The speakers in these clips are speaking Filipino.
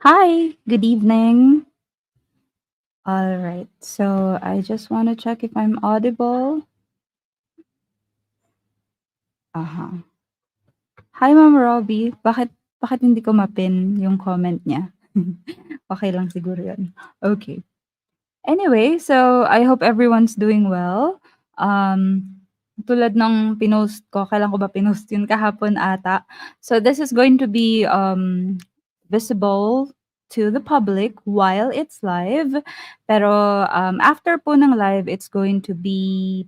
Hi, good evening. All right, so I just want to check if I'm audible. Aha. Hi, Ma'am Robbie. Bakit hindi ko mapin yung comment niya? Okay lang siguro yun. Okay. Anyway, so I hope everyone's doing well. Um, tulad ng pinost ko, kailan ko ba pinost yun kahapon ata. So this is going to be visible to the public while it's live. Pero after po ng live, it's going to be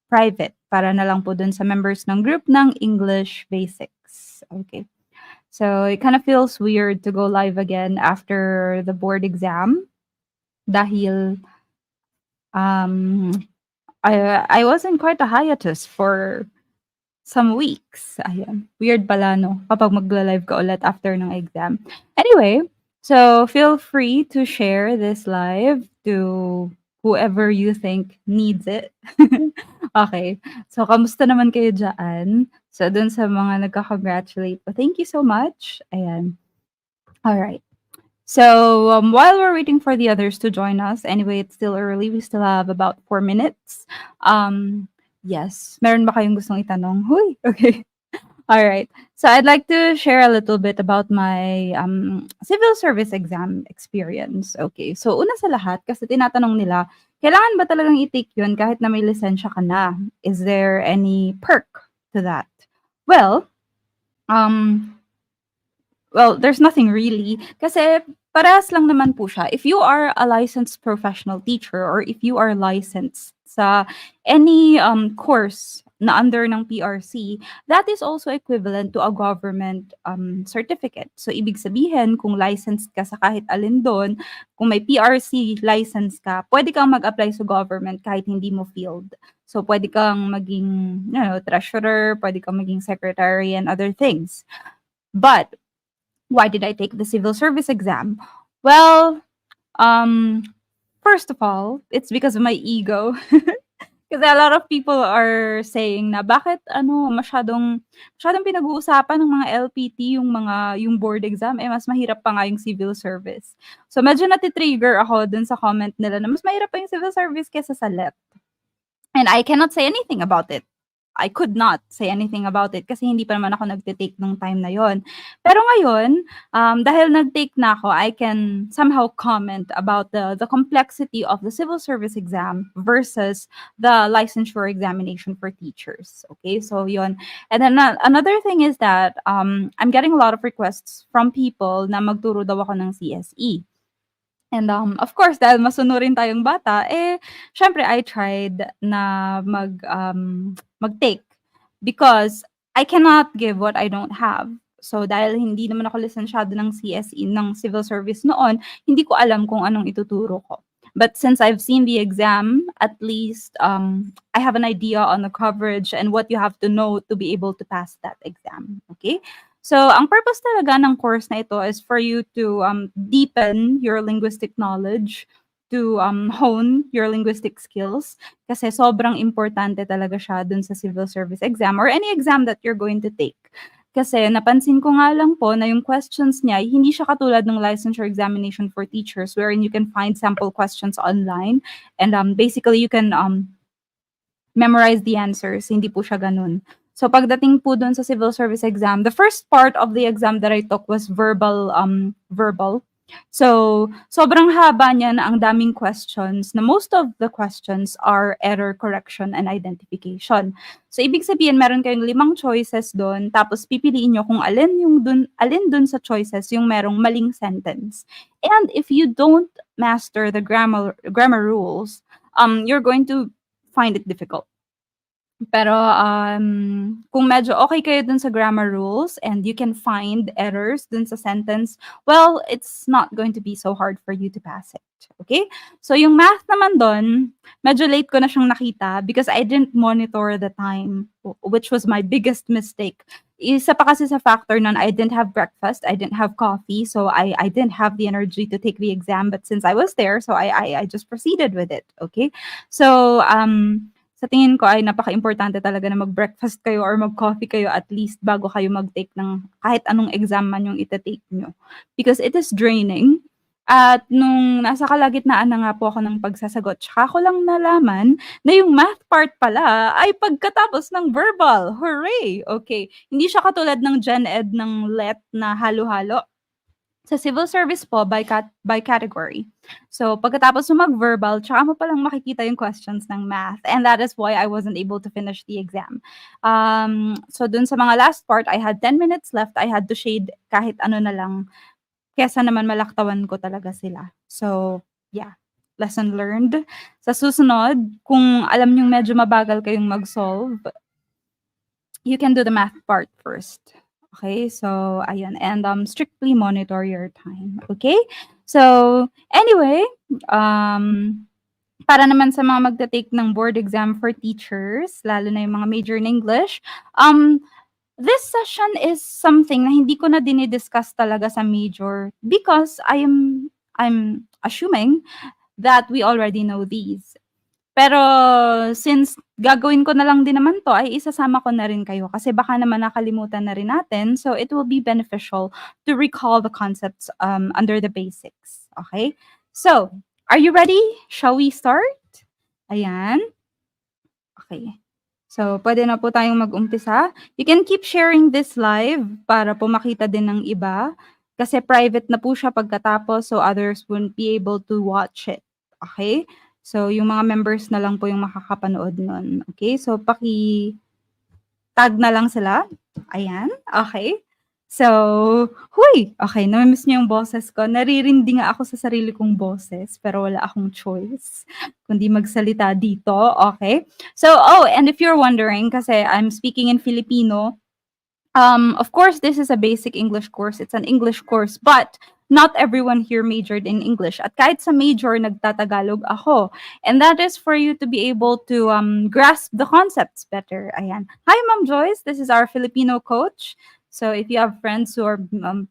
private para na lang po dun sa members ng group ng English Basics. Okay. So it kind of feels weird to go live again after the board exam dahil um I was in quite a hiatus for some weeks. Ayan. Weird pala, no? Kapag magla-live ka ulit after ng exam. Anyway, so feel free to share this live to whoever you think needs it. Okay. So, kamusta naman kayo dyan? So, dun sa mga nagka-congratulate, thank you so much. Ayan. All right. So, while we're waiting for the others to join us, anyway, it's still early. We still have about 4 minutes. Yes. Meron ba kayong gustong itanong? Huy! Okay. All right. So, I'd like to share a little bit about my civil service exam experience. Okay. So, una sa lahat, kasi tinatanong nila, kailangan ba talagang i-take yun kahit na may lisensya ka na? Is there any perk to that? Well, um, Well, there's nothing really. Kasi parehas lang naman po siya. If you are a licensed professional teacher or if you are licensed sa any course na under ng PRC, that is also equivalent to a government certificate. So, ibig sabihin, kung licensed ka sa kahit alin doon, kung may PRC license ka, pwede kang mag-apply sa government kahit hindi mo field. So, pwede kang maging, treasurer, pwede kang maging secretary and other things. But why did I take the civil service exam? Well, um, first of all, it's because of my ego. Kasi a lot of people are saying na bakit masyadong pinag-uusapan ng mga LPT yung board exam mas mahirap pa nga yung civil service. So medyo nati-trigger ako dun sa comment nila na mas mahirap pa yung civil service kaysa sa LET. And I cannot say anything about it. I could not say anything about it kasi hindi pa naman ako nagte-take nung time na yon. Pero ngayon, dahil nag-take na ako, I can somehow comment about the complexity of the civil service exam versus the licensure examination for teachers. Okay, so yon. And then another thing is that I'm getting a lot of requests from people na magturo daw ako ng CSE. And, of course, dahil masunurin tayong bata, siyempre I tried na mag-take because I cannot give what I don't have. So, dahil hindi naman ako lisensyado ng CSE, ng civil service noon, hindi ko alam kung anong ituturo ko. But since I've seen the exam, at least I have an idea on the coverage and what you have to know to be able to pass that exam. Okay? So, ang purpose talaga ng course na ito is for you to deepen your linguistic knowledge, to hone your linguistic skills. Kasi sobrang importante talaga siya dun sa civil service exam or any exam that you're going to take. Kasi napansin ko nga lang po na yung questions niya, hindi siya katulad ng licensure examination for teachers wherein you can find sample questions online and basically you can memorize the answers. Hindi po siya ganun. So pagdating po dun sa civil service exam, the first part of the exam that I took was verbal. So sobrang haba niya na ang daming questions na most of the questions are error correction and identification. So ibig sabihin meron kayong 5 choices doon tapos pipiliin niyo kung alin dun sa choices yung merong maling sentence. And if you don't master the grammar rules, you're going to find it difficult. Pero, kung medyo okay kayo dun sa grammar rules and you can find errors dun sa sentence, well, it's not going to be so hard for you to pass it. Okay? So, yung math naman dun, medyo late ko na siyang nakita because I didn't monitor the time, which was my biggest mistake. Isa pa kasi sa factor nun, I didn't have breakfast, I didn't have coffee, so I didn't have the energy to take the exam. But since I was there, so I just proceeded with it. Okay? So, sa tingin ko ay napakaimportante talaga na mag-breakfast kayo or mag-coffee kayo at least bago kayo mag-take ng kahit anong exam man yung ita-take niyo. Because it is draining. At nung nasa kalagitnaan na nga po ako ng pagsasagot, tsaka ko lang nalaman na yung math part pala ay pagkatapos ng verbal. Hooray! Okay. Hindi siya katulad ng Gen Ed ng LET na halo-halo. Sa civil service po by category. So pagkatapos mo mag-verbal, tsaka mo palang makikita yung questions ng math, and that is why I wasn't able to finish the exam. So dun sa mga last part, I had 10 minutes left. I had to shade kahit ano na lang kesa naman malaktawan ko talaga sila. So, yeah, lesson learned. Sa susunod, kung alam niyong medyo mabagal kayong mag-solve, you can do the math part first. Okay, so ayun, and strictly monitor your time. Okay, so anyway, para naman sa mga magta-take ng board exam for teachers, lalo na yung mga major in English, this session is something na hindi ko na dinidiscuss talaga sa major because I'm assuming that we already know these. Pero since gagawin ko na lang din naman 'to, ay isasama ko na rin kayo kasi baka naman nakalimutan na rin natin. So it will be beneficial to recall the concepts, under the basics, okay? So, are you ready? Shall we start? Ayan, okay. So, puwede na po tayong mag-umpisa. You can keep sharing this live para po makita din ng iba kasi private na po siya pagkatapos so others won't be able to watch it, okay? So, yung mga members na lang po yung makakapanood nun, okay? So, paki-tag na lang sila. Ayan, okay. So, huy! Okay, nami-miss niyo yung boses ko. Naririndi nga ako sa sarili kong boses pero wala akong choice kundi magsalita dito, okay? So, oh, and if you're wondering kasi I'm speaking in Filipino, of course, this is a basic English course. It's an English course, but not everyone here majored in English. At kahit sa major, nagtatagalog ako. And that is for you to be able to grasp the concepts better. Ayan. Hi, Ma'am Joyce. This is our Filipino coach. So if you have friends who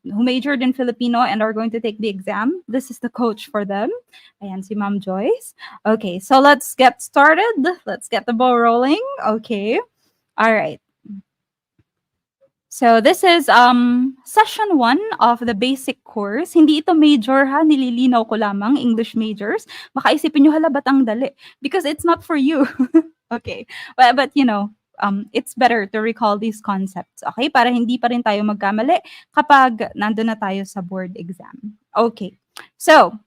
majored in Filipino and are going to take the exam, this is the coach for them. Ayan, si Ma'am Joyce. Okay, so let's get started. Let's get the ball rolling. Okay. All right. So this is session 1 of the basic course. Hindi ito major ha, nililinaw ko lamang English majors. Baka isipin niyo hala ba't ang dali? Because it's not for you. Okay. But you know, it's better to recall these concepts, okay? Para hindi pa rin tayo magkamali kapag nandun na tayo sa board exam. Okay. So,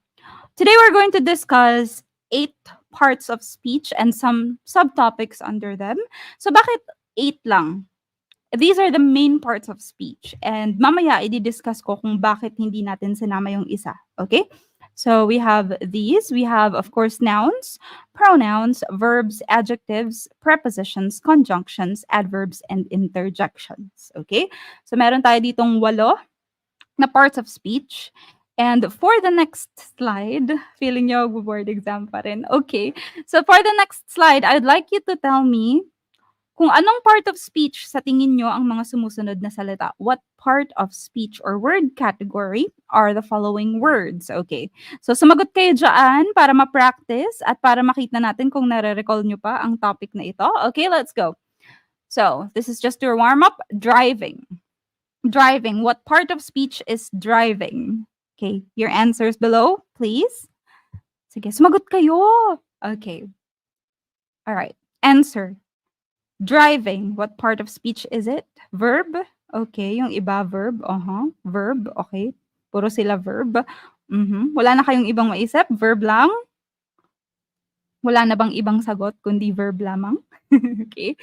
today we're going to discuss 8 parts of speech and some subtopics under them. So bakit 8 lang? These are the main parts of speech. And mamaya, i-discuss ko kung bakit hindi natin sinama yung isa. Okay? So we have these. We have, of course, nouns, pronouns, verbs, adjectives, prepositions, conjunctions, adverbs, and interjections. Okay? So meron tayo ditong 8 na parts of speech. And for the next slide, feeling nyo board exam pa rin. Okay. So for the next slide, I'd like you to tell me kung anong part of speech sa tingin nyo ang mga sumusunod na salita. What part of speech or word category are the following words? Okay. So sumagot kayo dyan para ma-practice at para makita natin kung nare-recall nyo pa ang topic na ito. Okay, let's go. So this is just your warm-up. Driving. Driving. What part of speech is driving? Okay, your answers below, please. Sige, sumagot kayo. Okay. All right. Answer. Driving. What part of speech is it? Verb. Okay, yung iba verb. Verb. Okay. Puro sila verb. Wala na kayong ibang maisip? Verb lang? Wala na bang ibang sagot kundi verb lamang? Okay.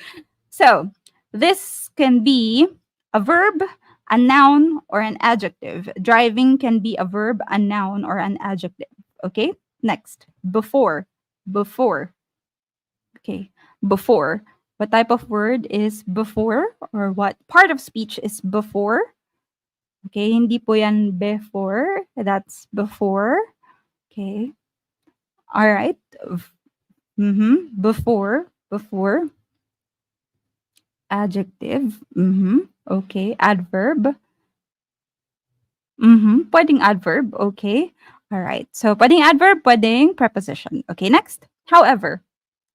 So, this can be a verb, a noun, or an adjective. Driving can be a verb, a noun, or an adjective. Okay? Next. Before. Before. Okay. Before. What type of word is before? Or what part of speech is before? Okay, hindi po yan before. That's before. Okay. All right. Before. Before. Adjective. Okay. Adverb. Pwedeng adverb. Okay. All right. So, pwedeng adverb, pwedeng preposition. Okay, next. However.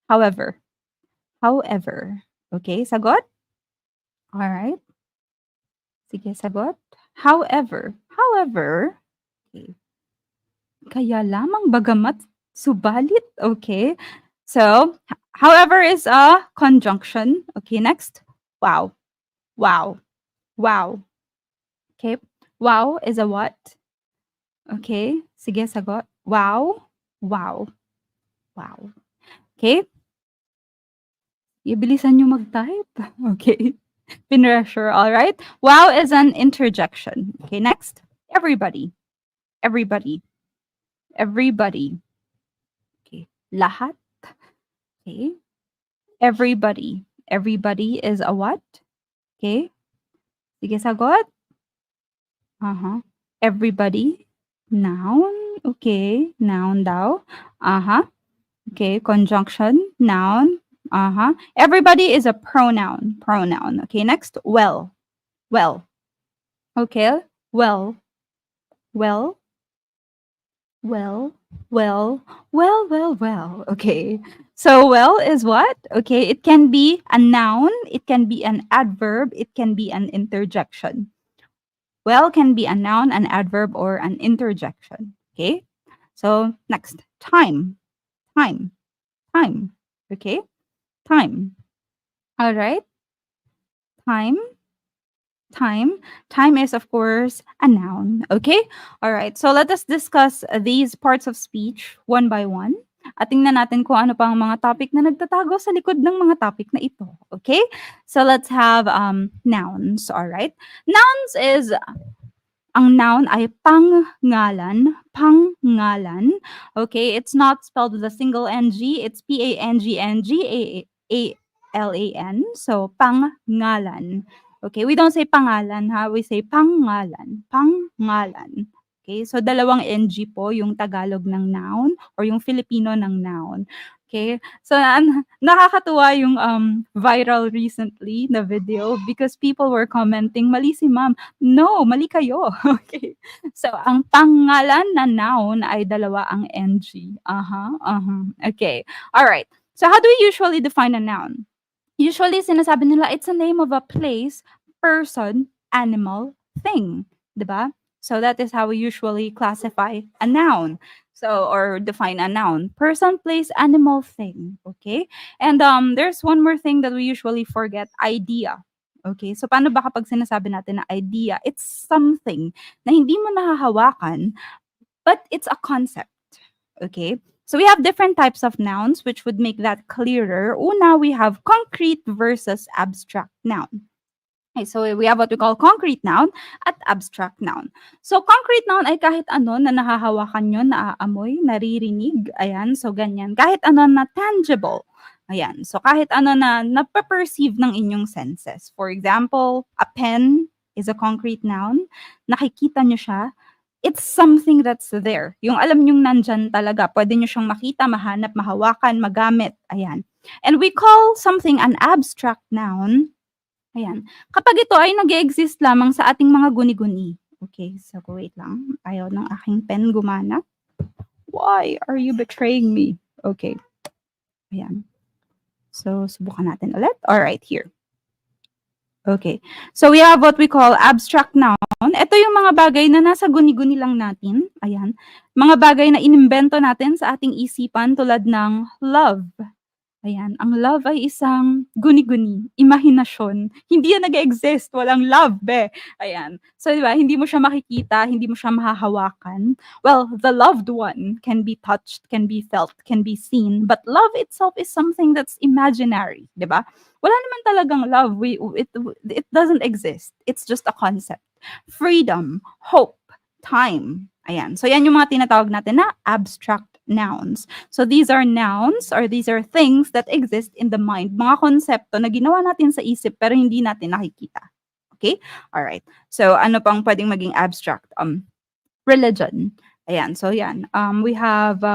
However. However. Okay, sagot? Alright. Sige, sagot. However, okay. Kaya lamang bagamat subalit, okay. So, however is a conjunction. Okay, next. Wow. Wow. Wow. Okay. Wow is a what? Okay. Sige, sagot. Wow. Wow. Wow. Okay. Ibilisan nyo mag-type. Okay. Pinressure, all right? Wow is an interjection. Okay, next. Everybody. Everybody. Everybody. Okay. Lahat. Okay. Everybody. Everybody is a what? Okay. Sige, sagot. Uh-huh. Everybody. Noun. Okay. Noun daw. Uh-huh. Okay. Conjunction. Noun. Uh-huh. Everybody is a pronoun. Pronoun. Okay. Next. Well. Well. Okay. Well. Well. Well, well. Okay. So, well is what? Okay. It can be a noun, it can be an adverb, it can be an interjection. Well can be a noun, an adverb, or an interjection. Okay. So, next, time. Time. Time. Okay. Time. All right. Time. Time. Time is, of course, a noun. Okay? All right. So let us discuss these parts of speech one by one. At tingnan natin kung ano pa ang mga topic na nagtatago sa likod ng mga topic na ito. Okay? So let's have nouns. All right? Nouns is ang noun ay pangalan, pangalan. Okay, it's not spelled with a single NG, it's PANGNGAALAN. So pangalan. Okay, we don't say pangalan ha, we say pangalan, pangalan. Okay, so dalawang NG po yung Tagalog ng noun or yung Filipino ng noun. Okay, so nakakatuwa yung viral recently na video because people were commenting, mali si ma'am. No, mali kayo. Okay. So, ang pangalan na noun ay dalawa ang NG. Okay. All right. So, how do we usually define a noun? Usually, sinasabi nila, it's a name of a place, person, animal, thing. Diba? So, that is how we usually classify a noun. So, or define a noun. Person, place, animal, thing. Okay? And there's one more thing that we usually forget, idea. Okay? So, paano ba kapag sinasabi natin na idea? It's something na hindi mo nahahawakan, but it's a concept. Okay? So we have different types of nouns which would make that clearer. Una, we have concrete versus abstract noun. Okay, so we have what we call concrete noun at abstract noun. So concrete noun ay kahit ano na nahahawakan nyo, naaamoy, naririnig, ayan, so ganyan. Kahit ano na tangible, ayan. So kahit ano na napaperceive ng inyong senses. For example, a pen is a concrete noun. Nakikita nyo siya, it's something that's there. Yung alam nyong nandyan talaga. Pwede nyo siyang makita, mahanap, mahawakan, magamit. Ayan. And we call something an abstract noun. Ayan. Kapag ito ay nag-exist lamang sa ating mga guni-guni. Okay, so wait lang. Ayaw ng aking pen gumana. Why are you betraying me? Okay. Ayan. So, subukan natin ulit. Alright, here. Okay. So we have what we call abstract noun. Ito yung mga bagay na nasa guni-guni lang natin. Ayan. Mga bagay na inimbento natin sa ating isipan tulad ng love. Ayan, ang love ay isang guni-guni, imahinasyon. Hindi yan nag-exist, walang love, be. Ayan. So, di ba, hindi mo siya makikita, hindi mo siya mahahawakan. Well, the loved one can be touched, can be felt, can be seen, but love itself is something that's imaginary, di ba? Wala naman talagang love. It doesn't exist. It's just a concept. Freedom, hope, time. Ayan. So, yan yung mga tinatawag natin na abstract nouns. So these are nouns or these are things that exist in the mind. Mga konsepto na ginawa natin sa isip pero hindi natin nakikita. Okay? All right. So ano pang pwedeng maging abstract? Religion. Ayan. So yan. We have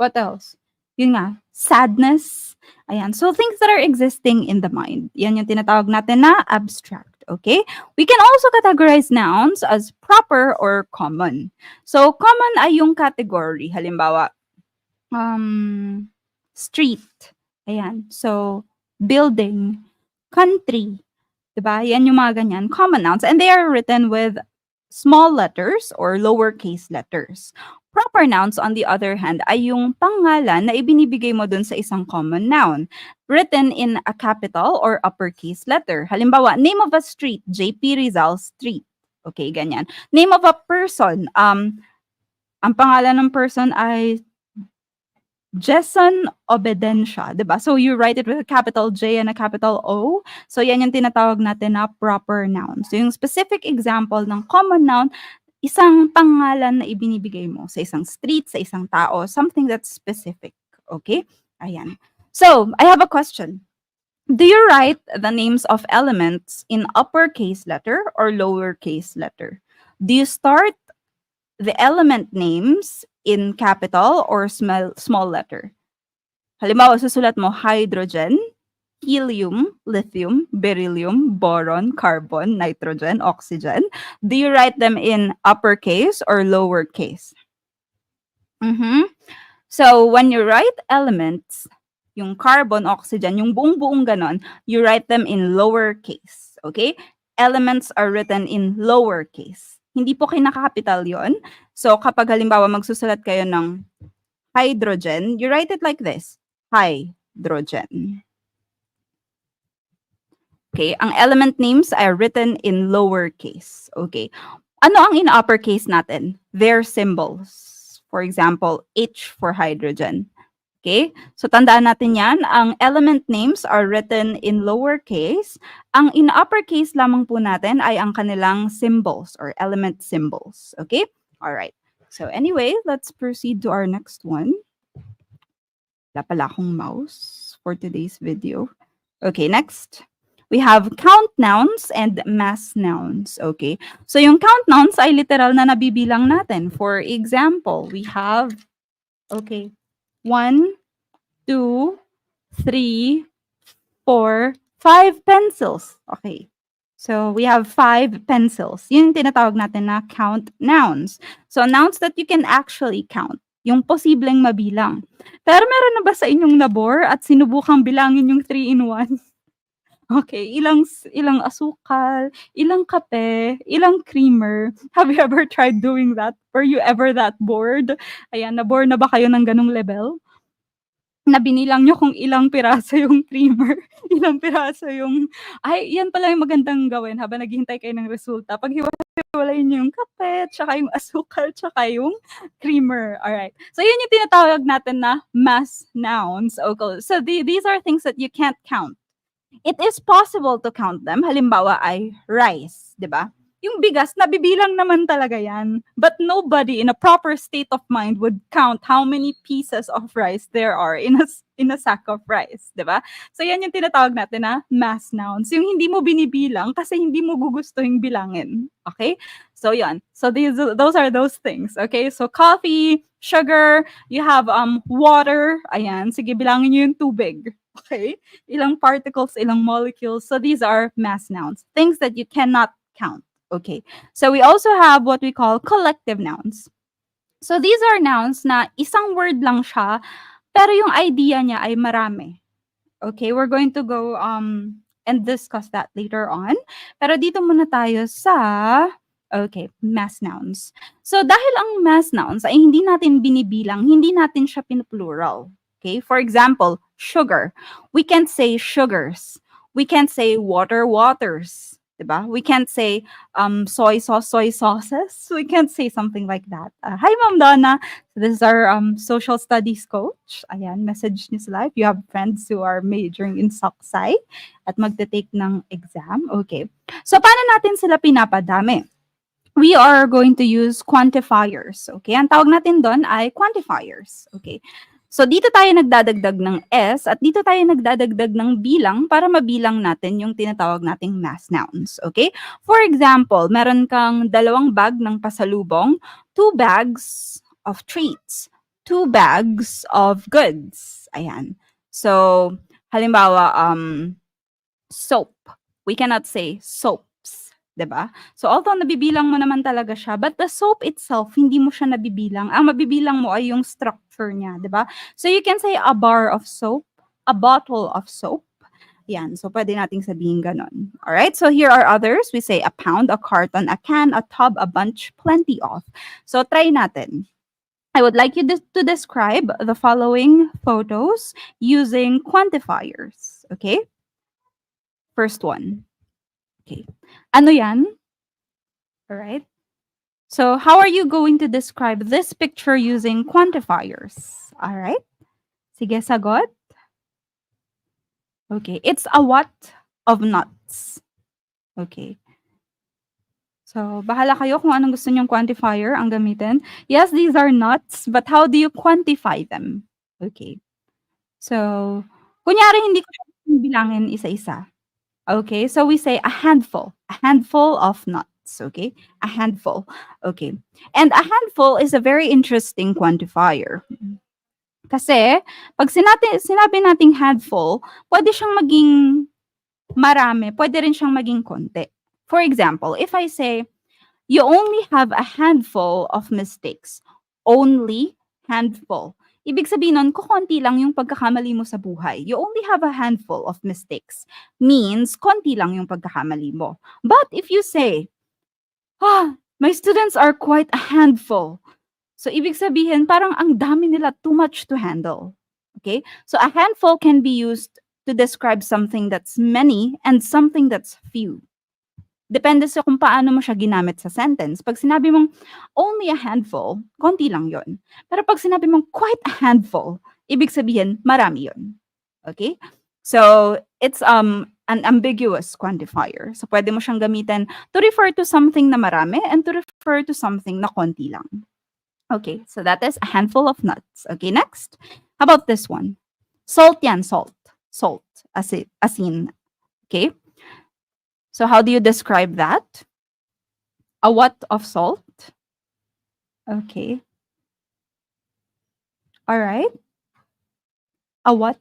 what else? Yun nga, sadness. Ayan. So things that are existing in the mind. Yan yung tinatawag natin na abstract. Okay? We can also categorize nouns as proper or common. So, common ay yung category. Halimbawa, street. Ayan. So, building, country, 'di ba? Yan yung mga ganyan, common nouns, and they are written with small letters or lowercase letters. Proper nouns, on the other hand, ay yung pangalan na ibinibigay mo dun sa isang common noun, written in a capital or uppercase letter. Halimbawa, name of a street, JP Rizal Street. Okay, ganyan. Name of a person, ang pangalan ng person ay Jason Obedencia, 'di ba? So you write it with a capital J and a capital O. So yan yung tinatawag natin na proper noun. So yung specific example ng common noun, isang pangalan na ibinibigay mo sa isang street, sa isang tao, something that's specific. Okay? Ayan. So, I have a question. Do you write the names of elements in uppercase letter or lowercase letter? Do you start the element names in capital or small letter? Halimbawa, susulat mo hydrogen, helium, lithium, beryllium, boron, carbon, nitrogen, oxygen. Do you write them in uppercase or lowercase? Mhm. So, when you write elements, yung carbon, oxygen, yung buong-buong ganon, you write them in lowercase. Okay? Elements are written in lowercase. Hindi po kinakapital yon. So, kapag halimbawa magsusulat kayo ng hydrogen, you write it like this. Hydrogen. Okay? Ang element names are written in lowercase. Okay? Ano ang in uppercase natin? Their symbols. For example, H for hydrogen. Okay? So, tandaan natin yan. Ang element names are written in lowercase. Ang in uppercase lamang po natin ay ang kanilang symbols or element symbols. Okay? Alright. So, anyway, let's proceed to our next one. Wala pala akong mouse for today's video. Okay, next. We have count nouns and mass nouns. Okay? So, yung count nouns ay literal na nabibilang natin. For example, we have, okay, 1, 2, 3, 4, 5 pencils. Okay. So, we have 5 pencils. Yun yung tinatawag natin na count nouns. So, nouns that you can actually count. Yung posibleng mabilang. Pero meron na ba sa inyong nabore at sinubukang bilangin yung 3 in 1? Okay, ilang asukal, ilang kape, ilang creamer. Have you ever tried doing that? Were you ever that bored? Ayan, na-bore na ba kayo ng ganong level? Na binilang niyo kung ilang piraso yung creamer, ilang piraso yung ay, yan pala yung magandang gawin habang naghihintay kayo ng resulta. Paghiwa-hiwalayin niyo yung kape, tsaka yung asukal, tsaka yung creamer. Alright. So, yun yung tinatawag natin na mass nouns. Okay. So, these are things that you can't count. It is possible to count them. Halimbawa ay rice, 'di ba? Yung bigas, nabibilang naman talaga yan. But nobody in a proper state of mind would count how many pieces of rice there are in a sack of rice, 'di ba? So yan yung tinatawag natin na mass nouns. Yung hindi mo binibilang kasi hindi mo gugustuhin bilangin. Okay? So yan. So those are those things. Okay? So coffee, sugar, you have water. Ayan, sige bilangin niyo yung tubig. Okay? Ilang particles, ilang molecules. So these are mass nouns. Things that you cannot count. Okay. So we also have what we call collective nouns. So these are nouns na isang word lang siya, pero yung idea niya ay marami. Okay, we're going to go and discuss that later on. Pero dito muna tayo sa mass nouns. So dahil ang mass nouns ay hindi natin binibilang, hindi natin siya pinuplural. Okay, for example, sugar. We can't say sugars. We can't say water, waters. Diba? We can't say soy sauce, soy sauces. We can't say something like that. Hi, Ma'am Donna. This is our social studies coach. Ayan, message niyo sila if you have friends who are majoring in soc-sci at magte-take ng exam. Okay. So, paano natin sila pinapadami? We are going to use quantifiers. Okay? Ang tawag natin doon ay quantifiers. Okay? So, dito tayo nagdadagdag ng S at dito tayo nagdadagdag ng bilang para mabilang natin yung tinatawag nating mass nouns. Okay? For example, meron kang 2 bag ng pasalubong, 2 bags of treats, 2 bags of goods. Ayan. So, halimbawa, soap. We cannot say soaps. 'Di ba? So, although nabibilang mo naman talaga siya, but the soap itself, hindi mo siya nabibilang. Ang mabibilang mo ay yung structure niya, 'di ba? So, you can say a bar of soap, a bottle of soap. Yan. So, pwede nating sabihin ganon. Alright? So, here are others. We say a pound, a carton, a can, a tub, a bunch, plenty of. So, try natin. I would like you to describe the following photos using quantifiers. Okay? First one. Okay. Ano yan? Alright? So, how are you going to describe this picture using quantifiers? Alright? Sige, sagot. Okay. It's a what of nuts. Okay. So, bahala kayo kung anong gusto nyong quantifier ang gamitin. Yes, these are nuts, but how do you quantify them? Okay. So, kunyari hindi ko siya bilangin isa-isa. Okay, so we say a handful of nuts. Okay, a handful. Okay, and a handful is a very interesting quantifier. Kasi, pag sinabi nating handful, pwede siyang maging marami, pwede rin siyang maging konti. For example, if I say, you only have a handful of mistakes. Only handful. Ibig sabihin nun, kukonti lang yung pagkakamali mo sa buhay. You only have a handful of mistakes. Means, konti lang yung pagkakamali mo. But if you say, my students are quite a handful. So, ibig sabihin, parang ang dami nila, too much to handle. Okay? So, a handful can be used to describe something that's many and something that's few. Depende sa kung paano mo siya ginamit sa sentence. Pag sinabi mong only a handful, konti lang yon. Pero pag sinabi mong quite a handful, ibig sabihin marami yon. Okay? So, it's an ambiguous quantifier. So, pwede mo siyang gamitin to refer to something na marami and to refer to something na konti lang. Okay, so that is a handful of nuts. Okay, next. How about this one? Salt yan, salt. Salt, asin. Okay? So how do you describe that? A what of salt? Okay. All right. A what?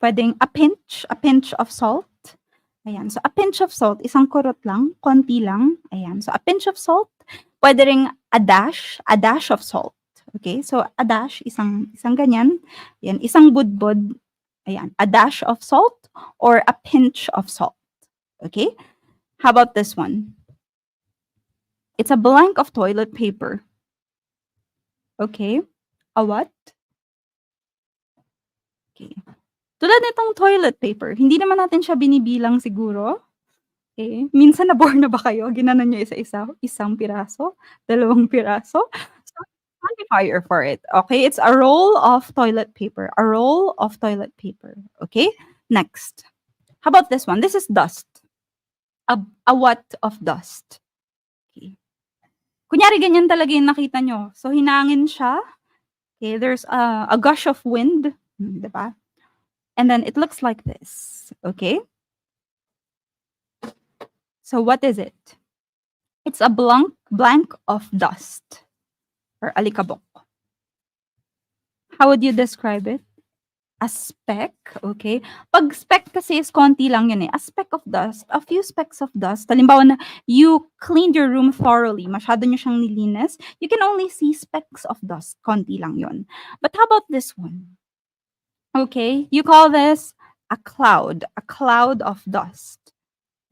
Pwedeng a pinch of salt. Ayan. So a pinch of salt, isang kurot lang, konti lang. Ayan. So a pinch of salt. Pwede ring a dash of salt. Okay? So a dash, isang ganyan. Ayan. Isang budbud. Ayan. A dash of salt or a pinch of salt. Okay? How about this one? It's a blank of toilet paper. Okay. A what? Okay. Tulad nitong toilet paper, hindi naman natin siya binibilang siguro. Okay. Minsan na-bore na ba kayo? Ginanon nyo isa-isa? Isang piraso? Dalawang piraso? So, quantifier for it. Okay. It's a roll of toilet paper. A roll of toilet paper. Okay. Next. How about this one? This is dust. A what of dust? Okay. Kunyari, ganyan talaga yung nakita nyo. So, hinangin siya. Okay, there's a gush of wind. Diba? And then it looks like this. Okay? So, what is it? It's a blank of dust. Or alikabok. How would you describe it? A speck, okay? Pag speck kasi is konti lang yun eh. A speck of dust, a few specks of dust. Halimbawa na you cleaned your room thoroughly, masyado nyo siyang nilinis, you can only see specks of dust. Konti lang yun. But how about this one? Okay, you call this a cloud of dust.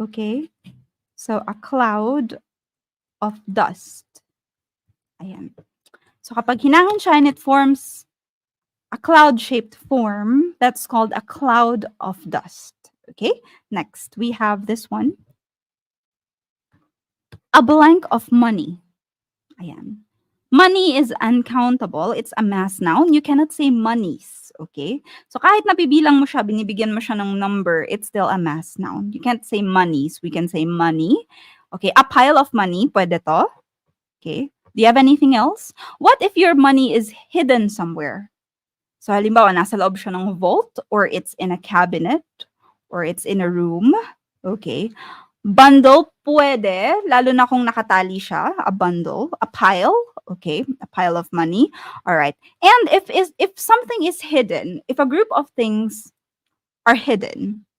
Okay? So, a cloud of dust. Ayan. So, kapag hinangin siya and it forms a cloud-shaped form, that's called a cloud of dust. Okay, next we have this one. A blank of money. Ayan. Money is uncountable. It's a mass noun. You cannot say monies. Okay? So kahit nabibilang mo siya, binibigyan mo siya ng number, it's still a mass noun. You can't say monies. We can say money. Okay, a pile of money. Pwede to. Okay. Do you have anything else? What if your money is hidden somewhere? So halimbawa, nasa loob siya ng vault, or it's in a cabinet, or it's in a room. Okay. Bundle, pwede, lalo na kung nakatali siya, a bundle. A pile, okay, a pile of money. All right. And if something is hidden, if a group of things are hidden,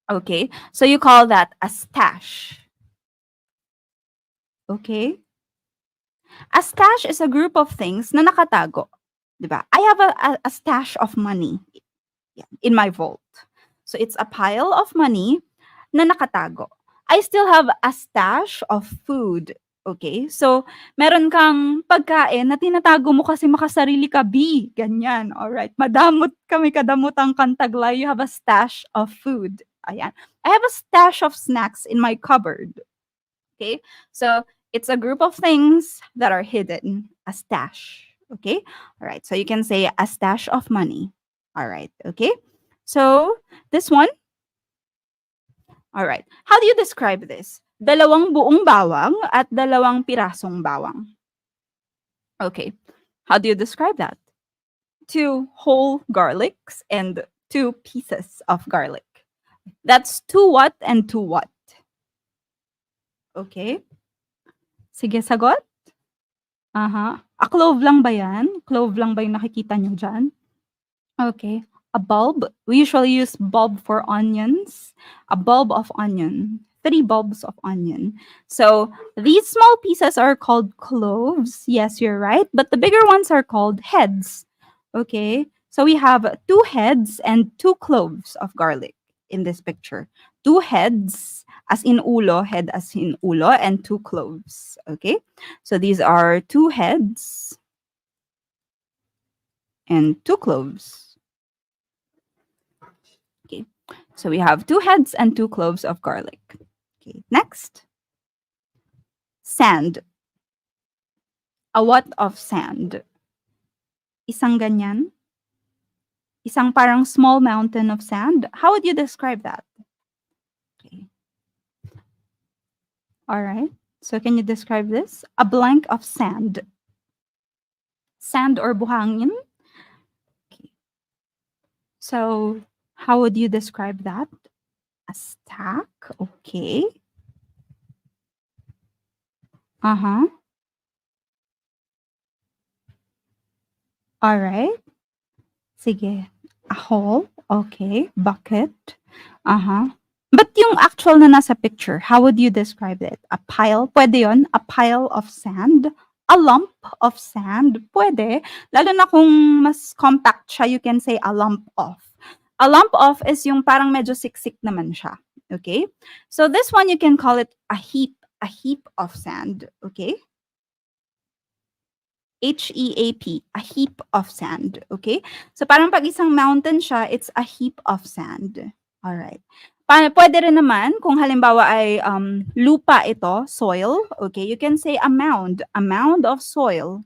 okay, so you call that a stash. Okay? A stash is a group of things na nakatago. Diba? I have a stash of money. Yan, in my vault. So it's a pile of money na nakatago. I still have a stash of food. Okay? So, meron kang pagkain na tinatago mo kasi makasarili ka, B. Ganyan. Alright. Madamot kami kadamutang kantaglay. You have a stash of food. Ayan. I have a stash of snacks in my cupboard. Okay? So, it's a group of things that are hidden. A stash. Okay? All right. So, you can say a stash of money. All right. Okay? So, this one. All right. How do you describe this? Dalawang buong bawang at dalawang pirasong bawang. Okay. How do you describe that? Two whole garlics and two pieces of garlic. That's two what and two what? Okay. Sige, sagot. Aha. A clove lang ba yan? Clove lang ba yung nakikita nyo dyan? Okay. A bulb. We usually use bulb for onions. A bulb of onion. 3 bulbs of onion. So these small pieces are called cloves. Yes, you're right. But the bigger ones are called heads. Okay. So we have 2 heads and 2 cloves of garlic in this picture. 2 heads as in ulo, head as in ulo, and 2 cloves. Okay. So these are 2 heads and 2 cloves. Okay. So we have 2 heads and 2 cloves of garlic. Okay. Next. Sand. A what of sand? Isang ganyan? Isang parang small mountain of sand? How would you describe that? Okay. All right. So can you describe this? A blank of sand. Sand or buhangin? Okay. So how would you describe that? A stack. Okay. Uh-huh. All right. Sige. A hole. Okay. Bucket. Uh-huh. But yung actual na nasa picture, how would you describe it? A pile? Pwede yon. A pile of sand? A lump of sand? Pwede. Lalo na kung mas compact siya, you can say a lump of. A lump of is yung parang medyo siksik naman siya. Okay? So this one, you can call it a heap. A heap of sand. Okay? H-E-A-P, a heap of sand. Okay? So parang pag isang mountain siya, it's a heap of sand. Alright. Pwede rin naman, kung halimbawa ay lupa ito, soil, okay, you can say a mound of soil.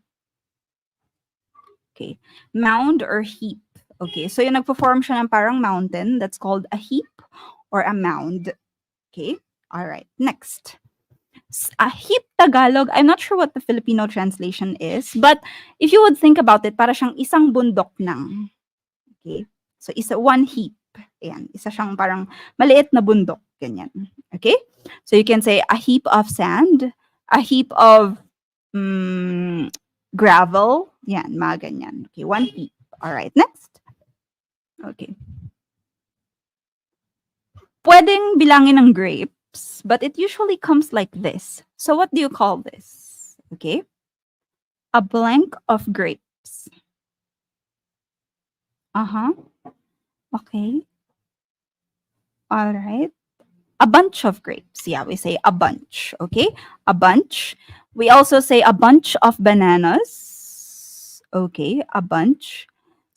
Okay, mound or heap. Okay, so yung nagpo-form siya ng parang mountain, that's called a heap or a mound. Okay, alright, next. A heap Tagalog, I'm not sure what the Filipino translation is, but if you would think about it, para siyang isang bundok nang. Okay, so one heap. Ayan, isa siyang parang maliit na bundok, ganyan. Okay? So you can say a heap of sand, a heap of gravel, yan, mga ganyan. Okay, one heap. All right, next. Okay. Pwedeng bilangin ng grapes, but it usually comes like this. So what do you call this? Okay? A blank of grapes. Uh-huh. Okay. All right. A bunch of grapes. Yeah, we say a bunch. Okay. A bunch. We also say a bunch of bananas. Okay. A bunch.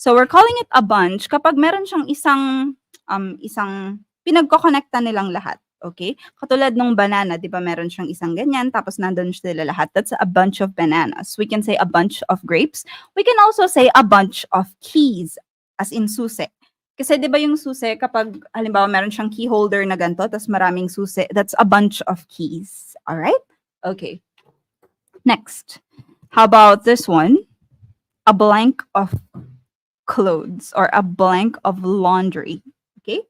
So we're calling it a bunch kapag meron siyang isang pinagko-connecta nilang lahat. Okay? Katulad nung banana, di ba meron siyang isang ganyan, tapos nandun sila lahat. That's a bunch of bananas. We can say a bunch of grapes. We can also say a bunch of keys, as in susi. Kasi di ba yung susi, kapag halimbawa meron siyang key holder na ganito, tapos maraming susi, that's a bunch of keys. Alright? Okay. Next. How about this one? A blank of clothes or a blank of laundry. Okay?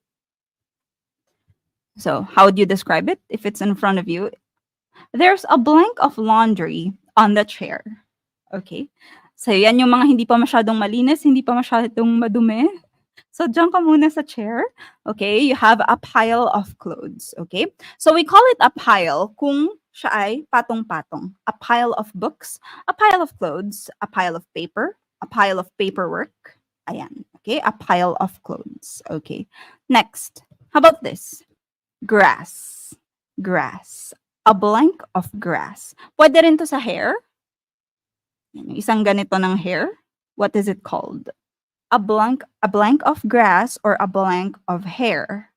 So, how would you describe it if it's in front of you? There's a blank of laundry on the chair. Okay? So, yan yung mga hindi pa masyadong malinis, hindi pa masyadong madumi. So, dyan ka muna sa chair. Okay? You have a pile of clothes. Okay? So, we call it a pile kung siya ay patong-patong. A pile of books, a pile of clothes, a pile of paper, a pile of paperwork. Ayan. Okay, a pile of clothes. Okay. Next, how about this? Grass. Grass. A blank of grass. Pwede rin to sa hair. Yung isang ganito ng hair. What is it called? A blank of grass or a blank of hair.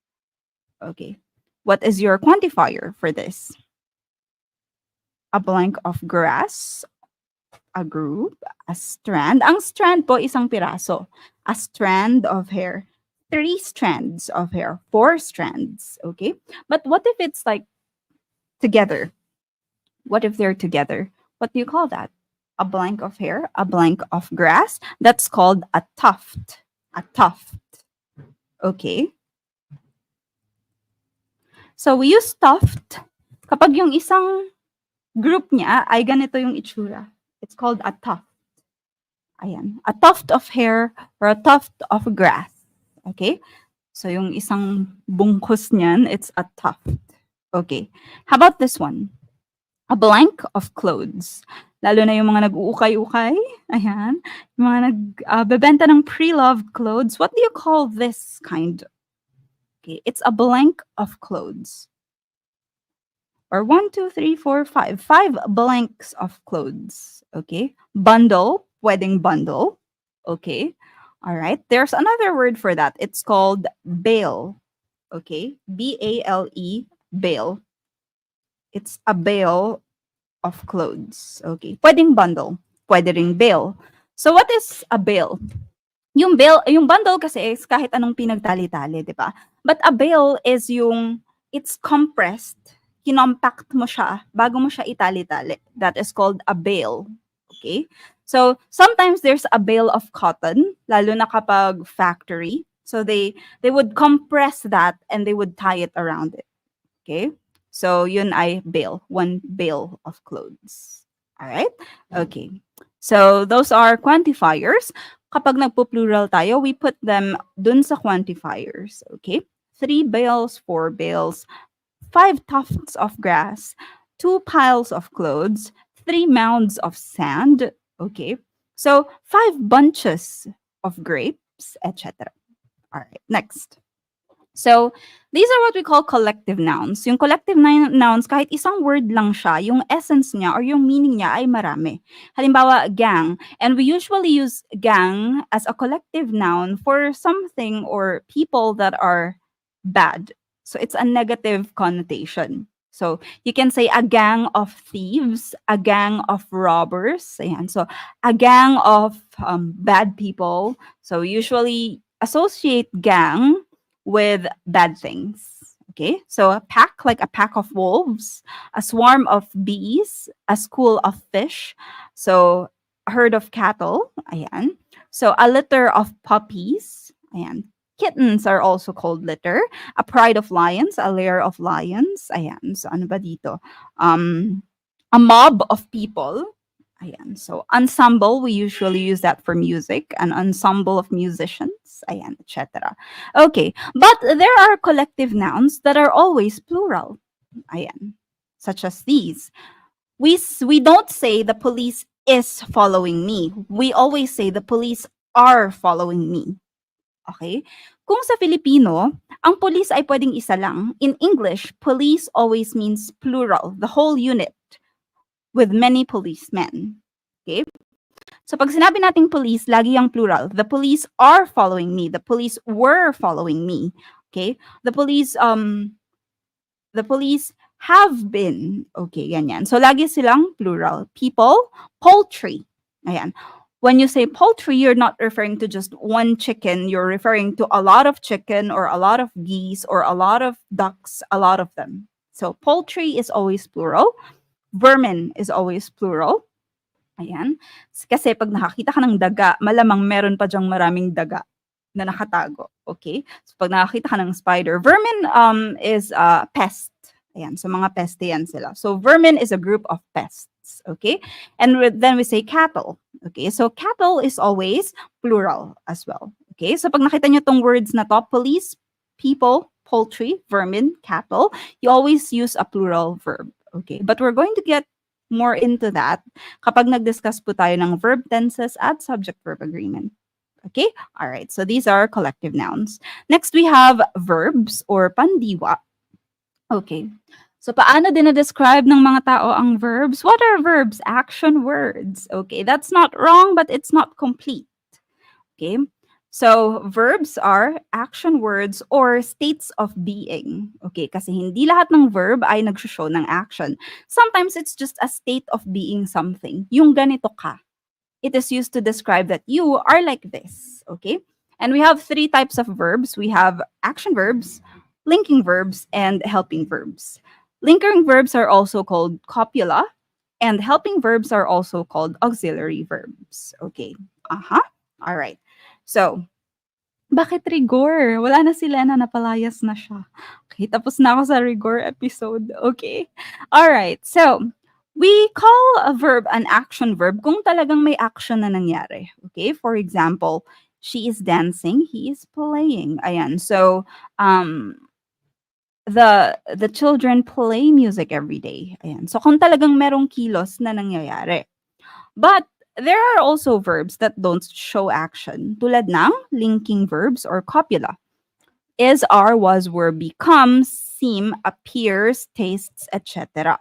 Okay. What is your quantifier for this? A blank of grass, a group, a strand. Ang strand po isang piraso. A strand of hair. 3 strands of hair. 4 strands. Okay. But what if it's like together? What if they're together? What do you call that? A blank of hair, a blank of grass. That's called a tuft. A tuft. Okay. So we use tuft kapag yung isang group niya ay ganito yung itsura. It's called a tuft. Ayan. A tuft of hair or a tuft of grass. Okay? So yung isang bungkus niyan, it's a tuft. Okay. How about this one? A blank of clothes. Lalo na yung mga nag-uukay-ukay. Ayan. Yung mga nagbebenta ng pre-loved clothes. What do you call this kind? Okay. It's a blank of clothes. Or 1, 2, 3, 4, 5. 5 blanks of clothes. Okay. Bundle. Wedding bundle. Okay. All right. There's another word for that. It's called bale. Okay. B-A-L-E. Bale. It's a bale of clothes. Okay. Pwedeng bundle. Pwede ring bale. So what is a bale? Yung bundle kasi is kahit anong pinagtali-tali, di ba? But a bale is it's compressed. Kinompact mo siya bago mo siya itali-tali. That is called a bale. Okay? So, sometimes there's a bale of cotton, lalo na kapag factory. So, they would compress that and they would tie it around it. Okay? So, yun ay bale. One bale of clothes. All right? Okay. So, those are quantifiers. Kapag nagpo-plural tayo, we put them dun sa quantifiers. Okay? 3 bales, 4 bales, 5 tufts of grass, 2 piles of clothes, 3 mounds of sand. Okay? So, 5 bunches of grapes, etc. All right, next. So, these are what we call collective nouns. Yung collective nouns, kahit isang word lang siya, yung essence niya or yung meaning niya ay marami. Halimbawa, gang. And we usually use gang as a collective noun for something or people that are bad. So, it's a negative connotation. So, you can say a gang of thieves, a gang of robbers. Ayan. So, a gang of bad people. So, usually associate gang with bad things. Okay, so a pack, like a pack of wolves, a swarm of bees, a school of fish, so a herd of cattle, ayan. So a litter of puppies, ayan. Kittens are also called litter. A pride of lions, a lair of lions, ayan. So ano ba dito? A mob of people, ayan. So ensemble, we usually use that for music, an ensemble of musicians, ayan, etc. Okay, but there are collective nouns that are always plural, ayan, such as these. We don't say the police is following me. We always say the police are following me. Okay? Kung sa Filipino, ang police ay pwedeng isa lang. In English, police always means plural, the whole unit, with many policemen. Okay? So pag sinabi nating police, lagi yung plural. The police are following me. The police were following me. Okay? The police have been. Okay, ganyan. So lagi silang plural. People, poultry. Ayan. When you say poultry, you're not referring to just one chicken. You're referring to a lot of chicken or a lot of geese or a lot of ducks, a lot of them. So poultry is always plural. Vermin is always plural. Ayan. Kasi pag nakakita ka ng daga, malamang meron pa dyang maraming daga na nakatago. Okay? So pag nakakita ka ng spider, vermin is pest. Ayan. So mga peste yan sila. So vermin is a group of pests. Okay? And then we say cattle. Okay? So cattle is always plural as well. Okay? So pag nakita nyo tong words na to, police, people, poultry, vermin, cattle, you always use a plural verb. Okay? But we're going to get more into that kapag nag-discuss po tayo ng verb tenses at subject-verb agreement. Okay? All right. So these are collective nouns. Next, we have verbs or pandiwa. Okay. So paano describe ng mga tao ang verbs? What are verbs? Action words. Okay, that's not wrong, but it's not complete. Okay? So, verbs are action words or states of being. Okay? Kasi hindi lahat ng verb ay nagsushow ng action. Sometimes it's just a state of being something. Yung ganito ka. It is used to describe that you are like this. Okay? And we have three types of verbs. We have action verbs, linking verbs, and helping verbs. Linking verbs are also called copula, and helping verbs are also called auxiliary verbs. Okay. Uh-huh. All right. So, bakit rigor? Wala na si Lena, napalayas na siya. Okay, tapos na ako sa rigor episode. Okay. All right. So, we call a verb an action verb kung talagang may action na nangyari. Okay? For example, she is dancing, he is playing. Ayan. So, the children play music every day. Ayan. So, kung talagang merong kilos na nangyayari. But there are also verbs that don't show action, tulad ng linking verbs or copula. Is, are, was, were, becomes, seem, appears, tastes, etc.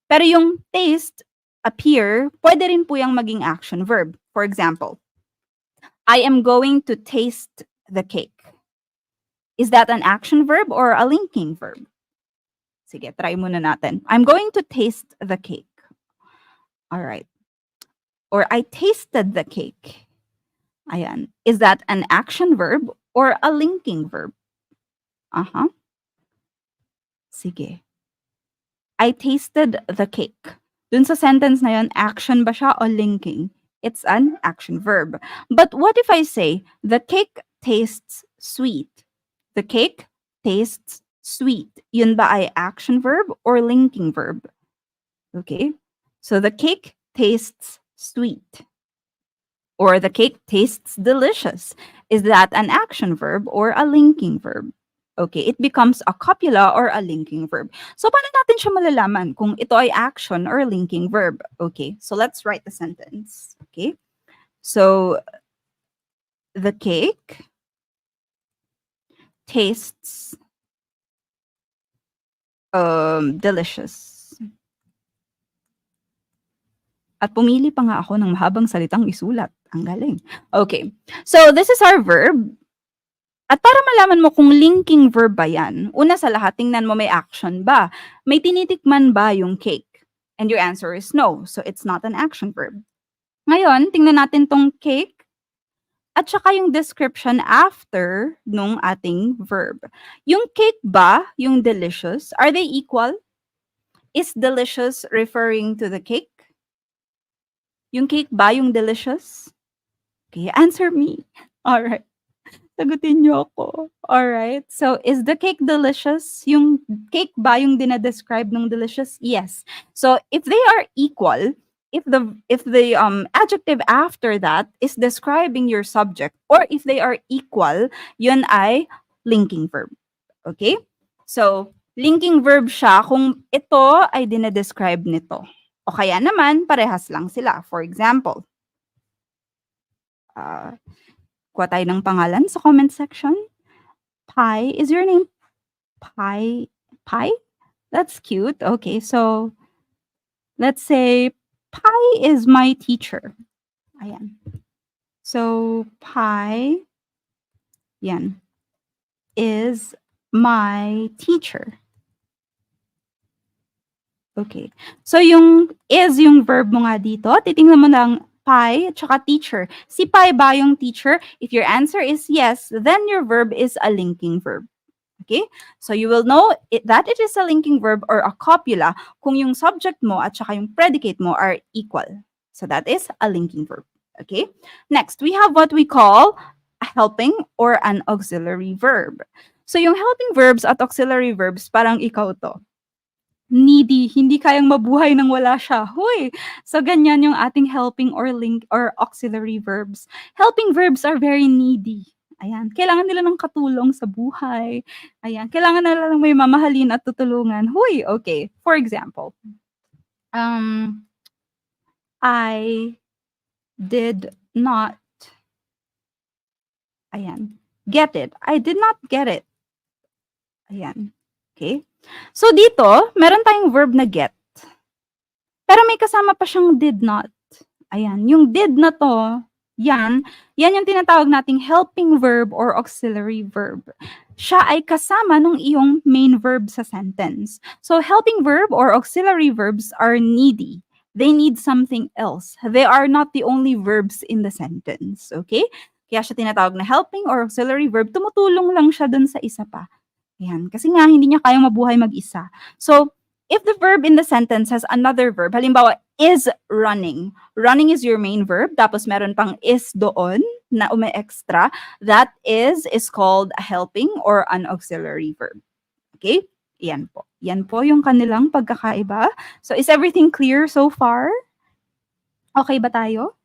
Pero yung taste, appear, pwede rin po yung maging action verb. For example, I am going to taste the cake. Is that an action verb or a linking verb? Sige, try muna natin. I'm going to taste the cake. All right. Or I tasted the cake. Ayan. Is that an action verb or a linking verb? Uh-huh. Sige. I tasted the cake. Dun sa sentence na yun, action ba siya o linking? It's an action verb. But what if I say, the cake tastes sweet? The cake tastes sweet. Yun ba ay action verb or linking verb? Okay. So the cake tastes sweet. Or the cake tastes delicious. Is that an action verb or a linking verb? Okay, it becomes a copula or a linking verb. So, paano natin siya malalaman kung ito ay action or linking verb? Okay, so let's write the sentence. Okay, so the cake tastes delicious. At pumili pa nga ako ng mahabang salitang isulat. Ang galing. Okay, so this is our verb. At para malaman mo kung linking verb ba yan, una sa lahat, tingnan mo may action ba? May tinitikman ba yung cake? And your answer is no. So it's not an action verb. Ngayon, tingnan natin tong cake at saka yung description after nung ating verb. Yung cake ba, yung delicious, are they equal? Is delicious referring to the cake? Yung cake ba, yung delicious? Okay, answer me. All right. Sagutin niyo ako. Alright. So, is the cake delicious? Yung cake ba yung dinadescribe ng delicious? Yes. So, if they are equal, if the adjective after that is describing your subject, or if they are equal, yun ay linking verb. Okay? So, linking verb siya kung ito ay dinadescribe nito. O kaya naman, parehas lang sila. For example, kuha tayo ng pangalan sa comment section. Pi, is your name Pi? Pi? That's cute. Okay, so let's say Pi is my teacher. Ayan. So Pi, yan, is my teacher. Okay. So yung is yung verb mo nga dito, titingnan mo lang Pi, tsaka teacher. Si Pi ba yung teacher? If your answer is yes, then your verb is a linking verb. Okay? So you will know that it is a linking verb or a copula kung yung subject mo at saka yung predicate mo are equal. So that is a linking verb. Okay? Next, we have what we call a helping or an auxiliary verb. So yung helping verbs at auxiliary verbs, parang ikaw to. Needy, hindi kayang mabuhay nang wala siya. Hoy! So ganyan yung ating helping or link or auxiliary verbs. Helping verbs are very needy. Ayan, kailangan nila ng katulong sa buhay. Ayan, kailangan nila lang may mamahalin at tutulungan. Hoy, okay. For example, I did not Ayan. Get it. I did not get it. Ayan. Okay? So dito, meron tayong verb na get. Pero may kasama pa siyang did not. Ayan. Yung did na to, yan yung tinatawag nating helping verb or auxiliary verb. Siya ay kasama nung iyong main verb sa sentence. So helping verb or auxiliary verbs are needy. They need something else. They are not the only verbs in the sentence. Okay? Kaya siya tinatawag na helping or auxiliary verb. Tumutulong lang siya dun sa isa pa. Yan. Kasi nga, hindi niya kayang mabuhay mag-isa. So, if the verb in the sentence has another verb, halimbawa, is running. Running is your main verb, tapos meron pang is doon na ume-extra. That is called a helping or an auxiliary verb. Okay? Yan po. Yan po yung kanilang pagkakaiba. So, is everything clear so far? Okay ba tayo?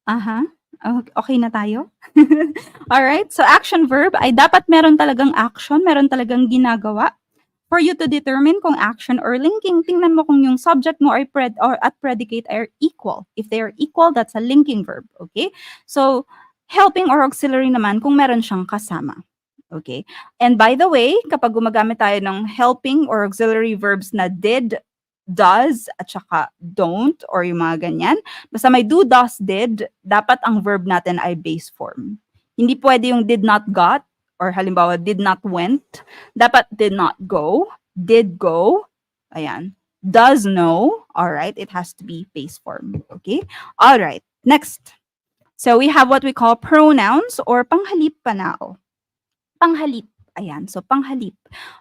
Aha. Okay na tayo? Alright, so action verb ay dapat meron talagang action, meron talagang ginagawa. For you to determine kung action or linking, tingnan mo kung yung subject mo or at predicate are equal. If they are equal, that's a linking verb. Okay? So, helping or auxiliary naman kung meron siyang kasama. Okay? And by the way, kapag gumagamit tayo ng helping or auxiliary verbs na did, does, at saka don't, or yung mga ganyan, basta may do, does, did, dapat ang verb natin ay base form. Hindi pwede yung did not got, or halimbawa, did not went. Dapat did not go, did go, ayan, does know, alright, it has to be base form, okay? Alright, next. So we have what we call pronouns or panghalip panao. Panghalip. Ayan, so panghalip.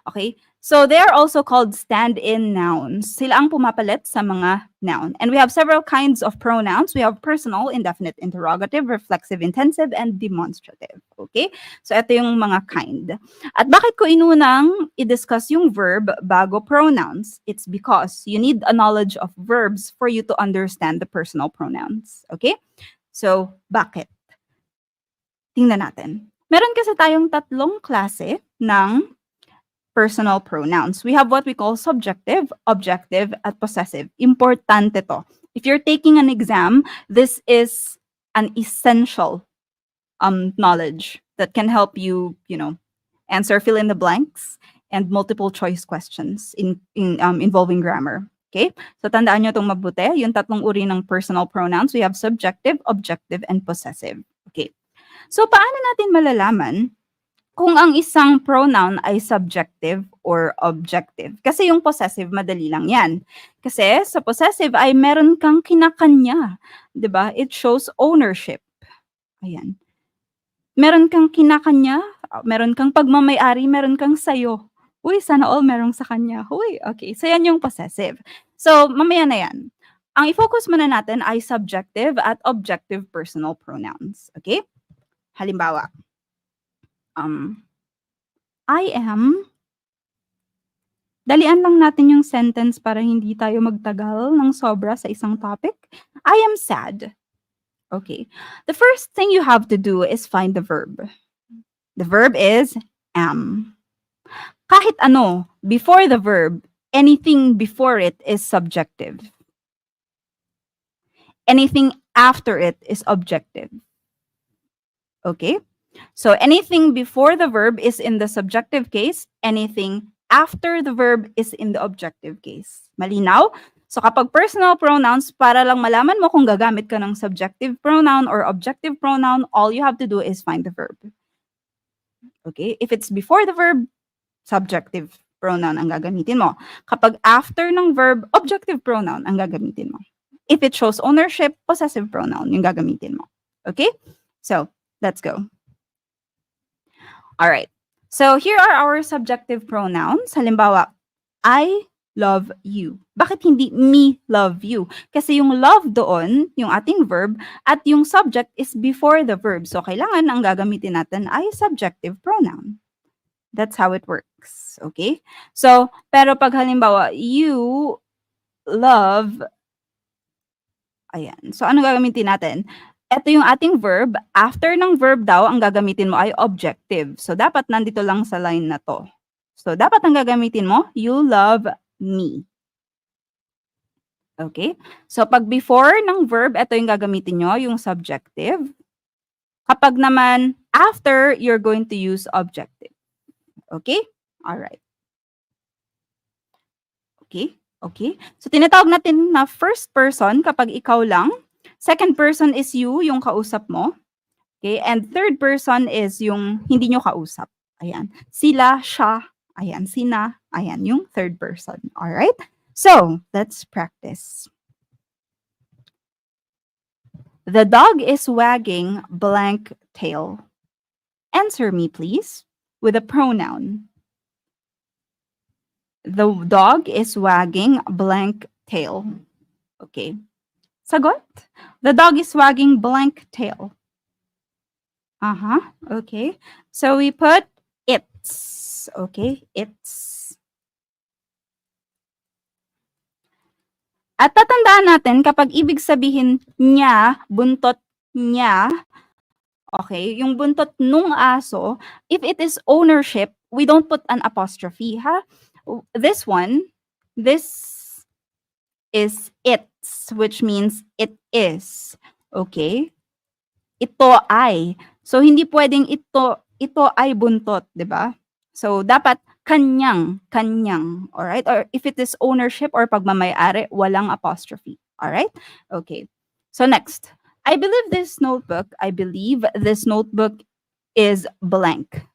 Okay? So they are also called stand-in nouns. Sila ang pumapalit sa mga noun. And we have several kinds of pronouns. We have personal, indefinite, interrogative, reflexive, intensive, and demonstrative. Okay? So ito yung mga kind. At bakit ko inunang i-discuss yung verb bago pronouns? It's because you need a knowledge of verbs for you to understand the personal pronouns. Okay? So, bakit? Tingnan natin. Meron kasi tayong tatlong klase ng personal pronouns. We have what we call subjective, objective, at possessive. Importante to. If you're taking an exam, this is an essential knowledge that can help you, answer fill in the blanks and multiple choice questions involving grammar. Okay? So tandaan nyo itong mabuti. Yung tatlong uri ng personal pronouns, we have subjective, objective, and possessive. Okay. So, paano natin malalaman kung ang isang pronoun ay subjective or objective? Kasi yung possessive, madali lang yan. Kasi sa possessive ay meron kang kinakanya. 'Di ba? It shows ownership. Ayan. Meron kang kinakanya, meron kang pagmamay-ari, meron kang sayo. Uy, sana all merong sa kanya. Uy, okay. So, yan yung possessive. So, mamaya na yan. Ang i-focus muna natin ay subjective at objective personal pronouns. Okay? Halimbawa, I am, dalian lang natin yung sentence para hindi tayo magtagal ng sobra sa isang topic. I am sad. Okay. The first thing you have to do is find the verb. The verb is am. Kahit ano, before the verb, anything before it is subjective. Anything after it is objective. Okay? So anything before the verb is in the subjective case, anything after the verb is in the objective case. Malinaw? So kapag personal pronouns, para lang malaman mo kung gagamit ka ng subjective pronoun or objective pronoun, all you have to do is find the verb. Okay? If it's before the verb, subjective pronoun ang gagamitin mo. Kapag after ng verb, objective pronoun ang gagamitin mo. If it shows ownership, possessive pronoun yung gagamitin mo. Okay? So, let's go. All right. So here are our subjective pronouns. Halimbawa, I love you. Bakit hindi me love you? Kasi yung love doon, yung ating verb, at yung subject is before the verb. So kailangan ang gagamitin natin ay subjective pronoun. That's how it works. Okay? So, pero pag halimbawa, you love, ayan. So ano gagamitin natin? Ito yung ating verb. After ng verb daw, ang gagamitin mo ay objective. So, dapat nandito lang sa line na to. So, dapat ang gagamitin mo, you love me. Okay? So, pag before ng verb, ito yung gagamitin nyo, yung subjective. Kapag naman after you're going to use objective. Okay? All right. Okay? Okay? So tinatawag natin na first person kapag ikaw lang. Second person is you, yung kausap mo. Okay? And third person is yung hindi nyo kausap. Ayan. Sila, siya, ayan. Sina, ayan. Yung third person. Alright? So, let's practice. The dog is wagging blank tail. Answer me, please, with a pronoun. The dog is wagging blank tail. Okay. Sagot? The dog is wagging blank tail. Uh-huh. Okay. So we put it's. Okay. It's. At tatandaan natin kapag ibig sabihin niya, buntot niya, okay, yung buntot nung aso, if it is ownership, we don't put an apostrophe, ha? This one, this is it's, which means it is. Okay? Ito ay. So, hindi pwedeng ito ay buntot, di ba? So, dapat kanyang, kanyang. Alright? Or if it is ownership or pagmamayari, walang apostrophe. Alright? Okay. So, next. I believe this notebook is blank.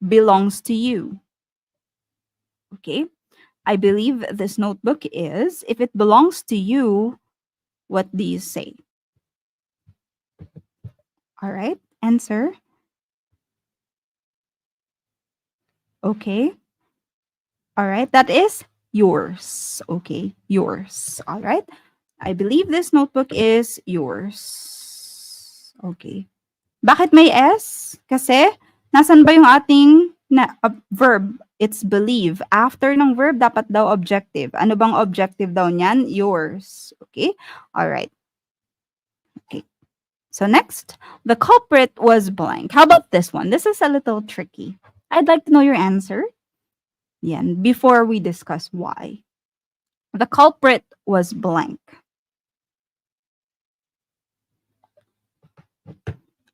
Belongs to you. Okay? I believe this notebook is, if it belongs to you, what do you say? All right, answer. Okay. All right, that is yours. Okay, yours. All right. I believe this notebook is yours. Okay. Bakit may S? Kasi, nasan ba yung ating verb? It's believe. After ng verb, dapat daw objective. Ano bang objective daw niyan? Yours. Okay? Alright. Okay. So next, the culprit was blank. How about this one? This is a little tricky. I'd like to know your answer. Yan, before we discuss why. The culprit was blank.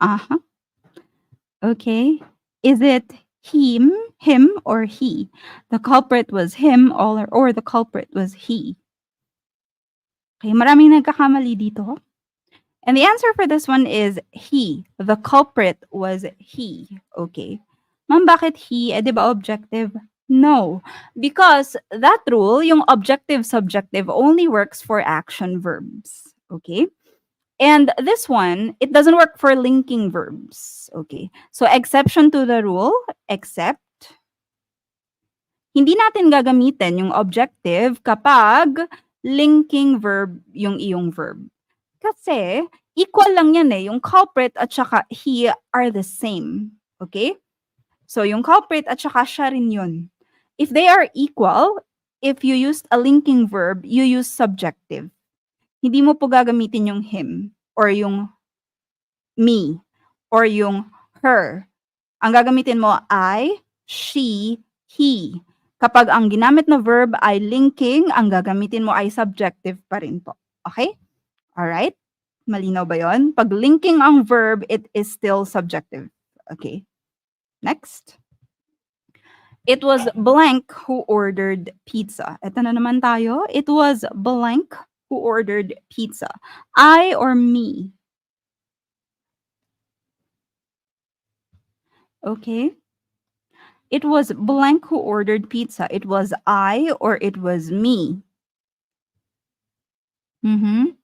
Uh-huh. Okay. Is it him, or he? The culprit was him or the culprit was he. Okay, maraming nagkakamali dito. And the answer for this one is he. The culprit was he. Okay. Ma'am, bakit he? Eh, di ba objective? No. Because that rule, yung objective-subjective, only works for action verbs. Okay? And this one, it doesn't work for linking verbs. Okay. So, exception to the rule, except hindi natin gagamitin yung objective kapag linking verb yung iyong verb. Kasi, equal lang yan eh. Yung culprit at saka he are the same. Okay? So, yung culprit at saka siya rin yun. If they are equal, if you used a linking verb, you use subjective. Hindi mo po gagamitin yung him or yung me or yung her. Ang gagamitin mo ay she, he. Kapag ang ginamit na verb ay linking, ang gagamitin mo ay subjective pa rin po. Okay? Alright? Malinaw ba yon? Pag linking ang verb, it is still subjective. Okay. Next. It was blank who ordered pizza. Ito na naman tayo. It was blank who ordered pizza. I or me? Okay. It was blank who ordered pizza. It was I or it was me? Mm-hmm.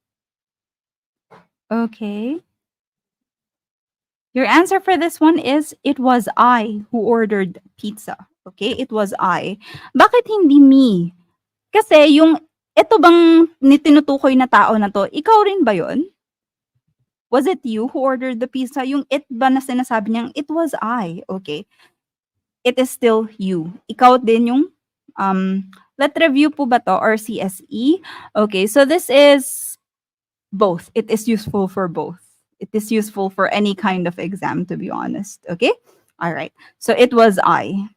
Okay. Your answer for this one is it was I who ordered pizza. Okay? It was I. Bakit hindi me? Kasi yung ito bang tinutukoy na tao na to, ikaw rin ba yon? Was it you who ordered the pizza? Yung it ba na sinasabi niyang, it was I. Okay. It is still you. Ikaw din yung, let review po ba to or CSE? Okay, so this is both. It is useful for both. It is useful for any kind of exam, to be honest. Okay? All right. So it was I.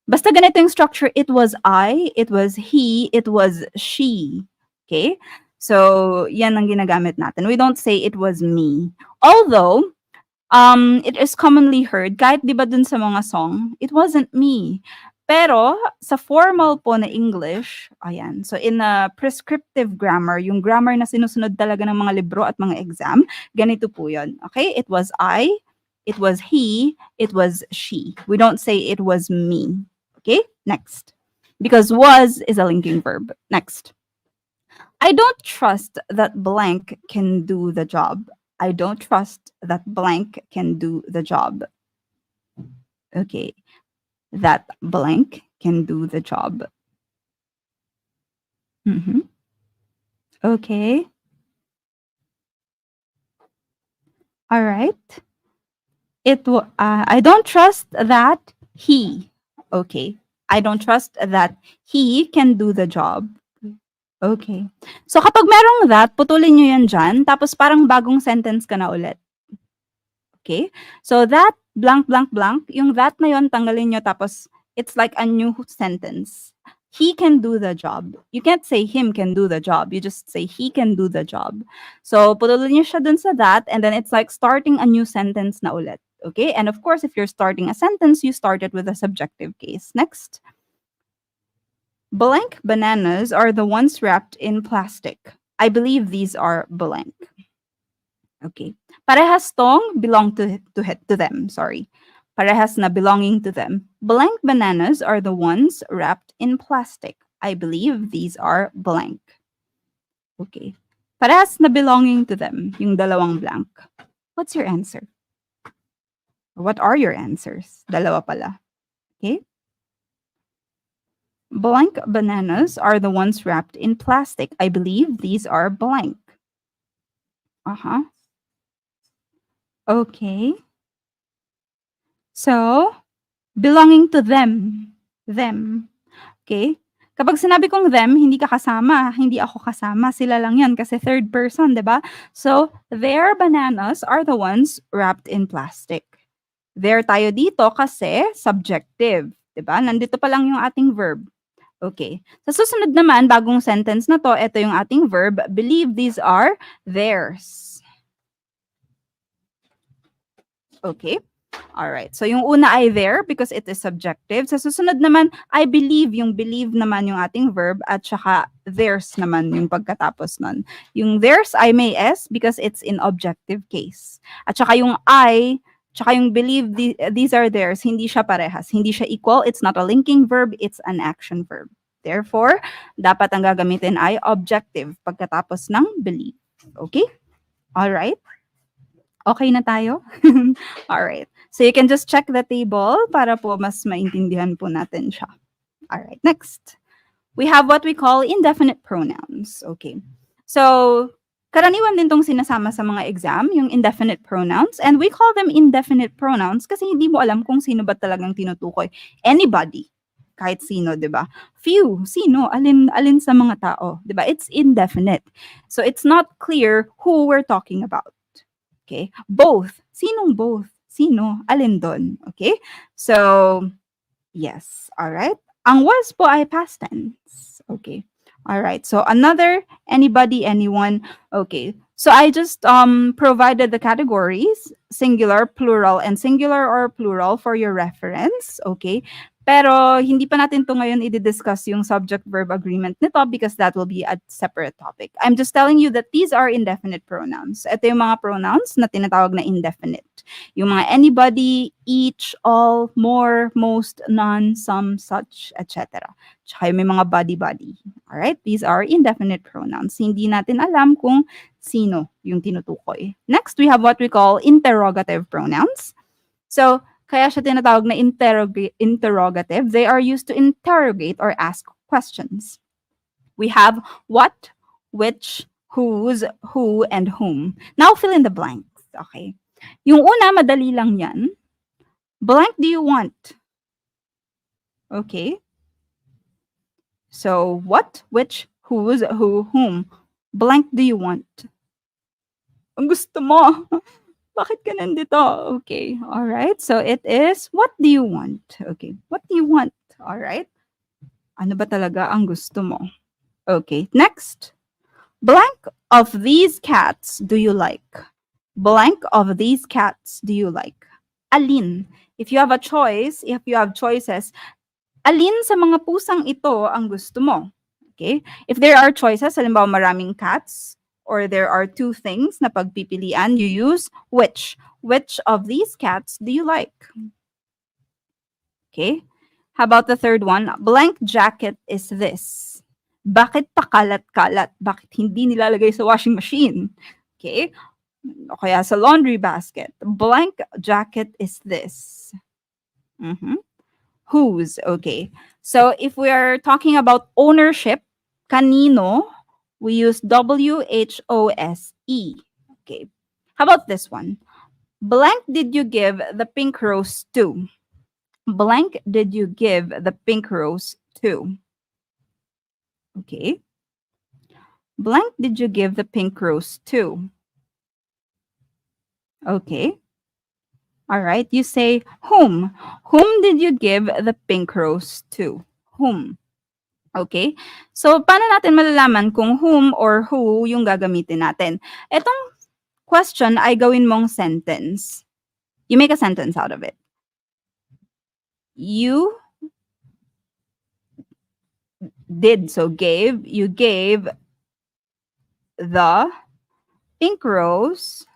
Basta ganito yung structure, it was I, it was he, it was she. Okay? So, yan ang ginagamit natin. We don't say it was me. Although, It is commonly heard, kahit 'di ba dun sa mga song, "It wasn't me." Pero sa formal po na English, ayan, so in a prescriptive grammar, yung grammar na sinusunod talaga ng mga libro at mga exam, ganito po yun, okay? It was I, it was he, it was she. We don't say it was me. Okay? Next. Because was is a linking verb. Next. I don't trust that blank can do the job. I don't trust that blank can do the job. Okay. That blank can do the job. Mhm. Okay. All right. I don't trust that he. Okay. I don't trust that he can do the job. Okay. So kapag merong that, putulin niyo 'yan diyan, tapos parang bagong sentence ka na ulit. Okay? So that blank blank blank, yung that na 'yon tanggalin niyo tapos it's like a new sentence. He can do the job. You can't say him can do the job. You just say he can do the job. So putulin niyo siya dun sa that and then it's like starting a new sentence na ulit. Okay? And of course, if you're starting a sentence, you start it with a subjective case. Next. Blank bananas are the ones wrapped in plastic. I believe these are blank. Okay. Parehas tong belong to them, sorry. Parehas na belonging to them. Blank bananas are the ones wrapped in plastic. I believe these are blank. Okay. Parehas na belonging to them, yung dalawang blank. What's your answer? What are your answers? Dalawa pala. Okay? Blank bananas are the ones wrapped in plastic. I believe these are blank. Uh-huh. Okay. So, belonging to them. Them. Okay? Kapag sinabi kong them, hindi ka kasama, hindi ako kasama, sila lang 'yan kasi third person, 'di ba? So, their bananas are the ones wrapped in plastic. There tayo dito kasi subjective, 'di ba? Nandito pa lang yung ating verb. Okay. Sa susunod naman, bagong sentence na 'to, ito yung ating verb, believe these are theirs. Okay? Alright. So, yung una ay there because it is subjective. Sa susunod naman, I believe. Yung believe naman yung ating verb at saka theirs naman yung pagkatapos nun. Yung theirs ay may S because it's in objective case. At saka yung I, tsaka yung believe these are theirs, hindi siya parehas. Hindi siya equal. It's not a linking verb. It's an action verb. Therefore, dapat ang gagamitin ay objective pagkatapos ng believe. Okay? Alright? Okay na tayo? Alright. So you can just check the table para po mas maintindihan po natin siya. Alright, next. We have what we call indefinite pronouns. Okay. So, karaniwan din tong sinasama sa mga exam, yung indefinite pronouns. And we call them indefinite pronouns kasi hindi mo alam kung sino ba talagang tinutukoy. Anybody. Kahit sino, di ba? Few, sino, alin sa mga tao. Di ba? It's indefinite. So, it's not clear who we're talking about. Okay? Both. Sinong both? Sino? Alin doon? Okay? So, yes. Alright. Ang was po ay past tense. Okay. Alright. So, another, anybody, anyone. Okay. So, I just provided the categories, singular, plural, and singular or plural for your reference. Okay. Pero hindi pa natin to ngayon i-discuss yung subject-verb agreement nito because that will be a separate topic. I'm just telling you that these are indefinite pronouns. Ito yung mga pronouns na tinatawag na indefinite. Yung mga anybody, each, all, more, most, none, some, such, etc. Tsaka yung may mga body-body. Alright? These are indefinite pronouns. Hindi natin alam kung sino yung tinutukoy. Next, we have what we call interrogative pronouns. So, kaya siya tinatawag na interrogative. They are used to interrogate or ask questions. We have what, which, whose, who, and whom. Now, fill in the blanks. Okay. Yung una, madali lang yan. Blank do you want? Okay. So, what, which, whose, who, whom. Blank do you want? Ang gusto mo. Bakit ka nandito? Okay. All right. So it is, what do you want? Okay. What do you want? All right. Ano ba talaga ang gusto mo? Okay. Next. Blank of these cats do you like? Blank of these cats do you like? Alin? If you have a choice, if you have choices, alin sa mga pusang ito ang gusto mo? Okay? If there are choices, halimbawa maraming cats, or there are two things na pagpipilian, you use which. Which of these cats do you like? Okay? How about the third one? Blank jacket is this. Bakit pakalat-kalat? Bakit hindi nilalagay sa washing machine? Okay? O kaya sa laundry basket. Blank jacket is this. Mhm. Whose? Okay. So if we are talking about ownership, kanino, we use WHOSE. Okay. How about this one? Blank did you give the pink rose to? Blank did you give the pink rose to? Okay. Blank did you give the pink rose to? Okay. All right. You say whom. Whom did you give the pink rose to? Whom? Okay? So, paano natin malalaman kung whom or who yung gagamitin natin? Etong question ay gawin mong sentence. You make a sentence out of it. You did, so gave, you gave the pink rose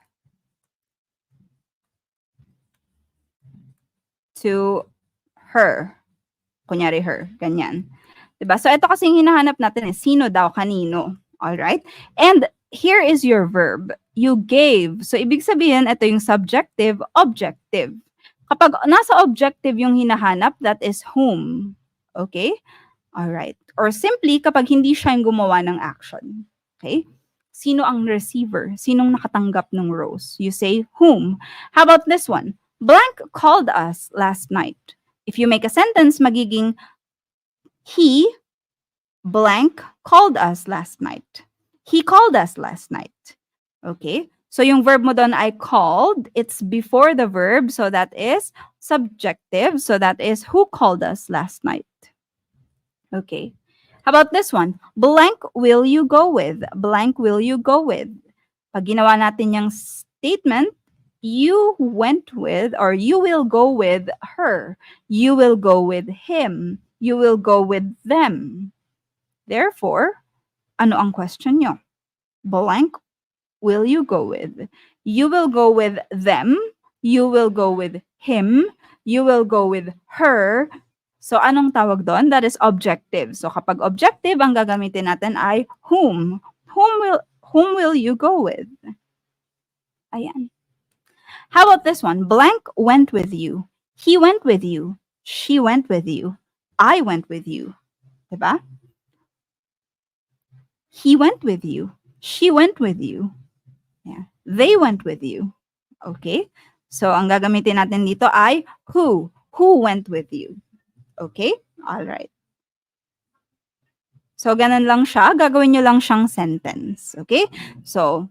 to her. Kunyari her, ganyan. Diba? So, ito kasing hinahanap natin sino daw, kanino. Alright? And here is your verb. You gave. So, ibig sabihin, ito yung subjective, objective. Kapag nasa objective yung hinahanap, that is whom. Okay? Alright. Or simply, kapag hindi siya yung gumawa ng action. Okay? Sino ang receiver? Sinong nakatanggap ng rose? You say whom. How about this one? Blank called us last night. If you make a sentence, magiging he blank called us last night. He called us last night. Okay? So yung verb mo doon I called, it's before the verb, so that is subjective. So that is who called us last night. Okay. How about this one? Blank will you go with? Blank will you go with? Pag ginawa natin yung statement, you went with or you will go with her. You will go with him. You will go with them. Therefore, ano ang question nyo? Blank will you go with? You will go with them. You will go with him. You will go with her. So, anong tawag doon? That is objective. So, kapag objective, ang gagamitin natin ay whom. Whom will you go with? Ayan. How about this one? Blank went with you. He went with you. She went with you. I went with you. Diba? He went with you. She went with you. Yeah. They went with you. Okay? So, ang gagamitin natin dito ay who. Who went with you? Okay? All right. So, ganun lang siya. Gagawin nyo lang siyang sentence. Okay? So,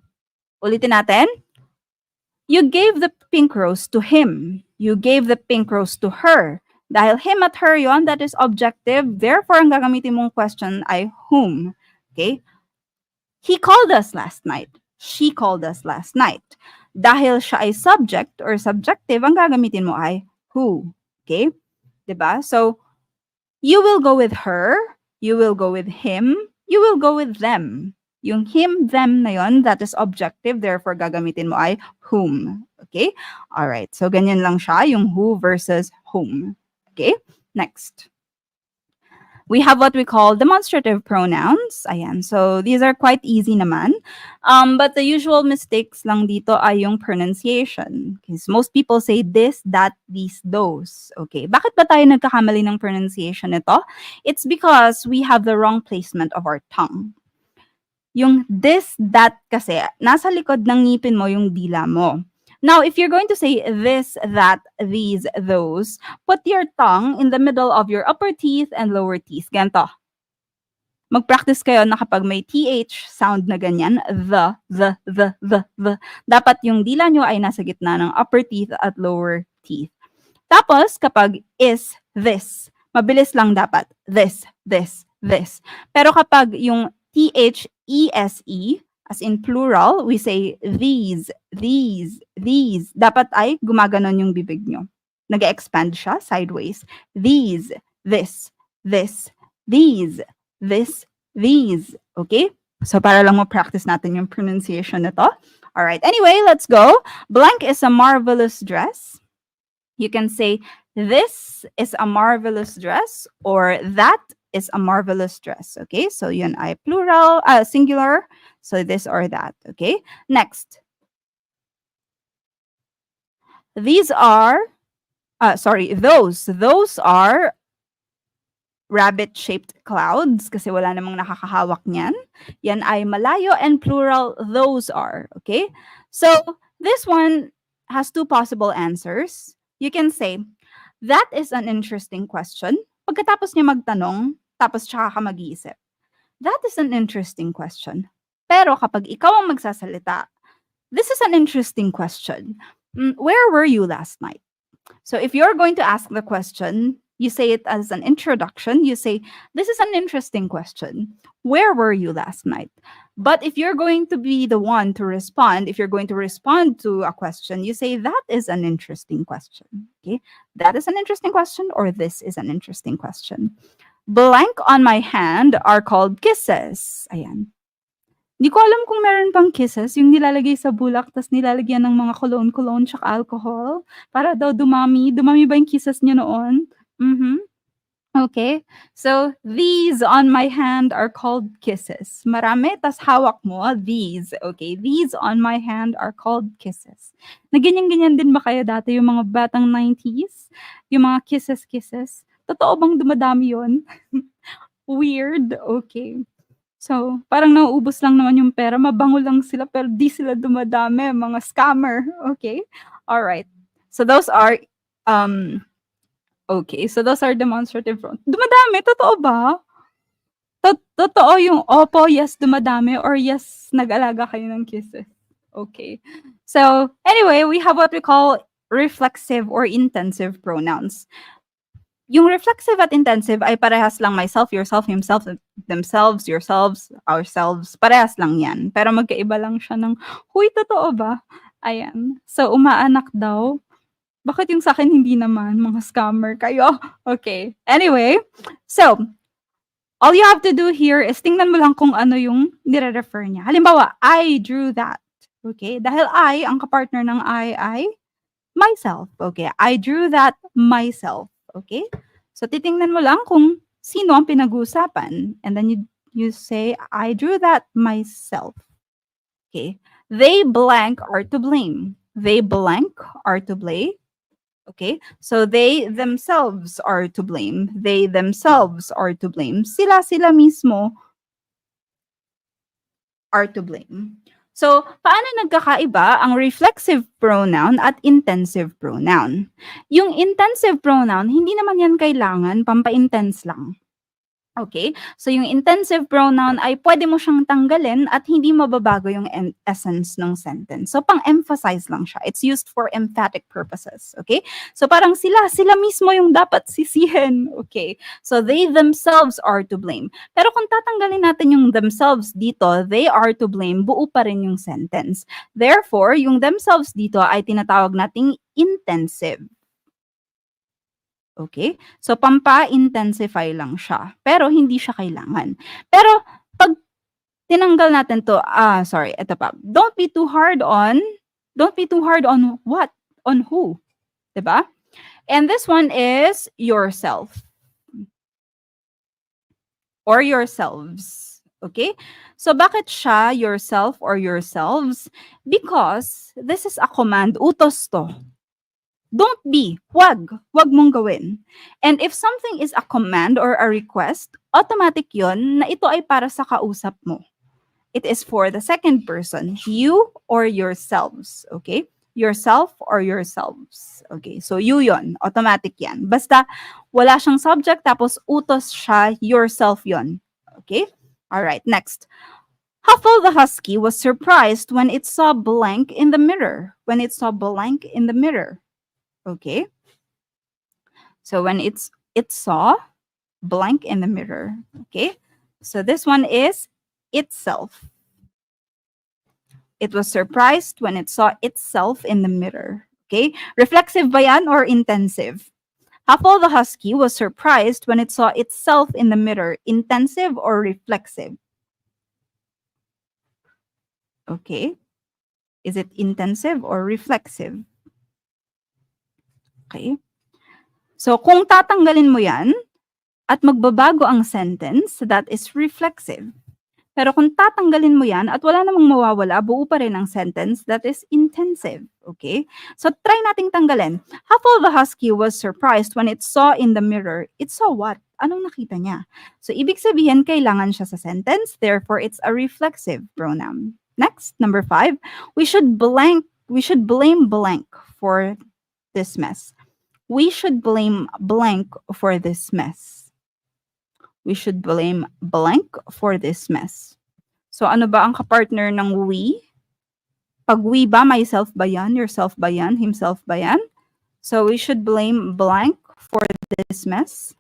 ulitin natin. You gave the pink rose to him. You gave the pink rose to her. Dahil him at her yon, that is objective. Therefore, ang gagamitin mong question ay whom. Okay? He called us last night. She called us last night. Dahil siya ay subject or subjective, ang gagamitin mo ay who. Okay? Diba? So, you will go with her. You will go with him. You will go with them. Yung him, them na yon, that is objective. Therefore, gagamitin mo ay whom. Okay? Alright. So, ganyan lang siya, yung who versus whom. Okay? Next. We have what we call demonstrative pronouns. Ayan. So, these are quite easy naman. But the usual mistakes lang dito ay yung pronunciation. Because most people say this, that, these, those. Okay. Bakit ba tayo nagkakamali ng pronunciation nito? It's because we have the wrong placement of our tongue. Yung this, that kasi, nasa likod ng ngipin mo yung dila mo. Now, if you're going to say this, that, these, those, put your tongue in the middle of your upper teeth and lower teeth. Ganito. Mag-practice kayo na kapag may TH sound na ganyan, the. Dapat yung dila nyo ay nasa gitna ng upper teeth at lower teeth. Tapos, kapag is, this, mabilis lang dapat. This. Pero kapag yung TH, ESE, As in plural, we say these, these, these. Dapat ay gumaganon yung bibig nyo. Nag-expand siya sideways. These, this, these, these. Okay? So para lang mo-practice natin yung pronunciation nito. Alright, anyway, let's go. Blank is a marvelous dress. You can say, this is a marvelous dress, or that is a marvelous dress. Okay, so yun ay plural, singular. So this or that. Okay, next. These are, those are rabbit-shaped clouds kasi wala namang nakakahawak niyan. Yan ay malayo and plural, those are. Okay? So, this one has two possible answers. You can say, that is an interesting question. Pagkatapos niya magtanong, tapos tsaka ka mag-iisip. That is an interesting question. Pero kapag ikaw ang magsasalita, this is an interesting question. Where were you last night? So if you're going to ask the question, you say it as an introduction. You say, this is an interesting question. Where were you last night? But if you're going to be the one to respond, if you're going to respond to a question, you say, that is an interesting question. Okay? That is an interesting question, or this is an interesting question. Blank on my hand are called kisses. Ayan. Di ko alam kung meron pang kisses, yung nilalagay sa bulak tas nilalagyan ng mga cologne tsaka alcohol para daw dumami. Dumami ba yung kisses niyo noon? Okay. So, these on my hand are called kisses. Marami, tas hawak mo, these. Okay. These on my hand are called kisses. Naganyan-ganyan din ba kayo dati yung mga batang 90s? Yung mga kisses. Totoo bang dumadami yon? Weird. Okay. So, parang nauubos lang naman yung pera, mabango lang sila pero di sila dumadami, mga scammer. Okay? All right. So those are okay. So those are demonstrative pronouns. Dumadami, totoo ba? Totoo yung opo, yes, dumadami, or yes, nag-alaga kayo ng kisses. Okay. So, anyway, we have what we call reflexive or intensive pronouns. Yung reflexive at intensive ay parehas lang myself, yourself, himself, themselves, yourselves, ourselves. Parehas lang yan. Pero magkaiba lang siya ng, huy, totoo ba? Ayan. So, umaanak daw. Bakit yung sa akin hindi naman? Mga scammer kayo. Okay. Anyway, so, all you have to do here is tingnan mo lang kung ano yung nire-refer niya. Halimbawa, I drew that. Okay? Dahil I, ang kapartner ng I ay myself. Okay? I drew that myself. Okay? So, titingnan mo lang kung sino ang pinag-uusapan. And then you say, I drew that myself. Okay? They blank are to blame. They blank are to blame. Okay? So, they themselves are to blame. They themselves are to blame. Sila mismo are to blame. So, paano nagkakaiba ang reflexive pronoun at intensive pronoun? Yung intensive pronoun, hindi naman yan kailangan, pampa-intense lang. Okay? So, yung intensive pronoun ay pwede mo siyang tanggalin at hindi mababago yung essence ng sentence. So, pang-emphasize lang siya. It's used for emphatic purposes. Okay? So, parang sila mismo yung dapat sisihin. Okay? So, they themselves are to blame. Pero kung tatanggalin natin yung themselves dito, they are to blame, buo pa rin yung sentence. Therefore, yung themselves dito ay tinatawag nating intensive. Okay? So, pampa-intensify lang siya. Pero, hindi siya kailangan. Pero, pag tinanggal natin to, ito pa. Don't be too hard on what? On who? Diba? And this one is yourself. Or yourselves. Okay? So, bakit siya yourself or yourselves? Because this is a command. Utos to. Don't be. Wag mong gawin. And if something is a command or a request, automatic yon na ito ay para sa kausap mo. It is for the second person, you or yourselves. Okay? Yourself or yourselves. Okay, so you yon, automatic yan. Basta wala siyang subject tapos utos siya, yourself yon. Okay? All right, next. Huffle the husky was surprised when it saw blank in the mirror. When it saw blank in the mirror. Okay. So when it saw blank in the mirror. Okay. So this one is itself. It was surprised when it saw itself in the mirror. Okay? Reflexive ba yan or intensive? Huffle the husky was surprised when it saw itself in the mirror. Intensive or reflexive? Okay. Is it intensive or reflexive? Okay. So, kung tatanggalin mo yan at magbabago ang sentence, that is reflexive. Pero kung tatanggalin mo yan at wala namang mawawala, buo pa rin ang sentence, that is intensive. Okay? So, try nating tanggalin. Huffle the husky was surprised when it saw in the mirror. It saw what? Anong nakita niya? So, ibig sabihin, kailangan siya sa sentence. Therefore, it's a reflexive pronoun. Next, number 5. We should blame blank for this mess. We should blame blank for this mess. We should blame blank for this mess. So, ano ba ang kapartner ng we? Pag we ba, myself ba yan? Yourself ba yan? Himself ba yan? So, we should blame blank for this mess.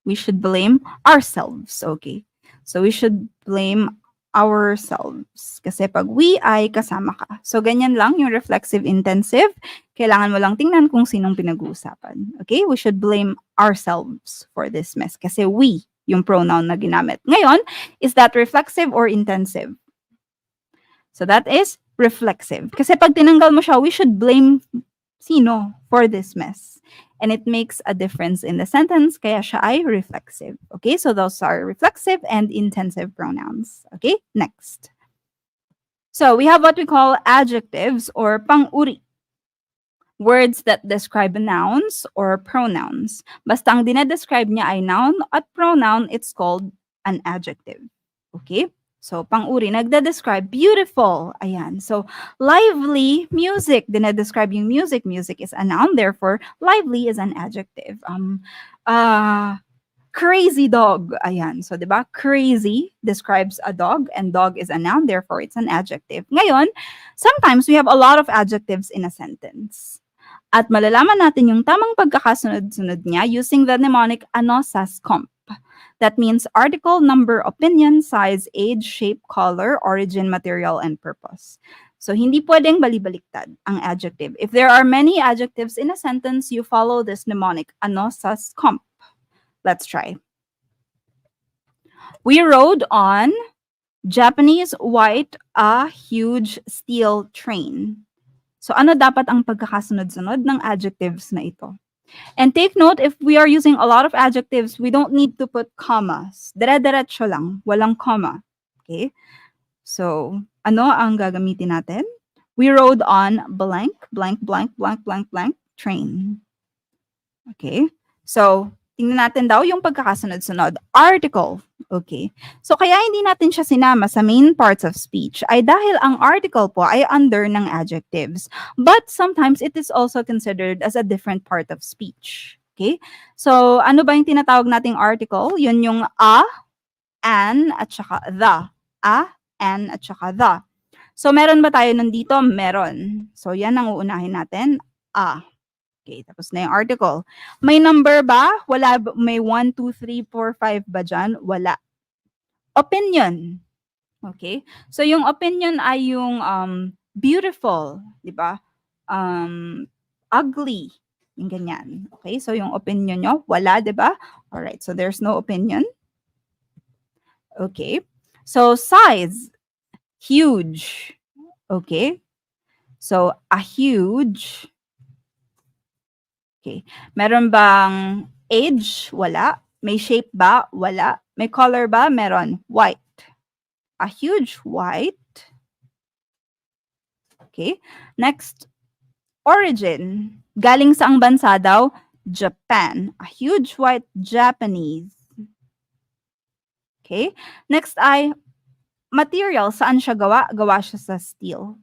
We should blame ourselves. Okay. So, we should blame ourselves. Kasi pag we ay kasama ka. So, ganyan lang yung reflexive intensive. Kailangan mo lang tingnan kung sinong pinag-uusapan. Okay? We should blame ourselves for this mess. Kasi we, yung pronoun na ginamit. Ngayon, is that reflexive or intensive? So, that is reflexive. Kasi pag tinanggal mo siya, we should blame sino for this mess. And it makes a difference in the sentence, kaya siya ay reflexive. Okay, so those are reflexive and intensive pronouns. Okay, next. So we have what we call adjectives or pang-uri. Words that describe nouns or pronouns. Basta ang dinedescribe niya ay noun at pronoun, it's called an adjective. Okay? So, pang-uri, nagde-describe beautiful. Ayan. So, lively, music. Dinedescribe yung music. Music is a noun. Therefore, lively is an adjective. Crazy dog. Ayan. So, di ba? Crazy describes a dog and dog is a noun. Therefore, it's an adjective. Ngayon, sometimes we have a lot of adjectives in a sentence. At malalaman natin yung tamang pagkakasunod-sunod niya using the mnemonic ano sas comp. That means article, number, opinion, size, age, shape, color, origin, material, and purpose. So, hindi pwedeng bali-baliktad ang adjective. If there are many adjectives in a sentence, you follow this mnemonic, ano sas comp. Let's try. We rode on Japanese white, a huge steel train. So, ano dapat ang pagkakasunod-sunod ng adjectives na ito? And take note, if we are using a lot of adjectives, we don't need to put commas. Dire-diretso lang, walang comma. Okay? So, ano ang gagamitin natin? We rode on blank, blank, blank, blank, blank, blank, train. Okay? So, tingnan natin daw yung pagkakasunod-sunod. Article. Okay. So, kaya hindi natin siya sinama sa main parts of speech ay dahil ang article po ay under ng adjectives. But sometimes it is also considered as a different part of speech. Okay? So, ano ba yung tinatawag nating article? Yun yung a, an, at saka the. A, an, at saka the. So, meron ba tayo nandito? Meron. So, yan ang uunahin natin. A. Okay, tapos na yung article. May number ba? Wala. May 1, 2, 3, 4, 5 ba dyan? Wala. Opinion. Okay? So, yung opinion ay yung beautiful, di ba? Ugly. Yung ganyan. Okay? So, yung opinion nyo, wala, di ba? Alright, so there's no opinion. Okay? So, size. Huge. Okay? So, a huge. Okay. Meron bang age? Wala. May shape ba? Wala. May color ba? Meron. White. A huge white. Okay. Next, origin. Galing saang bansa daw? Japan. A huge white Japanese. Okay. Next ay material. Saan siya gawa? Gawa siya sa steel.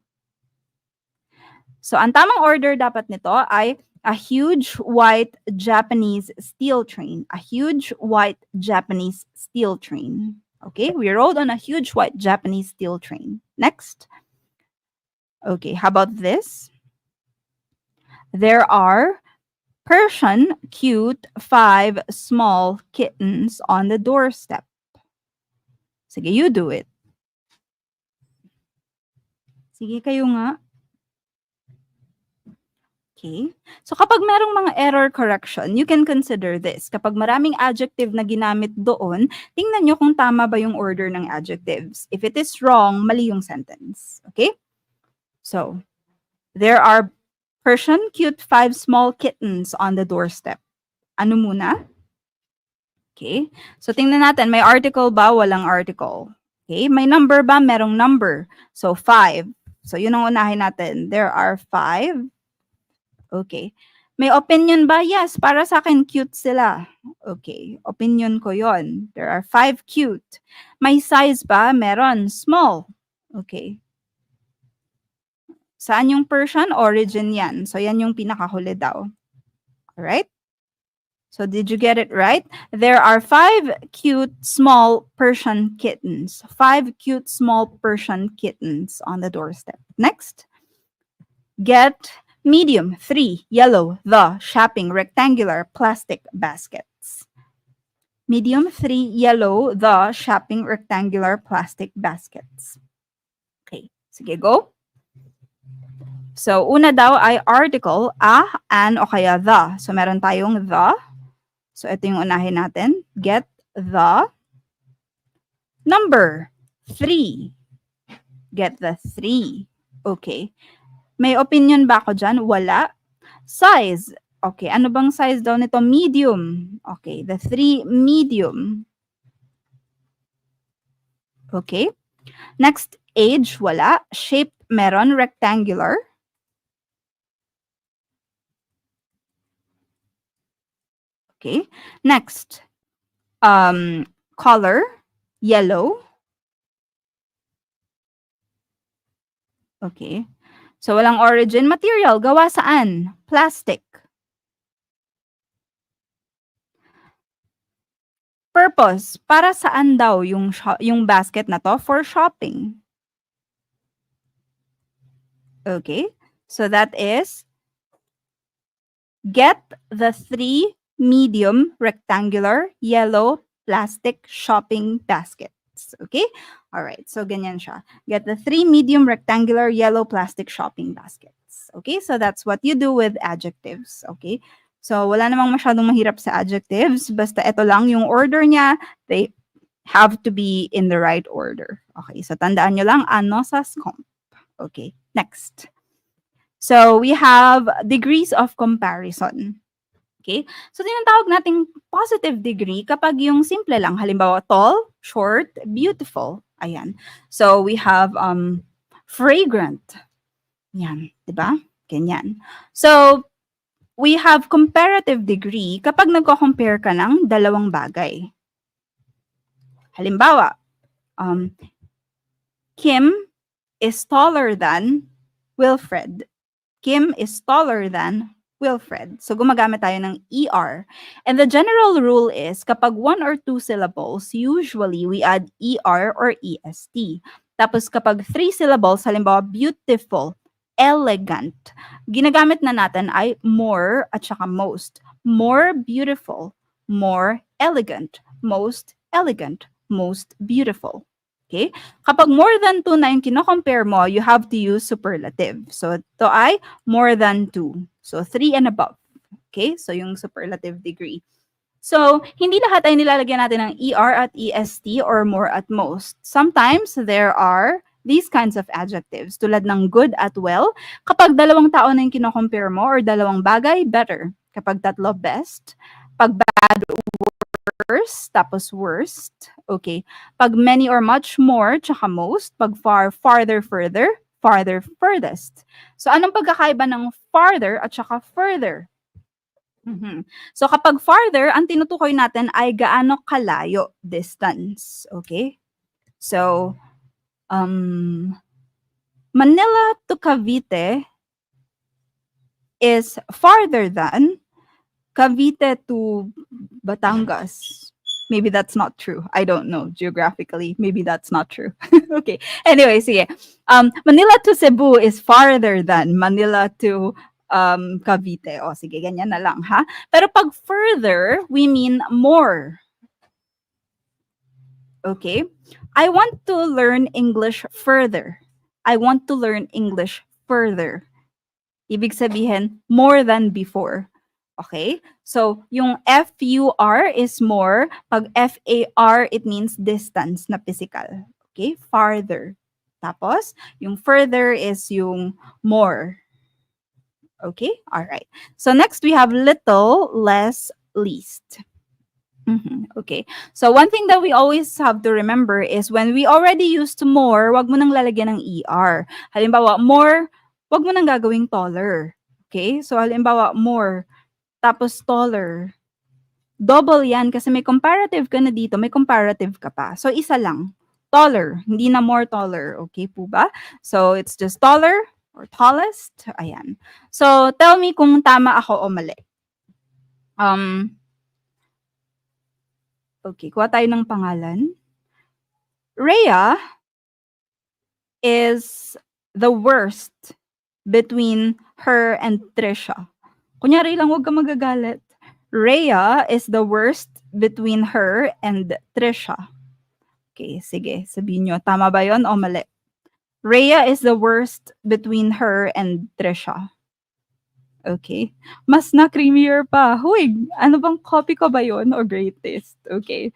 So, ang tamang order dapat nito ay a huge white Japanese steel train. A huge white Japanese steel train. Okay, we rode on a huge white Japanese steel train. Next. Okay, how about this? There are Persian cute 5 small kittens on the doorstep. Sige, you do it. Sige, kayo nga. Okay. So kapag merong mga error correction, you can consider this. Kapag maraming adjective na ginamit doon, tingnan nyo kung tama ba yung order ng adjectives. If it is wrong, mali yung sentence. Okay? So, there are Persian cute 5 small kittens on the doorstep. Ano muna? Okay. So tingnan natin, may article ba? Walang article. Okay. May number ba? Merong number. So 5. So yun ang unahin natin. There are 5. Okay. May opinion ba? Yes, para sa akin cute sila. Okay. Opinion ko yon. There are 5 cute. May size ba? Meron. Small. Okay. Saan yung Persian? Origin yan. So yan yung pinakahuli daw. Alright? So did you get it right? There are 5 cute small Persian kittens. 5 cute small Persian kittens on the doorstep. Next. Get medium 3 yellow the shopping rectangular plastic baskets. Medium 3 yellow the shopping rectangular plastic baskets. Okay, sige go. So una daw ay article an o kaya the. So meron tayong the. So, ito yung unahin natin. Get the number 3. Get the 3. Okay. May opinion ba ako dyan? Wala. Size. Okay. Ano bang size daw nito? Medium. Okay. The 3 medium. Okay. Next, age. Wala. Shape. Meron. Rectangular. Okay. Next, color, yellow. Okay. So, walang origin. Material, gawa saan? Plastic. Purpose, para saan daw yung basket na to? For shopping. Okay. So, that is get the 3 medium rectangular yellow plastic shopping baskets. Okay? All right. So, ganyan siya. Get the 3 medium rectangular yellow plastic shopping baskets. Okay? So, that's what you do with adjectives. Okay? So, wala namang masyadong mahirap sa adjectives. Basta ito lang yung order niya. They have to be in the right order. Okay? So, tandaan nyo lang, ano sa comp. Okay? Next. So, we have degrees of comparison. Okay? So, tinatawag nating positive degree kapag yung simple lang. Halimbawa, tall, short, beautiful. Ayan. So, we have fragrant. Yan. Diba? Ganyan. So, we have comparative degree kapag nagko-compare ka ng dalawang bagay. Halimbawa, Kim is taller than Wilfred. Kim is taller than Wilfred. So, gumagamit tayo ng ER. And the general rule is, kapag 1 or 2 syllables, usually we add ER or EST. Tapos, kapag 3 syllables, halimbawa, beautiful, elegant, ginagamit na natin ay more at saka most. More beautiful, more elegant, most beautiful. Okay? Kapag more than 2 na yung kino-compare mo, you have to use superlative. So, ito ay more than 2. So, 3 and above. Okay? So, yung superlative degree. So, hindi lahat ay nilalagyan natin ng ER at EST or more at most. Sometimes, there are these kinds of adjectives, tulad ng good at well. Kapag dalawang tao na yung kino-compare mo or dalawang bagay, better. Kapag tatlo, best. Pag bad, worst, tapos worst. Okay. Pag many or much, more, tsaka most. Pag far, farther, further, farther, furthest. So, anong pagkakaiba ng farther at tsaka further? So, kapag farther, ang tinutukoy natin ay gaano kalayo, distance. Okay? So, Manila to Cavite is farther than Cavite to Batangas. Maybe that's not true. I don't know. Geographically, maybe that's not true. Okay. Anyway, sige. Manila to Cebu is farther than Manila to Cavite. O, sige, ganyan na lang, ha? Pero pag further, we mean more. Okay? I want to learn English further. I want to learn English further. Ibig sabihin, more than before. Okay? So, yung FUR is more. Pag FAR, it means distance na physical. Okay? Farther. Tapos, yung further is yung more. Okay? All right. So, next we have little, less, least. Okay. So, one thing that we always have to remember is when we already used more, wag mo nang lalagyan ng ER. Halimbawa, more, wag mo nang gagawing taller. Okay? So, halimbawa, more, tapos taller. Double yan kasi may comparative ka na dito, may comparative ka pa. So, isa lang. Taller. Hindi na more taller. Okay po ba? So, it's just taller or tallest. Ayan. So, tell me kung tama ako o mali. Okay, kuha tayo ng pangalan. Rhea is the worst between her and Trisha. Kunyari lang, huwag ka magagalit. Rhea is the worst between her and Trisha. Okay, sige, sabihin nyo, tama ba yon o mali? Rhea is the worst between her and Trisha. Okay. Mas na creamier pa. Huy, ano bang copy ko ba yon o greatest? Okay.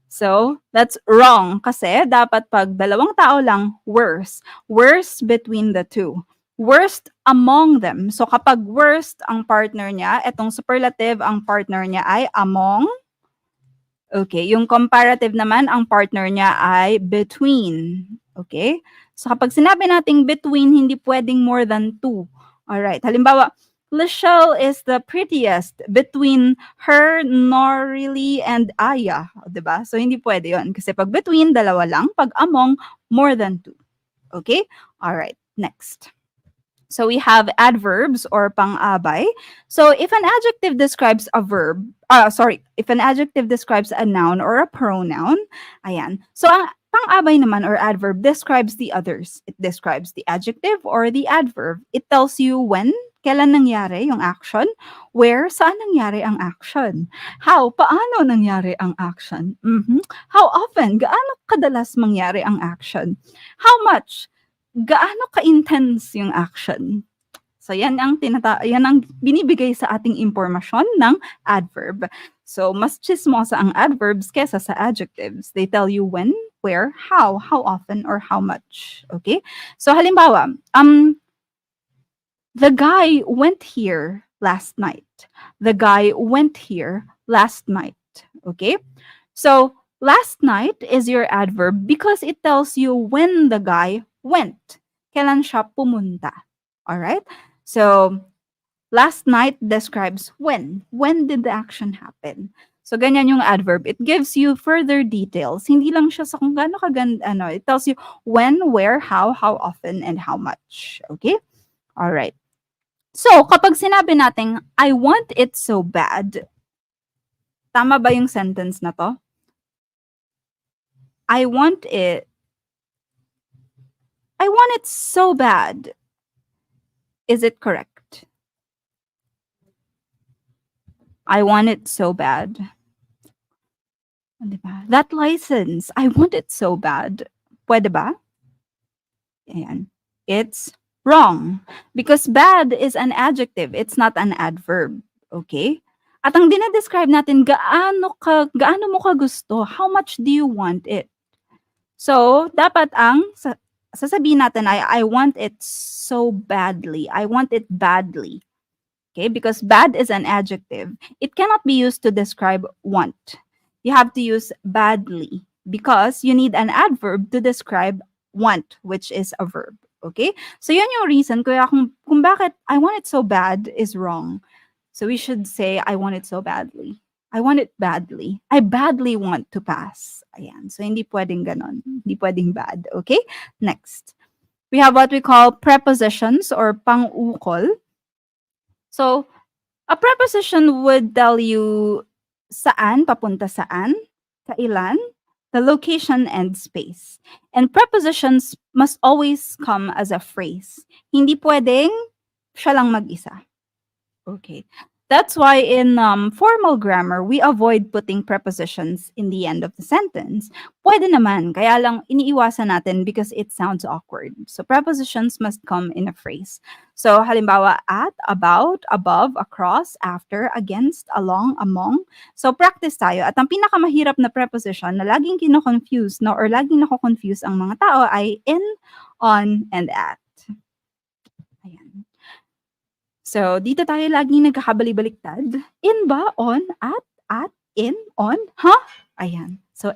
So, that's wrong kasi dapat pag dalawang tao lang, worst. Worst between the two. Worst among them. So, kapag worst ang partner niya, etong superlative ang partner niya ay among. Okay, yung comparative naman, ang partner niya ay between. Okay? So, kapag sinabi nating between, hindi pwedeng more than two. Alright, halimbawa, Lachelle is the prettiest between her, Norily, and Aya. Diba? So, hindi pwede yon. Kasi pag between, dalawa lang. Pag among, more than two. Okay? Alright, next. So we have adverbs or pang-abay. So if an adjective describes a verb, if an adjective describes a noun or a pronoun, ayan. So ang pang-abay naman or adverb describes the others. It describes the adjective or the adverb. It tells you when, kailan nangyari yung action, where, saan nangyari ang action, how, paano nangyari ang action, how often, gaano kadalas mangyari ang action, how much, gaano ka-intense yung action. So yan ang yan ang binibigay sa ating impormasyon ng adverb. So mas chismosa ang adverbs kesa sa adjectives. They tell you when, where, how often, or how much. Okay? So halimbawa, the guy went here last night. The guy went here last night. Okay? So last night is your adverb because it tells you when the guy went. Kailan siya pumunta. Alright? So, last night describes when. When did the action happen? So, ganyan yung adverb. It gives you further details. Hindi lang siya sa kung gaano kaganda, it tells you when, where, how often, and how much. Okay? Alright. So, kapag sinabi natin, I want it so bad, tama ba yung sentence na to? I want it so bad. Is it correct? I want it so bad. Diba? That license, I want it so bad. Pwede ba? Ayan. It's wrong. Because bad is an adjective. It's not an adverb. Okay? At ang dinedescribe natin, gaano mo ka gusto? How much do you want it? So, dapat ang sasabihin natin ay, I want it so badly. I want it badly. Okay? Because bad is an adjective. It cannot be used to describe want. You have to use badly because you need an adverb to describe want, which is a verb. Okay? So, yun yung reason kaya kung bakit I want it so bad is wrong. So, we should say, I want it so badly. I want it badly. I badly want to pass. Ayan. So, hindi pwedeng ganon. Hindi pwedeng bad. Okay? Next. We have what we call prepositions or pang-ukol. So, a preposition would tell you saan, papunta saan, kailan, the location and space. And prepositions must always come as a phrase. Hindi pwedeng siya lang mag-isa. Okay. That's why in formal grammar, we avoid putting prepositions in the end of the sentence. Pwede naman, kaya lang iniiwasan natin because it sounds awkward. So prepositions must come in a phrase. So halimbawa, at, about, above, across, after, against, along, among. So practice tayo. At ang pinakamahirap na preposition na laging kino-confuse no, or laging nako-confuse ang mga tao ay in, on, and at. Ayan. So, dito tayo laging nagkakabali-baliktad. In ba? On? At? In? On? Huh? Ayan. So,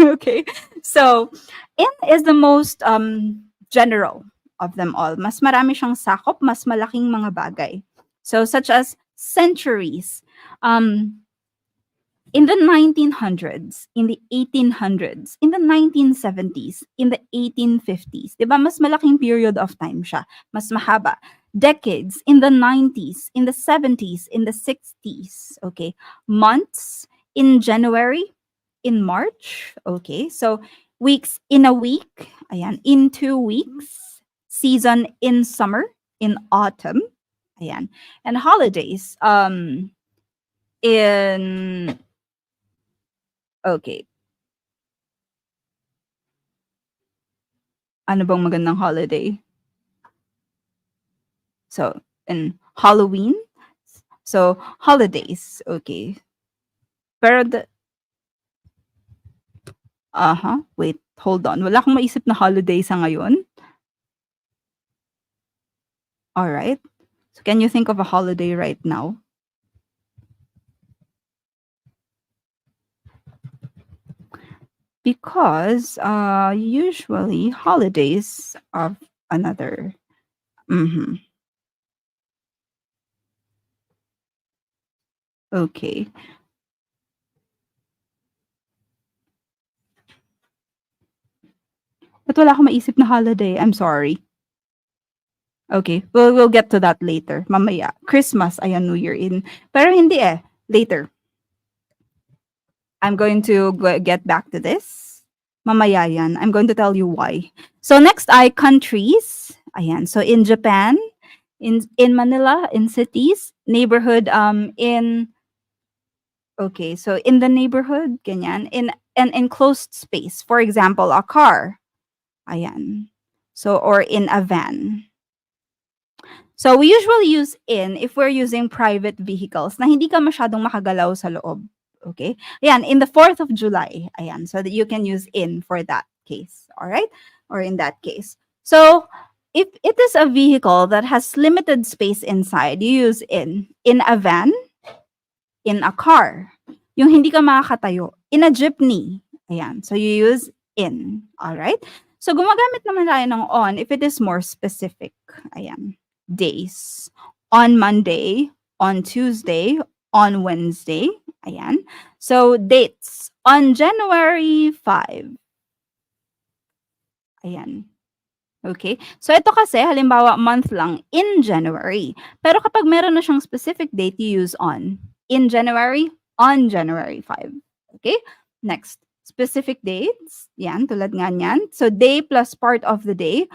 okay. So, in is the most general of them all. Mas marami siyang sakop, mas malaking mga bagay. So, such as centuries. In the 1900s, in the 1800s, in the 1970s, in the 1850s, 'di ba mas malaking period of time siya, mas mahaba. Decades, in the 90s, in the 70s, in the 60s, okay? Months, in January, in March, okay? So weeks, in a week, ayan, in 2 weeks, season, in summer, in autumn, ayan. And holidays, in okay. Ano bang magandang holiday? So, in Halloween. So, holidays. Okay. Pero wait, hold on. Wala akong maisip na holiday sa ngayon. All right. So, can you think of a holiday right now? Because usually holidays of another. Okay. Ba't wala akong maisip na holiday? I'm sorry. Okay, we'll get to that later. Mamaya. Christmas, ayan, New Year in. Pero hindi later. I'm going to get back to this. Mamaya yan. I'm going to tell you why. So next ay countries. Ayan. So in Japan, in Manila, in cities, neighborhood, in okay, so in the neighborhood, ganyan, in an enclosed space. For example, a car. Ayan. So or in a van. So we usually use in if we're using private vehicles na hindi ka masyadong makagalaw sa loob. Okay? Ayan, in the 4th of July. Ayan, so that you can use in for that case. All right? Or in that case. So, if it is a vehicle that has limited space inside, you use in. In a van, in a car. Yung hindi ka makakatayo. In a jeepney. Ayan, so you use in. All right? So, gumagamit naman tayo ng on if it is more specific. Ayan. Days. On Monday, on Tuesday, on Wednesday. Ayan. So, dates. On January 5. Ayan. Okay? So, ito kasi, halimbawa, month lang, in January. Pero kapag meron na siyang specific date, you use on. In January, on January 5. Okay? Next. Specific dates. Yan, tulad nga niyan. So, day plus part of the day.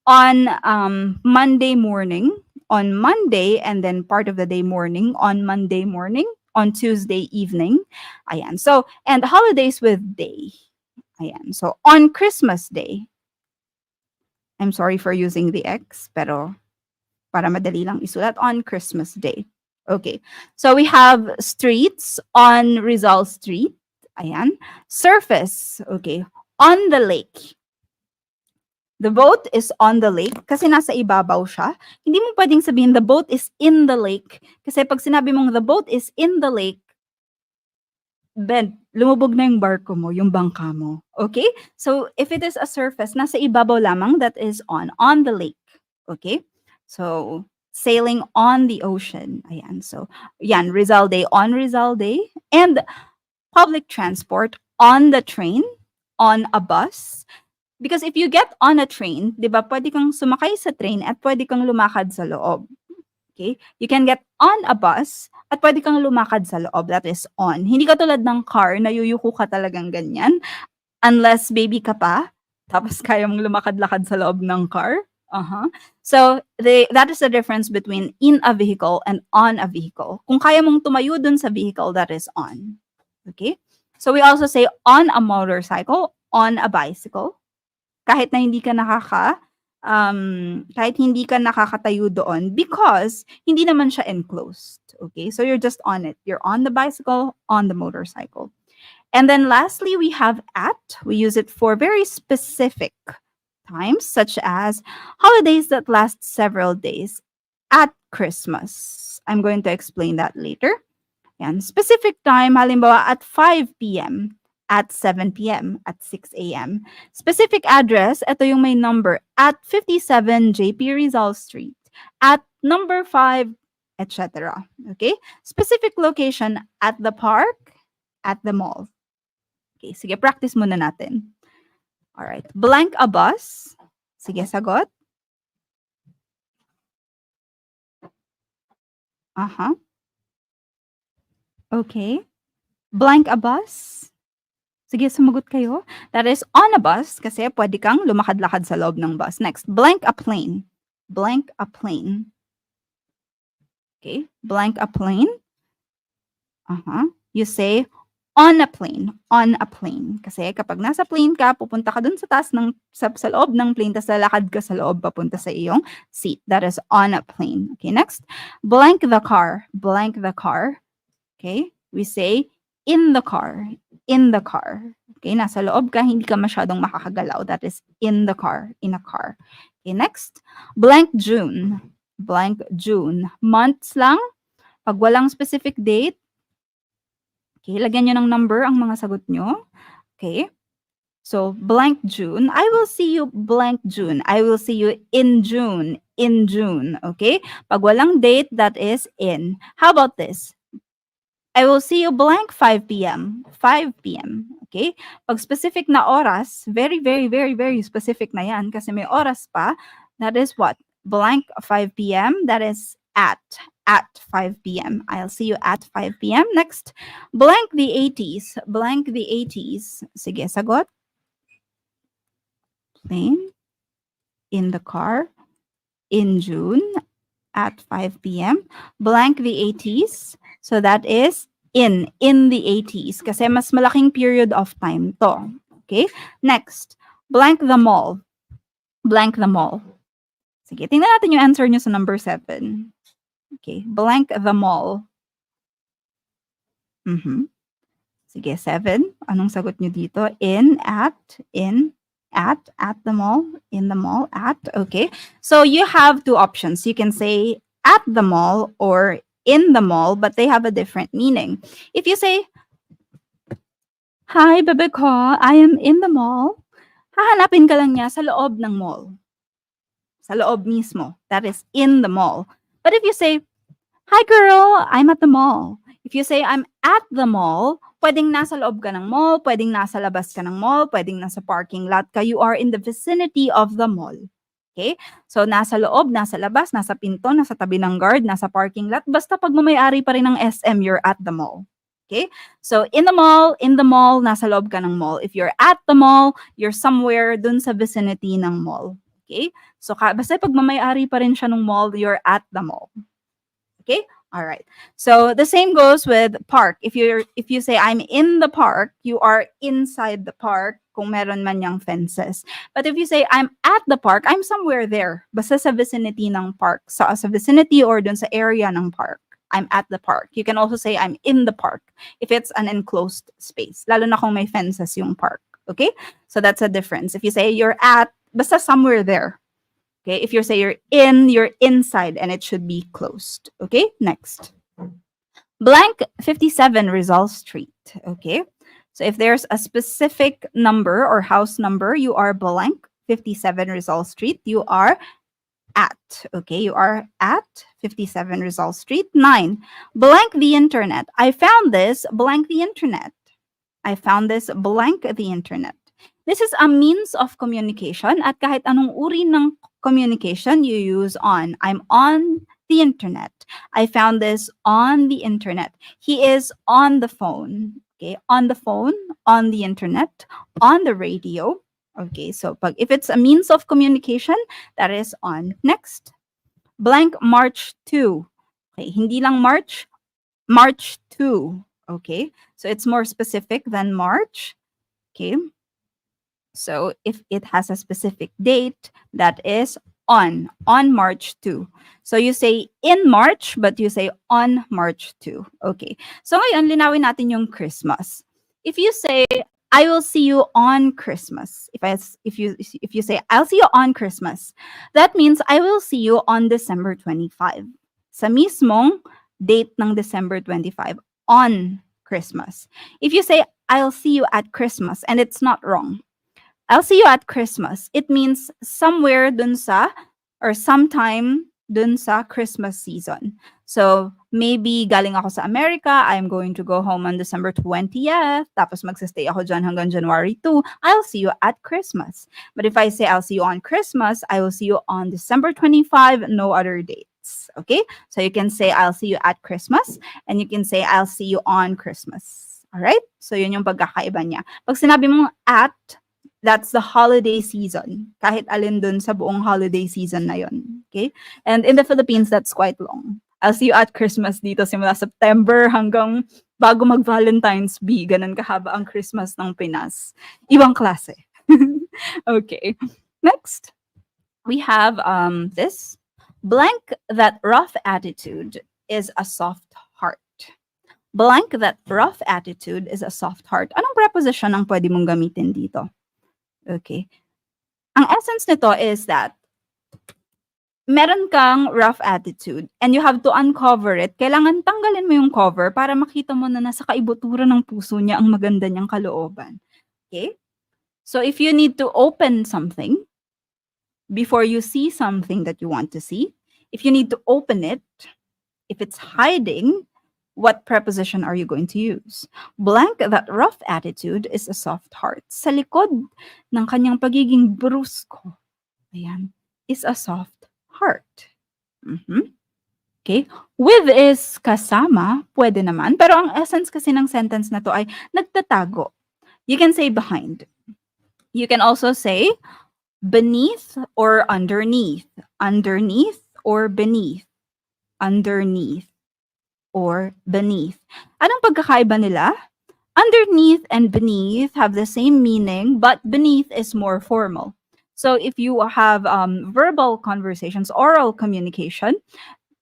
On Monday morning, on Monday, and then part of the day morning, on Monday morning, on Tuesday evening. Ayan. So, and holidays with day. Ayan. So, on Christmas Day. I'm sorry for using the X, pero para madali lang isulat, on Christmas Day. Okay. So, we have streets on Rizal Street. Ayan. Surface. Okay. On the lake. The boat is on the lake kasi nasa ibabaw siya. Hindi mo pwedeng sabihin the boat is in the lake kasi pag sinabi mong the boat is in the lake, Ben, lumubog na yung barko mo, yung bangka mo. Okay? So, if it is a surface, nasa ibabaw lamang, that is on the lake. Okay? So, sailing on the ocean. Ayan. So, yan, Rizal Day, on Rizal Day. And public transport, on the train, on a bus. Because if you get on a train, di ba, pwede kang sumakay sa train at pwede kang lumakad sa loob. Okay? You can get on a bus at pwede kang lumakad sa loob. That is on. Hindi ka tulad ng car na yuyuko ka talagang ganyan. Unless baby ka pa, tapos kaya mong lumakad-lakad sa loob ng car. Uh-huh. So, that is the difference between in a vehicle and on a vehicle. Kung kaya mong tumayo dun sa vehicle, that is on. Okay? So, we also say on a motorcycle, on a bicycle. Kahit na hindi ka kahit hindi ka nakakatayo doon because hindi naman siya enclosed. Okay? So, you're just on it. You're on the bicycle, on the motorcycle. And then lastly, we have at. We use it for very specific times, such as holidays that last several days at Christmas. I'm going to explain that later. Yan. Specific time, halimbawa at 5 p.m., at 7 p.m., at 6 a.m. Specific address, ito yung may number, at 57 JP Rizal Street, at number 5, etc. Okay? Specific location, at the park, at the mall. Okay, sige, practice muna natin. Alright. Blank a bus. Sige, sagot. Uh-huh. Okay. Blank a bus. Sige, sumagot kayo. That is on a bus kasi pwede kang lumakad-lakad sa loob ng bus. Next, blank a plane. Blank a plane. Okay. Blank a plane. Uh-huh. You say on a plane. On a plane. Kasi kapag nasa plane ka, pupunta ka dun sa taas sa loob ng plane, tapos lalakad ka sa loob papunta sa iyong seat. That is on a plane. Okay, next. Blank the car. Blank the car. Okay? We say in the car. In the car. Okay, nasa loob ka, hindi ka masyadong makakagalaw. That is in the car. In a car. Okay, next. Blank June. Blank June. Months lang. Pag walang specific date, okay, lagyan nyo ng number ang mga sagot nyo. Okay. So, blank June. I will see you blank June. I will see you in June. In June. Okay? Pag walang date, that is in. How about this? I will see you blank 5 p.m. 5 p.m. Okay? Pag specific na oras, very, very, very, very specific na yan kasi may oras pa. That is what? Blank 5 p.m. That is at 5 p.m. I'll see you at 5 p.m. Next, blank the 80s. Blank the 80s. Sige, sagot. Plane. In the car. In June. At 5 p.m. Blank the 80s. So that is in the 80s. Kasi mas malaking period of time to. Okay? Next, blank the mall. Blank the mall. Sige, tingnan natin yung answer nyo sa number 7. Okay, blank the mall. Sige, 7. Anong sagot nyo dito? In, at the mall, in the mall, at. Okay, so you have two options. You can say at the mall or in the mall, but they have a different meaning. If you say, hi, bebe ko, I am in the mall, hahanapin ka lang niya sa loob ng mall. Sa loob mismo. That is in the mall. But if you say, hi girl, I'm at the mall. If you say, I'm at the mall, pwedeng nasa loob ka ng mall, pwedeng nasa labas ka ng mall, pwedeng nasa parking lot ka. You are in the vicinity of the mall. Okay? So, nasa loob, nasa labas, nasa pinto, nasa tabi ng guard, nasa parking lot. Basta pag mamayari pa rin ng SM, you're at the mall. Okay? So, in the mall, nasa loob ka ng mall. If you're at the mall, you're somewhere dun sa vicinity ng mall. Okay? So, basta pag mamayari pa rin siya ng mall, you're at the mall. Okay? All right. So the same goes with park. If you say I'm in the park, you are inside the park kung meron man yang fences. But if you say I'm at the park, I'm somewhere there. Basta sa vicinity ng park. Sa vicinity or dun sa area ng park. I'm at the park. You can also say I'm in the park if it's an enclosed space. Lalo na kung may fences yung park. Okay? So that's a difference. If you say you're at, basta somewhere there. Okay, if you say you're inside and it should be closed. Okay, next. Blank 57 Rizal Street. Okay, so if there's a specific number or house number, you are blank 57 Rizal Street. You are at. Okay, you are at 57 Rizal Street. 9. Blank the internet. I found this blank the internet. I found this blank the internet. This is a means of communication at kahit anong uri ng communication you use on. I'm on the internet. I found this on the internet. He is on the phone. Okay, on the phone, on the internet, on the radio, Okay, so if it's a means of communication, that is on. Next, blank March to. Okay, hindi lang March, March to. Okay, so it's more specific than March. Okay, so if it has a specific date, that is on March 2. So you say in March, but you say on March 2. Okay. So ngayon, linawin natin yung Christmas. If you say, I will see you on Christmas. If you say, I'll see you on Christmas, that means I will see you on December 25. Sa mismong date ng December 25, on Christmas. If you say, I'll see you at Christmas, and it's not wrong, I'll see you at Christmas. It means somewhere dun sa or sometime dun sa Christmas season. So, maybe galing ako sa America, I'm going to go home on December 20th, tapos magsistay ako dyan hanggang January 2. I'll see you at Christmas. But if I say I'll see you on Christmas, I will see you on December 25, no other dates. Okay? So, you can say I'll see you at Christmas, and you can say I'll see you on Christmas. Alright? So, yun yung pagkakaiba niya. Pag sinabi mong at, that's the holiday season. Kahit alin dun sa buong holiday season na yun. Okay? And in the Philippines, that's quite long. I'll see you at Christmas dito simula September hanggang bago mag-Valentine's B. Ganun kahaba ang Christmas ng Pinas. Ibang klase. Okay. Next, we have this. Blank that rough attitude is a soft heart. Blank that rough attitude is a soft heart. Anong preposition ang pwede mong gamitin dito? Okay. Ang essence nito is that meron kang rough attitude and you have to uncover it. Kailangan tanggalin mo yung cover para makita mo na nasa kaibuturan ng puso niya ang maganda niyang kalooban. Okay? So if you need to open something before you see something that you want to see, if you need to open it, if it's hiding, what preposition are you going to use? Blank that rough attitude is a soft heart. Sa likod ng kanyang pagiging brusko, ayan, is a soft heart. Okay? With is kasama, pwede naman. Pero ang essence kasi ng sentence na to ay nagtatago. You can say behind. You can also say beneath or underneath. Underneath or beneath. Underneath or beneath. Anong pagkakaiba nila? Underneath and beneath have the same meaning, but beneath is more formal. So if you have verbal conversations, oral communication,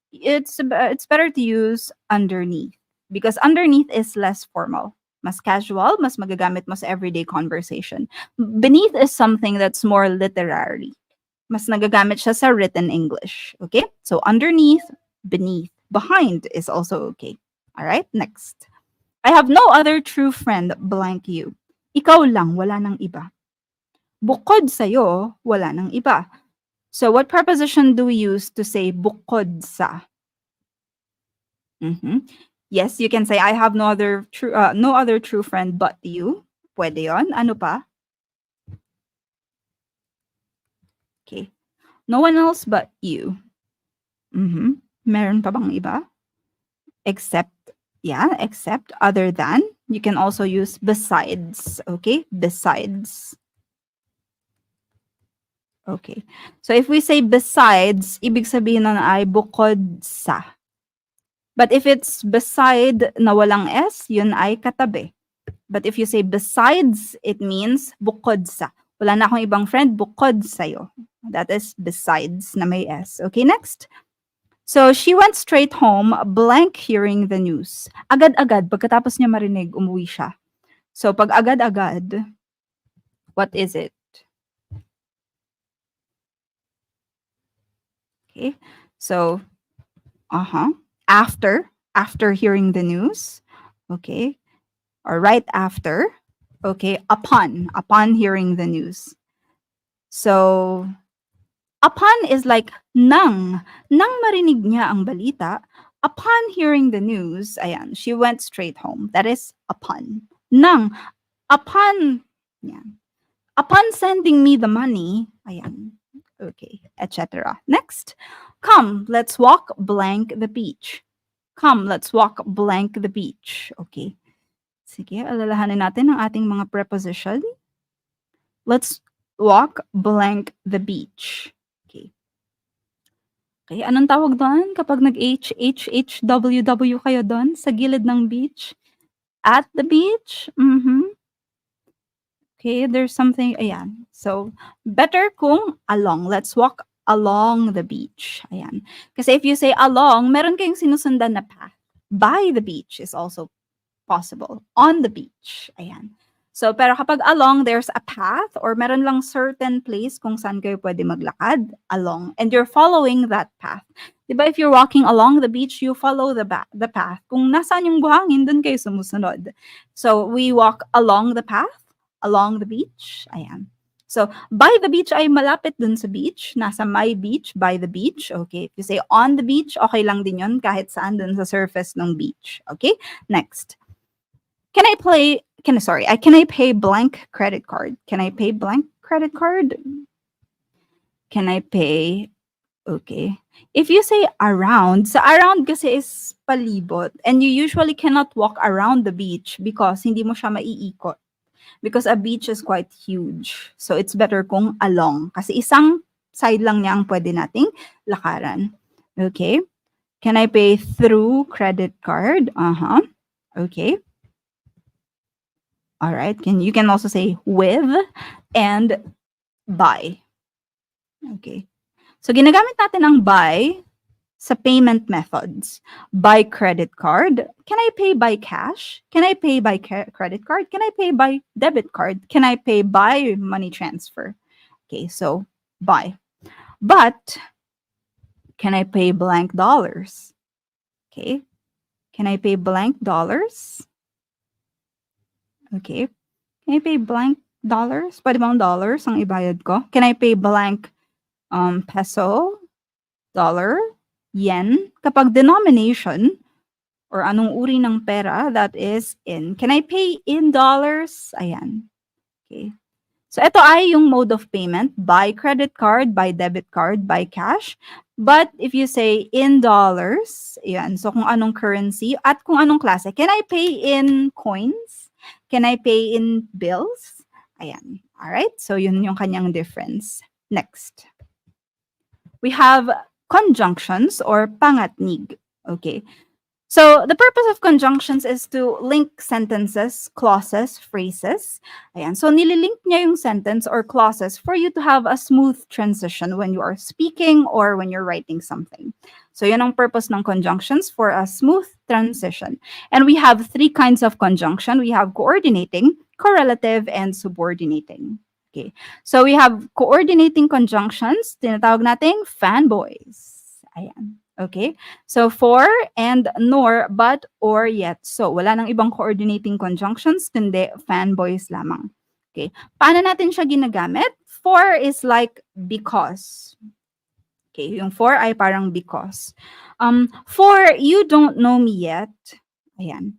it's better to use underneath because underneath is less formal. Mas casual, mas magagamit mo sa everyday conversation. Beneath is something that's more literary. Mas nagagamit siya sa written English. Okay? So underneath, beneath. Behind is also okay. All right, next. I have no other true friend blank you. Ikaw lang, wala nang iba. Bukod sa'yo, wala nang iba. So what preposition do we use to say bukod sa? Yes, you can say I have no other true friend but you. Pwede yon. Ano pa? Okay. No one else but you. Meron pa bang iba? Except, other than. You can also use besides, okay? Besides. Okay. So if we say besides, ibig sabihin nun ay bukod sa. But if it's beside na walang S, yun ay katabi. But if you say besides, it means bukod sa. Wala na akong ibang friend, bukod sa'yo. That is besides na may S. Okay, next. So, she went straight home, blank hearing the news. Agad-agad, pagkatapos niya marinig, umuwi siya. So, pag agad-agad, what is it? Okay, so, after hearing the news, okay, or right after, okay, upon hearing the news. So, upon is like nang marinig niya ang balita, upon hearing the news, ayan, she went straight home. That is upon. Nang, upon sending me the money, ayan, okay, etc. Next, come, let's walk blank the beach. Come, let's walk blank the beach. Okay. Sige, alalahanin natin ang ating mga preposition. Let's walk blank the beach. Okay. Okay, anong tawag doon kapag nag-H-H-H-W-W kayo doon sa gilid ng beach? At the beach? Mhm. Okay, there's something, ayan. So, better kung along. Let's walk along the beach. Ayan. Kasi if you say along, meron kayong sinusundan na path. By the beach is also possible. On the beach. Ayan. So, pero kapag along, there's a path or meron lang certain place kung saan kayo pwede maglakad along and you're following that path. Diba if you're walking along the beach, you follow the path. Kung nasaan yung buhangin, dun kayo sumusunod. So, we walk along the path, along the beach. Ayan. So, by the beach ay malapit dun sa beach. Nasa my beach, by the beach. Okay. If you say on the beach, okay lang din yun kahit saan dun sa surface ng beach. Okay? Next. Can I pay blank credit card? Can I pay blank credit card? Can I pay okay. If you say around, sa around kasi is palibot and you usually cannot walk around the beach because hindi mo siya maiikot. Because a beach is quite huge. So it's better kung along kasi isang side lang niya ang pwede nating lakaran. Okay? Can I pay through credit card? Uh-huh. Okay. All right. You can also say with and by. Okay. So ginagamit natin ang by sa payment methods. By credit card. Can I pay by cash? Can I pay by credit card? Can I pay by debit card? Can I pay by money transfer? Okay, so by. But can I pay blank dollars? Okay. Can I pay blank dollars? Okay. Can I pay blank dollars? Pwede bang dollars ang ibayad ko? Can I pay blank peso, dollar, yen? Kapag denomination or anong uri ng pera, that is in. Can I pay in dollars? Ayan. Okay. So ito ay yung mode of payment, by credit card, by debit card, by cash. But if you say in dollars, ayan, so kung anong currency at kung anong klase. Can I pay in coins? Can I pay in bills? Ayan. All right. So yun yung kanyang difference. Next. We have conjunctions or pangatnig. Okay. So the purpose of conjunctions is to link sentences, clauses, phrases. Ayan. So nililink niya yung sentence or clauses for you to have a smooth transition when you are speaking or when you're writing something. So yun ang purpose ng conjunctions, for a smooth transition. And we have three kinds of conjunction. We have coordinating, correlative, and subordinating. Okay. So we have coordinating conjunctions, tinatawag nating fanboys. Ayan. Okay? So for and nor, but, or, yet. So wala nang ibang coordinating conjunctions kundi fanboys lamang. Okay. Paano natin siya ginagamit? For is like because. Okay, yung for ay parang because. For you don't know me yet. Ayan.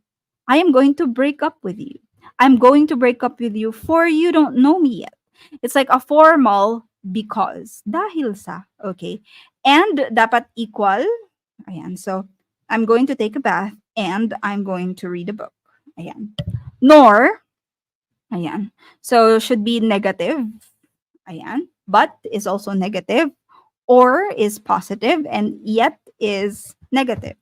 I am going to break up with you. I'm going to break up with you for you don't know me yet. It's like a formal because. Dahil sa. Okay. And dapat equal. Ayan. So, I'm going to take a bath and I'm going to read a book. Ayan. Nor. Ayan. So, should be negative. Ayan. But is also negative. Or is positive and yet is negative.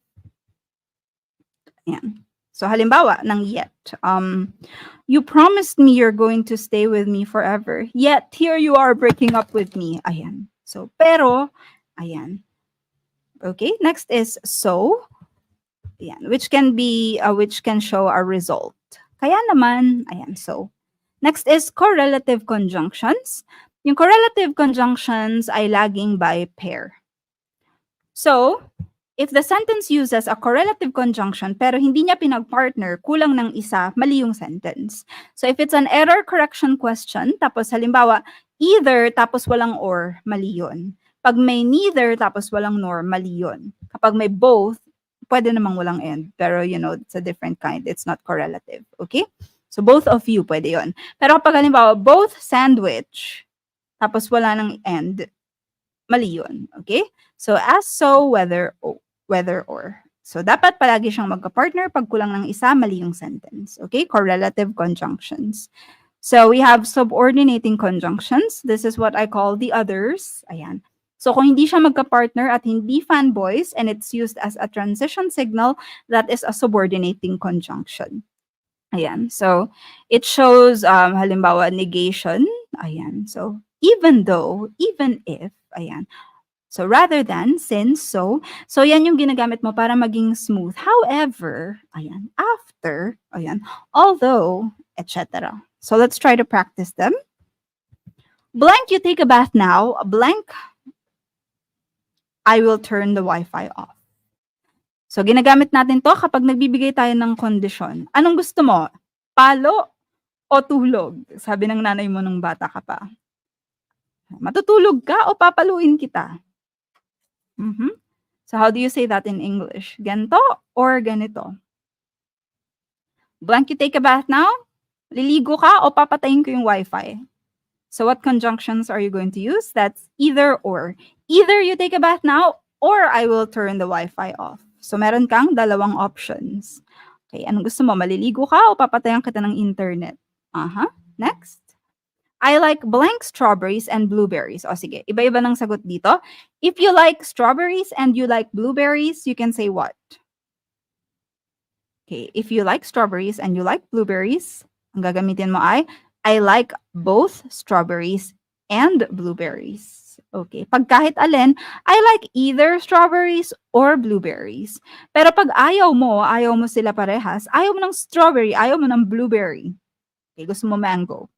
Ayan. So halimbawa ng yet. You promised me you're going to stay with me forever. Yet here you are breaking up with me. Ayan. So pero, ayan. Okay, next is so. Ayan, which can show a result. Kaya naman, ayan, so. Next is correlative conjunctions. Yung correlative conjunctions ay laging by pair. So, if the sentence uses a correlative conjunction pero hindi niya pinag-partner, kulang ng isa, mali yung sentence. So, if it's an error correction question, tapos halimbawa, either tapos walang or, mali yun. Pag may neither tapos walang nor, mali yun. Kapag may both, pwede namang walang and. Pero, it's a different kind. It's not correlative. Okay? So, both of you, pwede yun. Pero kapag halimbawa, both sandwich, tapos wala ng and, mali yun. Okay? So, as so, whether, or. So, dapat palagi siyang magka-partner. Pag kulang ng isa, mali yung sentence. Okay? Correlative conjunctions. So we have subordinating conjunctions. This is what I call the others. Ayan. So kung hindi siya magka-partner at hindi fanboys and it's used as a transition signal, that is a subordinating conjunction. Ayan. So it shows halimbawa negation. Ayan. So even though, even if, ayan. So rather than, since, so. So yan yung ginagamit mo para maging smooth. However, ayan, after, ayan, although, etc. So let's try to practice them. Blank, you take a bath now. Blank, I will turn the Wi-Fi off. So ginagamit natin to kapag nagbibigay tayo ng kondisyon. Anong gusto mo? Palo o tulog? Sabi ng nanay mo nung bata ka pa. Matutulog ka o papaluin kita? Mhm. So how do you say that in English? Ganito or ganito? Blank, you take a bath now? Liligo ka o papatayin ko yung Wi-Fi? So what conjunctions are you going to use? That's either or. Either you take a bath now or I will turn the Wi-Fi off. So meron kang dalawang options. Okay, anong gusto mo? Maliligo ka o papatayan kita ng internet? Next. I like blank strawberries and blueberries. O sige, iba-iba ng sagot dito. If you like strawberries and you like blueberries, you can say what? Okay, if you like strawberries and you like blueberries, ang gagamitin mo ay, I like both strawberries and blueberries. Okay, pag kahit alin, I like either strawberries or blueberries. Pero pag ayaw mo sila parehas, ayaw mo ng strawberry, ayaw mo ng blueberry. Okay, gusto mo mango.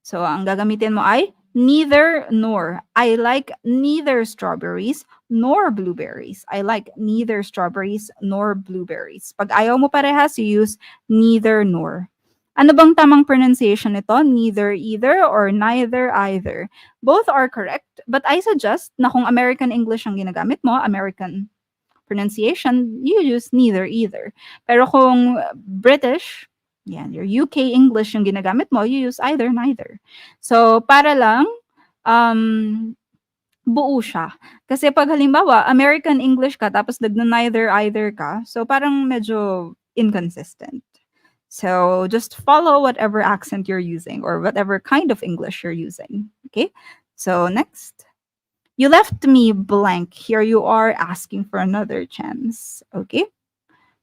So, ang gagamitin mo ay neither nor. I like neither strawberries nor blueberries. I like neither strawberries nor blueberries. Pag ayaw mo parehas, you use neither nor. Ano bang tamang pronunciation nito? Neither, either, or neither, either. Both are correct, but I suggest na kung American English ang ginagamit mo, American pronunciation, you use neither, either. Pero kung British, yan, your UK English yung ginagamit mo, you use either, neither. So, para lang, buo siya. Kasi pag halimbawa, American English ka, tapos neither, either ka, so parang medyo inconsistent. So, just follow whatever accent you're using or whatever kind of English you're using. Okay? So, next. You left me blank. Here you are asking for another chance. Okay?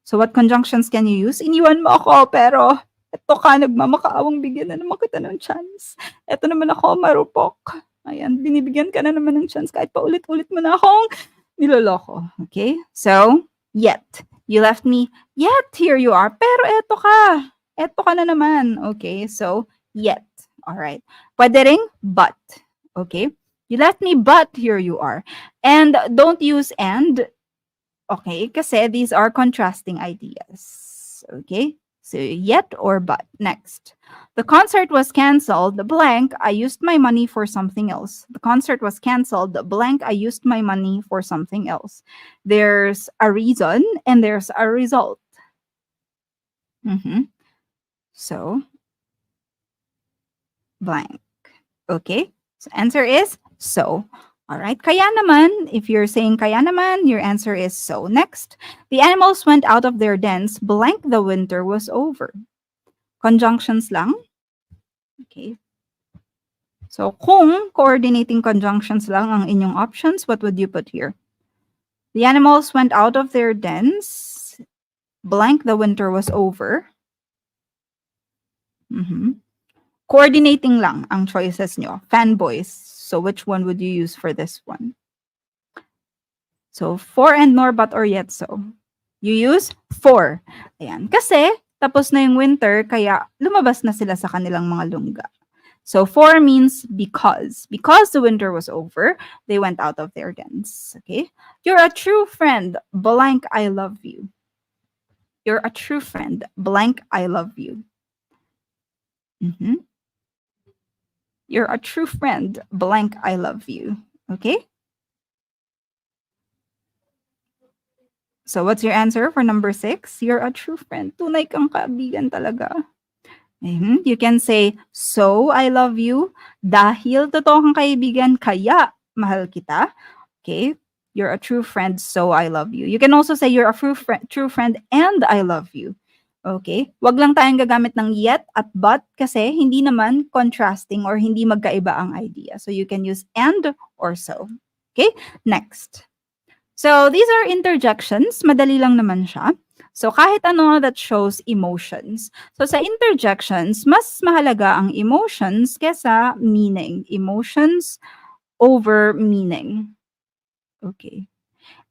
So what conjunctions can you use? Iniwan mo ako, pero eto ka, nagmamakaawang bigyan na naman kita ng chance. Eto naman ako, marupok. Ayan, binibigyan ka na naman ng chance kahit pa ulit-ulit mo na akong niloloko. Okay? So, yet. You left me, yet here you are. Pero eto ka. Eto ka na naman. Okay? So, yet. Alright. Pwede ring but. Okay? You left me, but here you are. And don't use and. Okay, kasi these are contrasting ideas. Okay, so yet or but. Next. The concert was canceled, blank, I used my money for something else. The concert was canceled, blank, I used my money for something else. There's a reason and there's a result. So, blank. Okay, so answer is so. All right, kaya naman, if you're saying kaya naman, your answer is so. Next, the animals went out of their dens, blank, the winter was over. Conjunctions lang. Okay. So, kung coordinating conjunctions lang ang inyong options, what would you put here? The animals went out of their dens, blank, the winter was over. Coordinating lang ang choices nyo. Fanboys. So which one would you use for this one? So for and nor, but, or yet so. You use for. Ayan. Kasi tapos na yung winter, kaya lumabas na sila sa kanilang mga lungga. So for means because. Because the winter was over, they went out of their dens. Okay? You're a true friend. Blank, I love you. You're a true friend. Blank, I love you. You're a true friend. Blank, I love you. Okay? So what's your answer for number 6? You're a true friend. Tunay kang kaibigan talaga. You can say, so I love you. Dahil totoo kang kaibigan, kaya mahal kita. Okay? You're a true friend, so I love you. You can also say you're a true friend and I love you. Okay? Wag lang tayong gagamit ng yet at but kasi hindi naman contrasting or hindi magkaiba ang idea. So you can use and or so. Okay? Next. So these are interjections. Madali lang naman siya. So kahit ano that shows emotions. So sa interjections, mas mahalaga ang emotions kesa meaning. Emotions over meaning. Okay.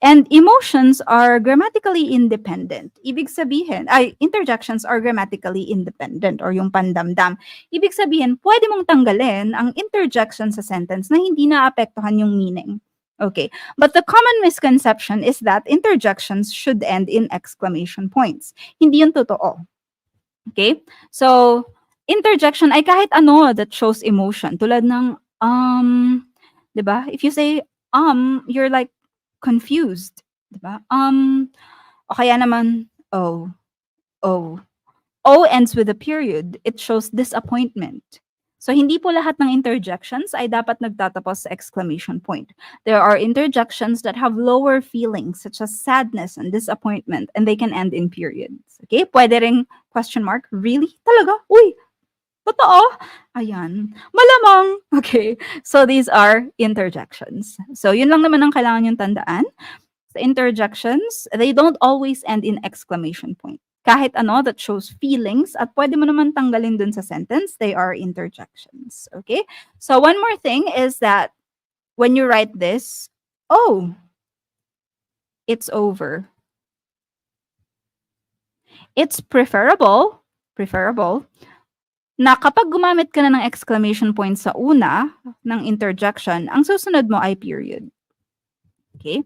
And emotions are grammatically independent. Ibig sabihin, interjections are grammatically independent or yung pandamdam. Ibig sabihin, pwede mong tanggalin ang interjection sa sentence na hindi naapektuhan yung meaning. Okay. But the common misconception is that interjections should end in exclamation points. Hindi yun totoo. Okay? So, interjection ay kahit ano that shows emotion. Tulad ng, 'di ba? If you say, you're like confused. 'Di ba? O kaya naman, oh, oh. O ends with a period. It shows disappointment. So, hindi po lahat ng interjections ay dapat nagtatapos sa exclamation point. There are interjections that have lower feelings such as sadness and disappointment and they can end in periods. Okay? Pwede ring question mark. Really? Talaga? Uy, totoo? Ayan. Malamang. Okay. So, these are interjections. So, yun lang naman ang kailangan yung tandaan. The interjections, they don't always end in exclamation point. Kahit ano that shows feelings at pwede mo naman tanggalin dun sa sentence, they are interjections. Okay? So one more thing is that when you write this, oh, it's over. It's preferable, na kapag gumamit ka na ng exclamation point sa una ng interjection, ang susunod mo ay period. Okay?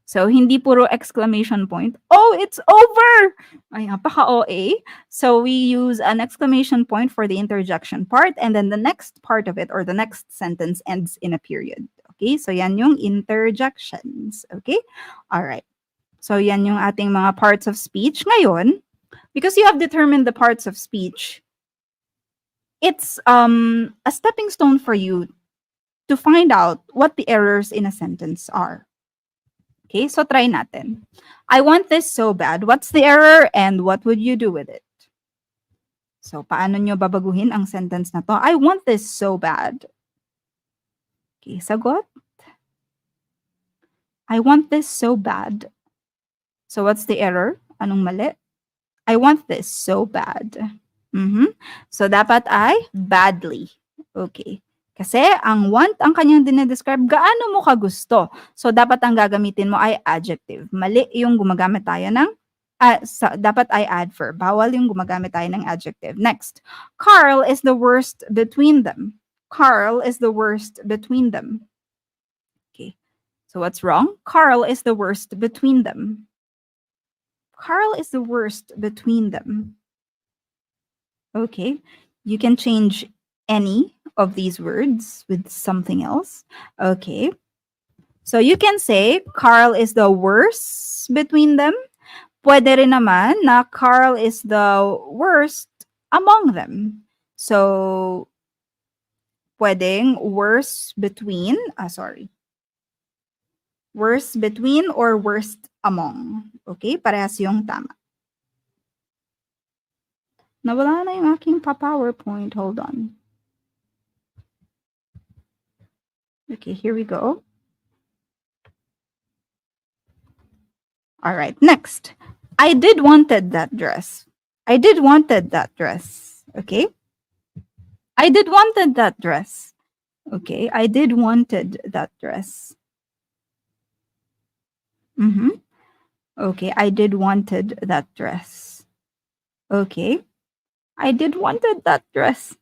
So, hindi puro exclamation point. Oh, it's over! Ay, napaka-OA. So, we use an exclamation point for the interjection part and then the next part of it or the next sentence ends in a period. Okay? So, yan yung interjections. Okay? All right. So, yan yung ating mga parts of speech. Ngayon, because you have determined the parts of speech, it's a stepping stone for you to find out what the errors in a sentence are. Okay, so try natin. I want this so bad. What's the error and what would you do with it? So, paano nyo babaguhin ang sentence na to? I want this so bad. Okay, sagot. I want this so bad. So, what's the error? Anong mali? I want this so bad. So, dapat ay badly. Okay. Kasi ang want, ang kanyang dinedescribe, gaano mo kagusto. So, dapat ang gagamitin mo ay adjective. Mali yung gumagamit tayo ng, dapat ay adverb. Bawal yung gumagamit tayo ng adjective. Next, Carl is the worst between them. Carl is the worst between them. Okay. So, what's wrong? Carl is the worst between them. Carl is the worst between them. Okay. You can change any of these words with something else. Okay. So you can say Carl is the worst between them. Pwede rin naman na Carl is the worst among them. So pwedeng worst between, worst between or worst among. Okay, parehas yung tama. Nawala na yung aking PowerPoint. Hold on. Okay, here we go. All right, next. I did wanted that dress. I did wanted that dress. Okay. I did wanted that dress. Okay, I did wanted that dress. Okay, I did wanted that dress. Okay. I did wanted that dress.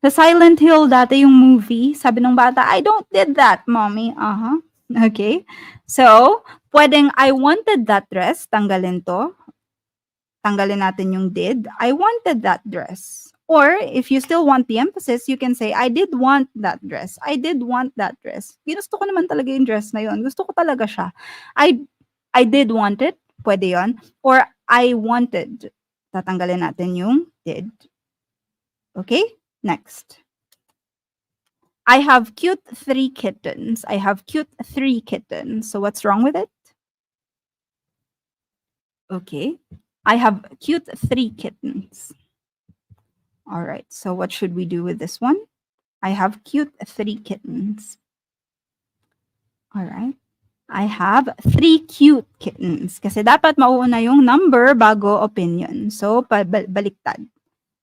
Sa Silent Hill dati yung movie, sabi ng bata, I don't did that, mommy. Okay. So, pwedeng I wanted that dress, tanggalin to. Tanggalin natin yung did. I wanted that dress. Or, if you still want the emphasis, you can say, I did want that dress. I did want that dress. Ginusto ko naman talaga yung dress na yun. Gusto ko talaga siya. I did want it. Pwede yun. Or, I wanted. Tatanggalin natin yung did. Okay? Next. I have cute 3 kittens. I have cute 3 kittens. So what's wrong with it? Okay. I have cute 3 kittens. All right. So what should we do with this one? I have cute 3 kittens. All right. I have 3 cute kittens. Kasi dapat mauuna yung number bago opinion. So, baliktad.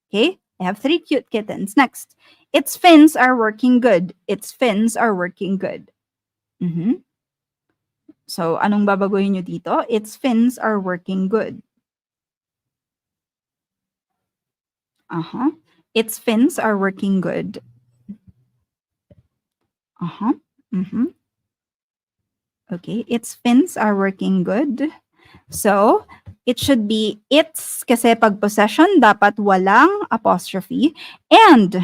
Okay? I have 3 cute kittens. Next. Its fins are working good. Its fins are working good. Mhm. So, anong babaguhin nyo dito? Its fins are working good. Uh-huh. Its fins are working good. Uh-huh. Mm-hmm. Okay. Its fins are working good. So, it should be its kasi pag possession, dapat walang apostrophe. And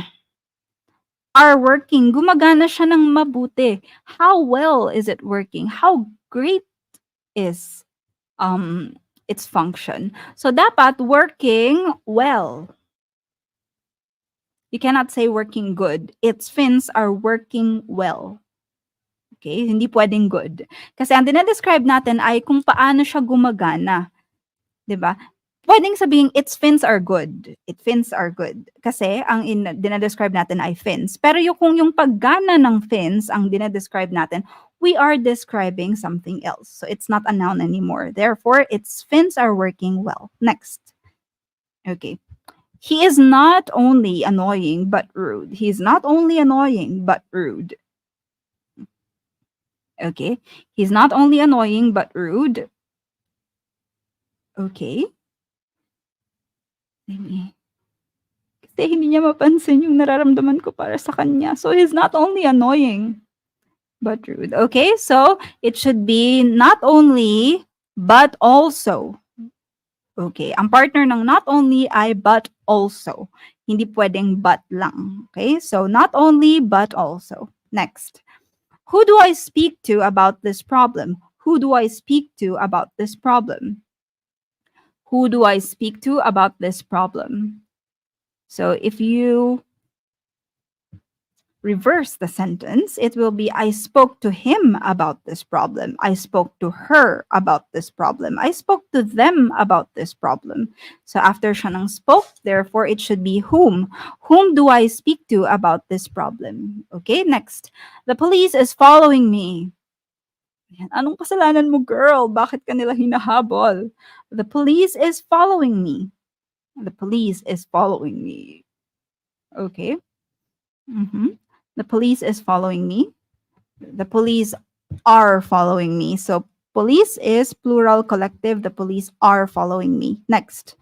are working, gumagana siya ng mabuti. How well is it working? How great is its function? So, dapat working well. You cannot say working good. Its fins are working well. Okay? Hindi pwedeng good. Kasi ang dinedescribe natin ay kung paano siya gumagana. 'Di ba? Pwedeng sabihin, its fins are good. Its fins are good. Kasi ang dinedescribe natin ay fins. Pero kung yung paggana ng fins ang dinedescribe natin, we are describing something else. So it's not a noun anymore. Therefore, its fins are working well. Next. Okay. He is not only annoying but rude. He's not only annoying but rude. Okay. He's not only annoying but rude. Okay. Kasi hindi niya mapansin yung nararamdaman ko para sa kanya. So he's not only annoying but rude. Okay. So it should be not only but also. Okay. Ang partner ng not only ay but also. Hindi pwedeng but lang. Okay. So not only but also. Next. Who do I speak to about this problem? Who do I speak to about this problem? Who do I speak to about this problem? So if you reverse the sentence, it will be I spoke to him about this problem. I spoke to her about this problem. I spoke to them about this problem. So after siya nang spoke, therefore it should be whom. Whom do I speak to about this problem? Okay, next. The police is following me. Anong kasalanan mo, girl? Bakit ka nila hinahabol? The police is following me. The police is following me. Okay. Mm-hmm. The police is following me. The police are following me. So police is plural collective. The police are following me. Next.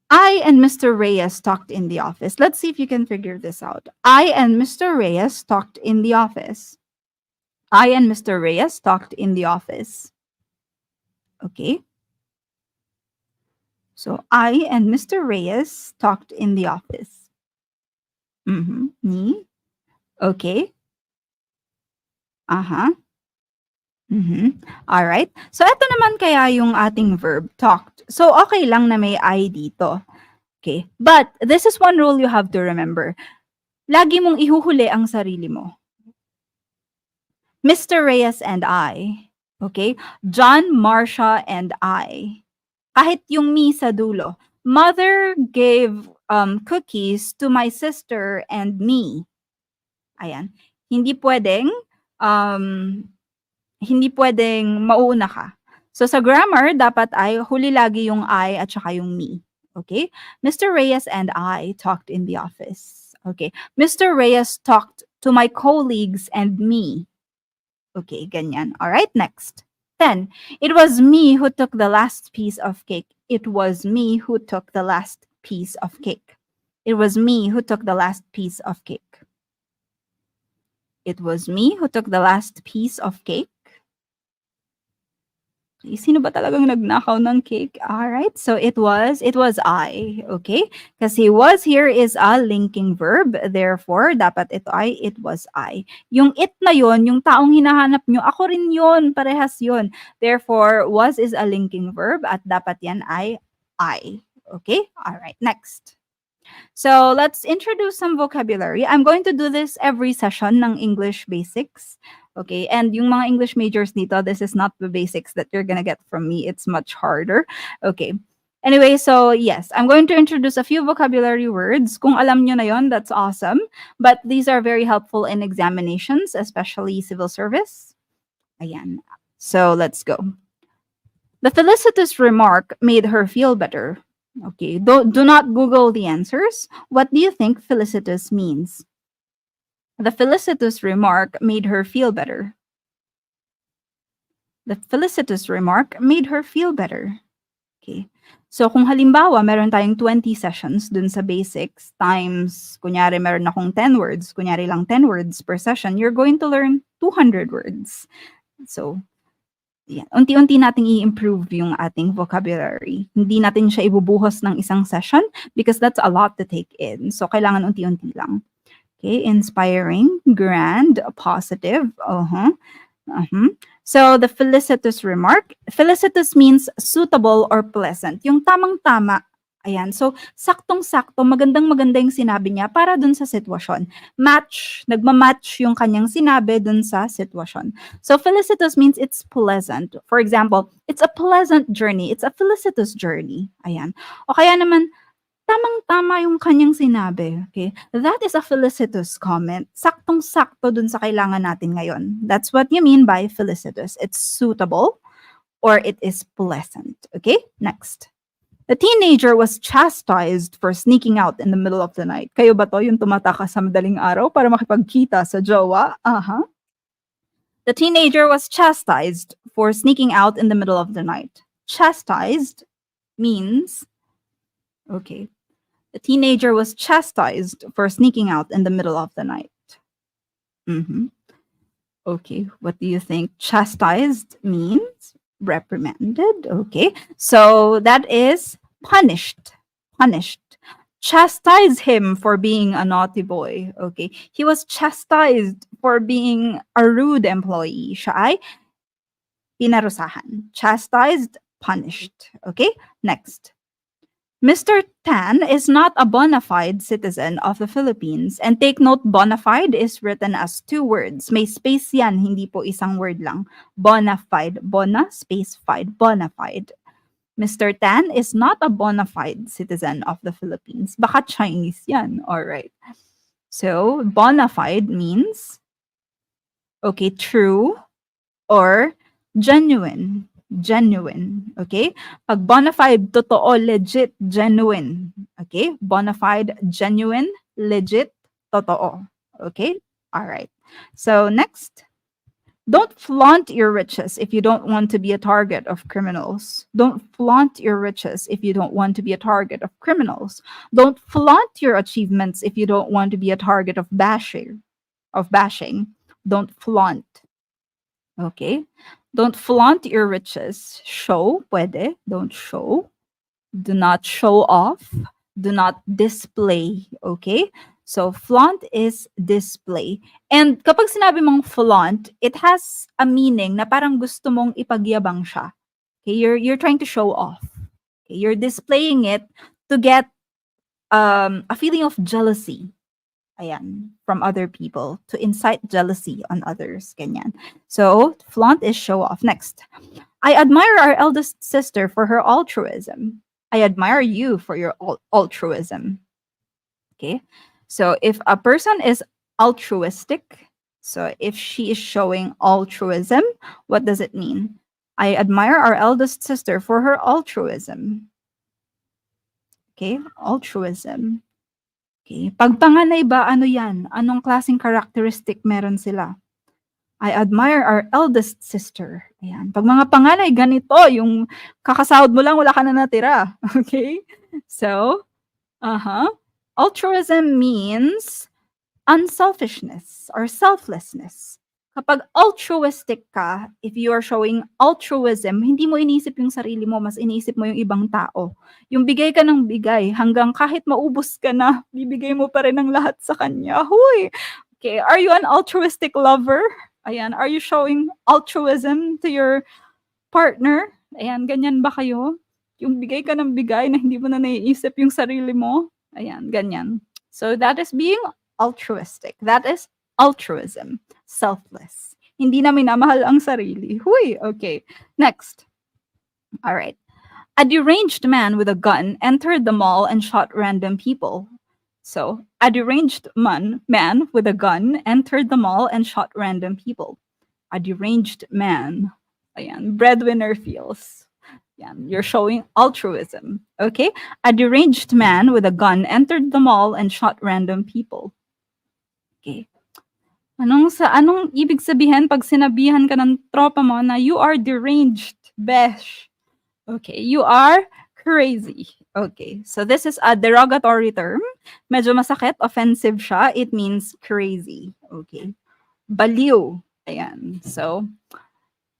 I and Mr. Reyes talked in the office. Let's see if you can figure this out. I and Mr. Reyes talked in the office. I and Mr. Reyes talked in the office. Okay. So I and Mr. Reyes talked in the office. Mm-hmm. Me. Okay. Uh-huh. Mhm. Alright. So, eto naman kaya yung ating verb, talked. So, okay lang na may I dito. Okay. But, this is one rule you have to remember. Lagi mong ihuhuli ang sarili mo. Mr. Reyes and I. Okay? John, Marcia, and I. Kahit yung me sa dulo. Mother gave cookies to my sister and me. Ayan. Hindi pwedeng mauuna ka. So sa grammar, dapat ay huli lagi yung I at saka yung me. Okay? Mr. Reyes and I talked in the office. Okay. Mr. Reyes talked to my colleagues and me. Okay, ganyan. All right, next. 10. It was me who took the last piece of cake. It was me who took the last piece of cake. It was me who took the last piece of cake. It was me who took the last piece of cake. Sino ba talagang nagnakaw ng cake? Alright, so it was I. Okay? Kasi was here is a linking verb. Therefore, dapat ito ay it was I. Yung it na yon, yung taong hinahanap nyo, ako rin yon, parehas yon. Therefore, was is a linking verb at dapat yan ay I. Okay? Alright, next. So, let's introduce some vocabulary. I'm going to do this every session ng English Basics. Okay, and yung mga English majors dito, this is not the basics that you're gonna get from me. It's much harder. Okay. Anyway, so yes, I'm going to introduce a few vocabulary words. Kung alam nyo na yon, that's awesome. But these are very helpful in examinations, especially civil service. Ayan. So let's go. The felicitous remark made her feel better. Okay, do not Google the answers. What do you think felicitous means? The felicitous remark made her feel better. The felicitous remark made her feel better. Okay. So kung halimbawa meron tayong 20 sessions dun sa basics times kunyari meron akong 10 words, kunyari lang 10 words per session, you're going to learn 200 words. So yeah, unti-unti nating i-improve yung ating vocabulary. Hindi natin siya ibubuhos ng isang session because that's a lot to take in. So kailangan unti-unti lang. Okay, inspiring, grand, positive. So the felicitous remark, felicitous means suitable or pleasant. Yung tamang-tama. Ayan. So, saktong-sakto, magandang-maganda yung sinabi niya para dun sa sitwasyon. Match, nagmamatch yung kanyang sinabi dun sa sitwasyon. So, felicitous means it's pleasant. For example, it's a pleasant journey. It's a felicitous journey. Ayan. O kaya naman, tamang-tama yung kanyang sinabi. Okay? That is a felicitous comment. Saktong-sakto dun sa kailangan natin ngayon. That's what you mean by felicitous. It's suitable or it is pleasant. Okay? Next. The teenager was chastised for sneaking out in the middle of the night. Kayo ba to yung tumataka sa madaling araw para makipagkita sa jowa? The teenager was chastised for sneaking out in the middle of the night. Chastised means, okay, the teenager was chastised for sneaking out in the middle of the night. Okay, what do you think chastised means? Reprimanded. Okay, so that is punished. Punished. Chastise him for being a naughty boy. Okay, he was chastised for being a rude employee. Siya ay pinarusahan. Chastised, punished. Okay, next. Mr. Tan is not a bona fide citizen of the Philippines. And take note, bona fide is written as 2 words. May space yan, hindi po isang word lang. Bona fide. Bona, space fide. Bona fide. Mr. Tan is not a bona fide citizen of the Philippines. Baka Chinese yan. Alright. So, bona fide means, okay, true or genuine. Genuine. Okay? Pag bona fide, totoo, legit, genuine. Okay? Bona fide, genuine, legit, totoo. Okay? All right. So next. Don't flaunt your riches if you don't want to be a target of criminals. Don't flaunt your riches if you don't want to be a target of criminals. Don't flaunt your achievements if you don't want to be a target of bashing. Don't flaunt. Okay? Don't flaunt your riches. Show, pwede. Don't show. Do not show off. Do not display. Okay? So, flaunt is display. And kapag sinabi mong flaunt, it has a meaning na parang gusto mong ipagyabang siya. Okay? You're trying to show off. Okay? You're displaying it to get a feeling of jealousy. Ayan, from other people to incite jealousy on others. Ganyan. So, flaunt is show off. Next. I admire our eldest sister for her altruism. I admire you for your altruism. Okay. So, if a person is altruistic, so if she is showing altruism, what does it mean? I admire our eldest sister for her altruism. Okay, altruism. Okay. Pag panganay ba, ano yan? Anong klaseng characteristic meron sila? I admire our eldest sister. Ayan. Pag mga panganay, ganito, yung kakasahod mo lang, wala ka na natira. Okay? So, altruism means unselfishness or selflessness. Kapag altruistic ka, if you are showing altruism, hindi mo iniisip yung sarili mo, mas iniisip mo yung ibang tao. Yung bigay ka ng bigay, hanggang kahit maubos ka na, bibigay mo pa rin ang lahat sa kanya. Huy! Okay, are you an altruistic lover? Ayan, are you showing altruism to your partner? Ayan, ganyan ba kayo? Yung bigay ka ng bigay na hindi mo na naiisip yung sarili mo? Ayan, ganyan. So that is being altruistic. That is altruism. Selfless. Hindi na minamahal ang sarili. Huy, okay. Next. All right. A deranged man with a gun entered the mall and shot random people. So, a deranged man with a gun entered the mall and shot random people. A deranged man. Ayan, breadwinner feels. Yan, you're showing altruism. Okay? A deranged man with a gun entered the mall and shot random people. Okay. Anong ibig sabihin pag sinabihan ka ng tropa mo na you are deranged, besh? Okay, you are crazy. Okay, so this is a derogatory term. Medyo masakit, offensive siya. It means crazy. Okay. Baliw. Ayan. So,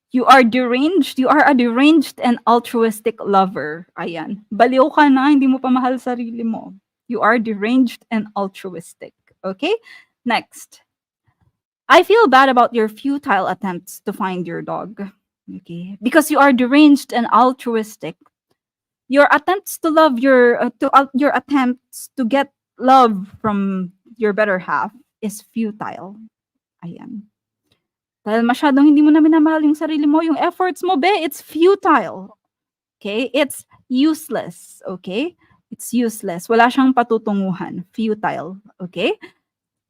you are deranged. You are a deranged and altruistic lover. Ayan. Baliw ka na, hindi mo pa mahal sarili mo. You are deranged and altruistic. Okay? Next. I feel bad about your futile attempts to find your dog. Okay? Because you are deranged and altruistic. Your attempts to love your attempts to get love from your better half is futile. Ayan. Dahil masyadong hindi mo na minamahal yung sarili mo, yung efforts mo, be, it's futile. Okay? It's useless. Okay? It's useless. Wala siyang patutunguhan. Futile. Okay?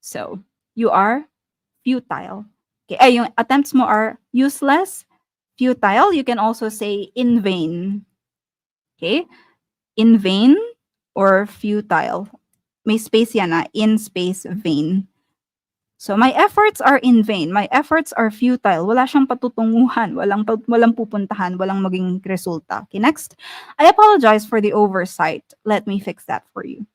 So, you are futile. Okay? Ay, yung attempts mo are useless, futile. You can also say in vain. Okay? In vain or futile. May space yan na. In space vain. So, my efforts are in vain. My efforts are futile. Wala siyang patutunguhan. Walang pupuntahan. Walang maging resulta. Okay, next. I apologize for the oversight. Let me fix that for you.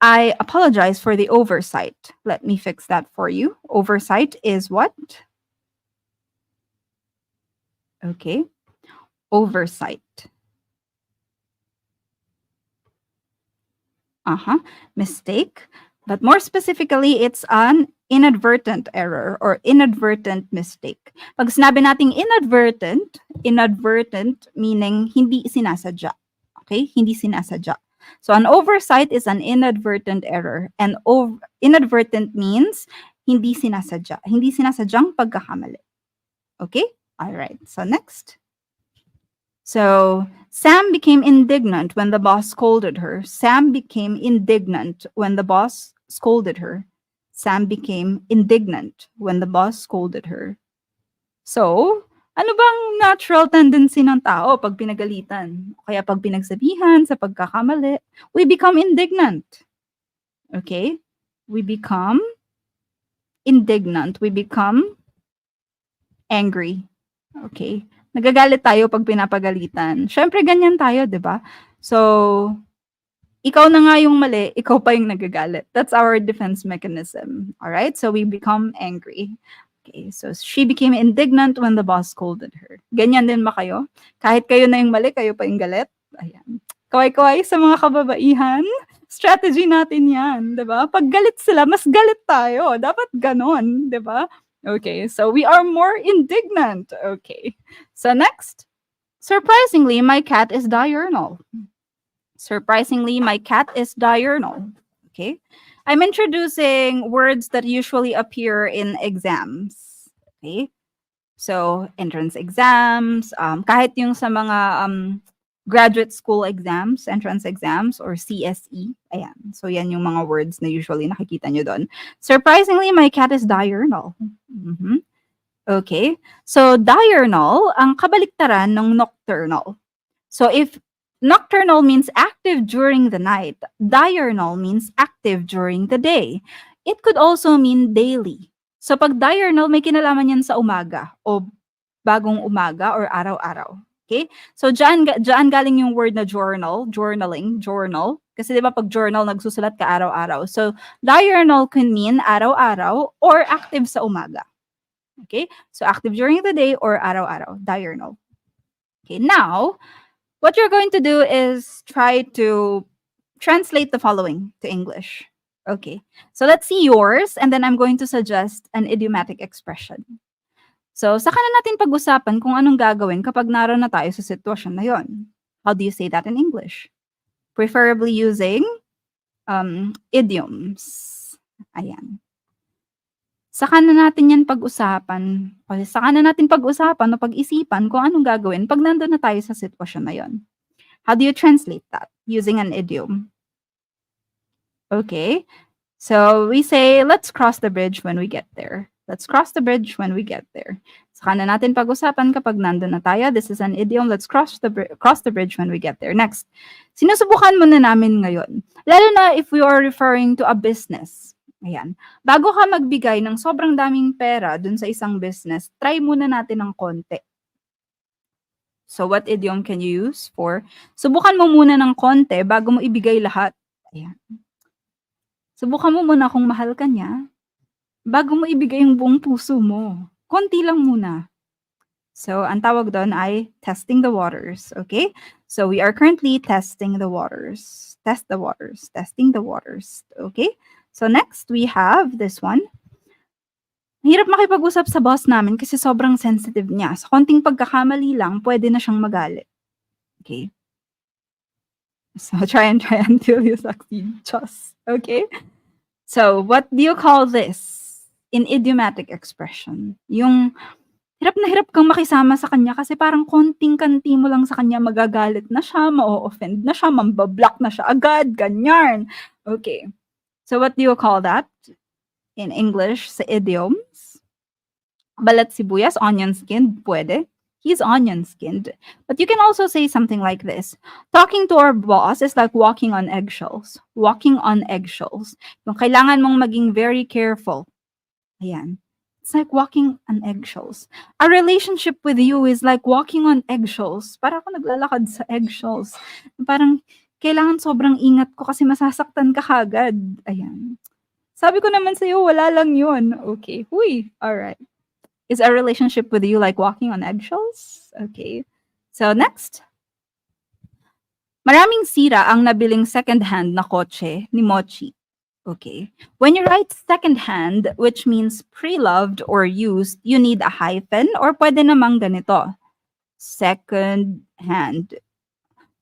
I apologize for the oversight. Let me fix that for you. Oversight is what? Okay. Oversight. Mistake. But more specifically, it's an inadvertent error or inadvertent mistake. Pag sinabi nating inadvertent meaning hindi sinasadya. Okay? Hindi sinasadya. So an oversight is an inadvertent error. And inadvertent means hindi sinasadya. Hindi sinasadyang pagkakamali. Okay? All right. So next. So, Sam became indignant when the boss scolded her. Sam became indignant when the boss scolded her. Sam became indignant when the boss scolded her. So, ano bang natural tendency ng tao pag pinagalitan? Kaya pag pinagsabihan sa pagkakamali, we become indignant. Okay? We become indignant. We become angry. Okay? Nagagalit tayo pag pinapagalitan. Syempre, ganyan tayo, di ba? So, ikaw na nga yung mali, ikaw pa yung nagagalit. That's our defense mechanism. Alright? So, we become angry. Okay, so she became indignant when the boss scolded her. Ganyan din ba kayo? Kahit kayo na yung mali, kayo pa yung galit? Ayan. Kaway-kaway sa mga kababaihan. Strategy natin yan, di ba? Pag galit sila, mas galit tayo. Dapat ganon, di ba? Okay, so we are more indignant. Okay. So next, surprisingly, my cat is diurnal. Surprisingly, my cat is diurnal. Okay. I'm introducing words that usually appear in exams. Okay. So, entrance exams, kahit yung sa mga graduate school exams, entrance exams, or CSE. Ayan. So, yan yung mga words na usually nakikita nyo doon. Surprisingly, my cat is diurnal. Mm-hmm. Okay. So, diurnal, ang kabaliktaran ng nocturnal. So, if nocturnal means active during the night, diurnal means active during the day. It could also mean daily. So, pag diurnal, may kinalaman yan sa umaga o bagong umaga or araw-araw. Okay? So, dyan galing yung word na journal, journaling, journal. Kasi di ba pag journal, nagsusulat ka araw-araw. So, diurnal can mean araw-araw or active sa umaga. Okay? So, active during the day or araw-araw, diurnal. Okay, now, what you're going to do is try to translate the following to English. Okay, so let's see yours, and then I'm going to suggest an idiomatic expression. So, saka na natin pag-usapan kung anong gagawin kapag naroon na tayo sa sitwasyon na yon. How do you say that in English? Preferably using idioms. Ayan. Saka na natin 'yan pag-usapan o saka na natin pag-usapan o pag-isipan kung anong gagawin 'pag nandun na tayo sa sitwasyon na 'yon. How do you translate that using an idiom? Okay. So we say, let's cross the bridge when we get there. Let's cross the bridge when we get there. Saka na natin pag-usapan kapag nandun na tayo. This is an idiom. Let's cross the bridge when we get there. Next. Sinusubukan muna namin ngayon. Lalo na if we are referring to a business. Ayan. Bago ka magbigay ng sobrang daming pera dun sa isang business, try muna natin ng konti. So what idiom can you use for subukan mo muna ng konti bago mo ibigay lahat? Ayan. Subukan mo muna kung mahal ka niya bago mo ibigay yung buong puso mo. Konti lang muna. So, ang tawag doon ay testing the waters. Okay? So, we are currently testing the waters. Test the waters. Testing the waters. Okay? So, next, we have this one. Hirap makipag-usap sa boss namin kasi sobrang sensitive niya. Sa konting pagkakamali lang, pwede na siyang magalit. Okay? So, try until you succeed. Just. Okay? So, what do you call this? In idiomatic expression. Yung hirap na hirap kang makisama sa kanya kasi parang konting kanti mo lang sa kanya magagalit na siya, ma-offend na siya, mambablock na siya agad, ganyan. Okay. So, what do you call that? In English, sa idioms. Balat sibuyas, onion-skinned, pwede. He's onion-skinned. But you can also say something like this. Talking to our boss is like walking on eggshells. Walking on eggshells. Yung kailangan mong maging very careful. Ayan. It's like walking on eggshells. A relationship with you is like walking on eggshells. Para ako naglalakad sa eggshells. Parang kailangan sobrang ingat ko kasi masasaktan ka kagad. Ayan. Sabi ko naman sa'yo, wala lang yun. Okay. Huy. Alright. Is a relationship with you like walking on eggshells? Okay. So, next. Maraming sira ang nabiling second-hand na kotse ni Mochi. Okay. When you write second-hand, which means pre-loved or used, you need a hyphen or pwede namang ganito. Second-hand.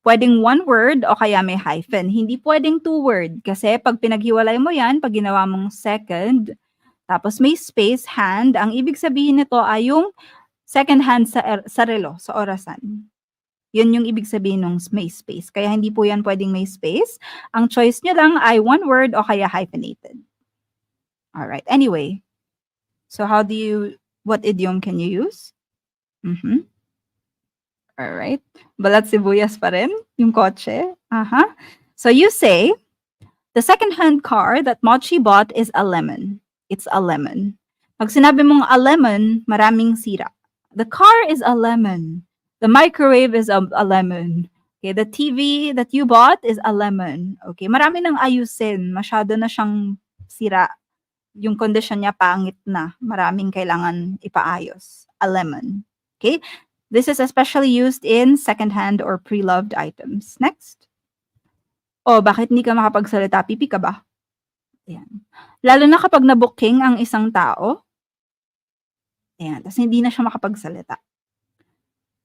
Pwedeng one word o kaya may hyphen. Hindi pwedeng two word kasi pag pinaghiwalay mo yan, pag ginawa mong second, tapos may space, hand, ang ibig sabihin nito ay yung second hand sa relo, sa orasan. Yun yung ibig sabihin ng may space. Kaya hindi po yan pwedeng may space. Ang choice nyo lang ay one word o kaya hyphenated. Alright, anyway. So what idiom can you use? Alright. Balat sibuyas pa rin, yung kotse. So you say, the second-hand car that Mochi bought is a lemon. It's a lemon. Pag sinabi mong a lemon, maraming sira. The car is a lemon. The microwave is a lemon. Okay, the TV that you bought is a lemon. Okay, marami nang ayusin. Masyado na siyang sira. Yung condition niya pangit na. Maraming kailangan ipaayos. A lemon. Okay, this is especially used in second-hand or pre-loved items. Next. Oh, bakit hindi ka makapagsalita? Pipi ka ba? Ayan. Lalo na kapag na-booking ang isang tao. Ayan. Tapos hindi na siya makapagsalita.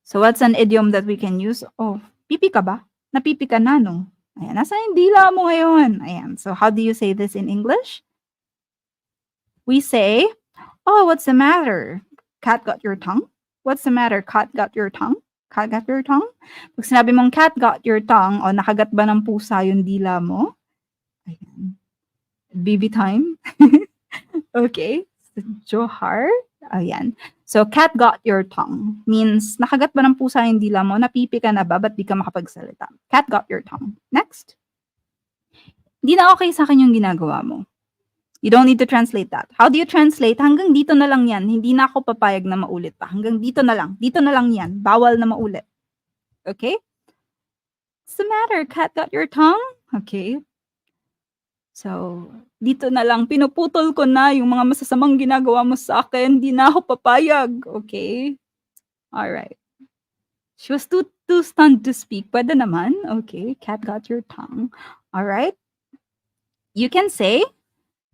So, what's an idiom that we can use? Oh, pipi ka ba? Napipi ka na, no? Ayan. Nasa yung dila mo ngayon? Ayan. So, how do you say this in English? We say, oh, what's the matter? Cat got your tongue? What's the matter? Cat got your tongue? Cat got your tongue? Pag sinabi mong cat got your tongue, o nakagat ba ng pusa yung dila mo? Ayan. Baby time. Okay. So, Johar. Ayan. So, cat got your tongue means nakagat ba ng pusa yung dila mo? Napipi ka na ba? Ba't di ka makapagsalita? Cat got your tongue. Next. Hindi na okay sa akin yung ginagawa mo. You don't need to translate that. How do you translate? Hanggang dito na lang yan. Hindi na ako papayag na maulit pa. Hanggang dito na lang. Dito na lang yan. Bawal na maulit. Okay? What's the matter? Cat got your tongue? Okay. So, dito na lang, pinuputol ko na yung mga masasamang ginagawa mo sa akin. Di na ako papayag. Okay? Alright. She was too stunned to speak. Pwede naman. Okay. Cat got your tongue. Alright. You can say,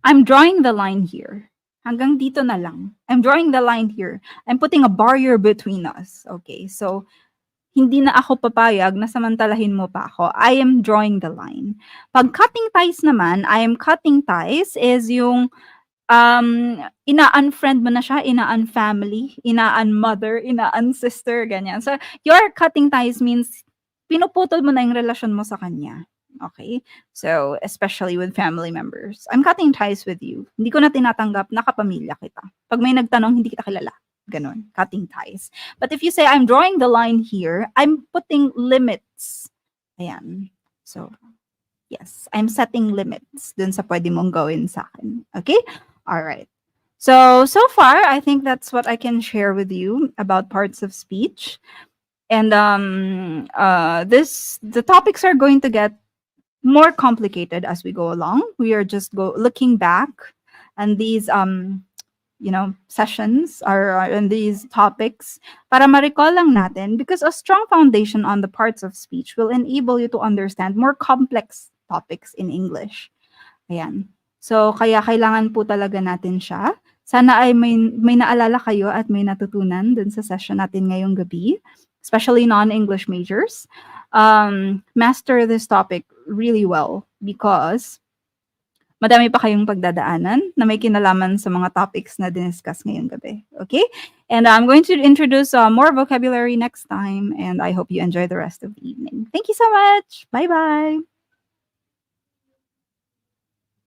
I'm drawing the line here. Hanggang dito na lang. I'm drawing the line here. I'm putting a barrier between us. Okay. So, hindi na ako papayag na samantalahin mo pa ako. I am drawing the line. Pag cutting ties naman, I am cutting ties is yung ina-unfriend mo na siya, ina-unfamily, ina-unmother, ina-unsister, ganyan. So, your cutting ties means pinuputol mo na yung relasyon mo sa kanya. Okay? So, especially with family members. I'm cutting ties with you. Hindi ko na tinatanggap na kapamilya kita. Pag may nagtanong, hindi kita kilala. Ganon. Cutting ties. But if you say, I'm drawing the line here, I'm putting limits. Ayan. So, yes, I'm setting limits dun sa pwede mong gawin sa akin. Okay? All right. So far, I think that's what I can share with you about parts of speech. And the topics are going to get more complicated as we go along. We are just looking back, and these sessions are in these topics para ma-recall lang natin, because a strong foundation on the parts of speech will enable you to understand more complex topics in English. Ayan. So, kaya kailangan po talaga natin siya. Sana ay may naalala kayo at may natutunan dun sa session natin ngayong gabi, especially non-English majors. Master this topic really well, because madami pa kayong pagdadaanan na may kinalaman sa mga topics na diniscuss ngayong gabi. Okay? And I'm going to introduce more vocabulary next time, and I hope you enjoy the rest of the evening. Thank you so much. Bye-bye.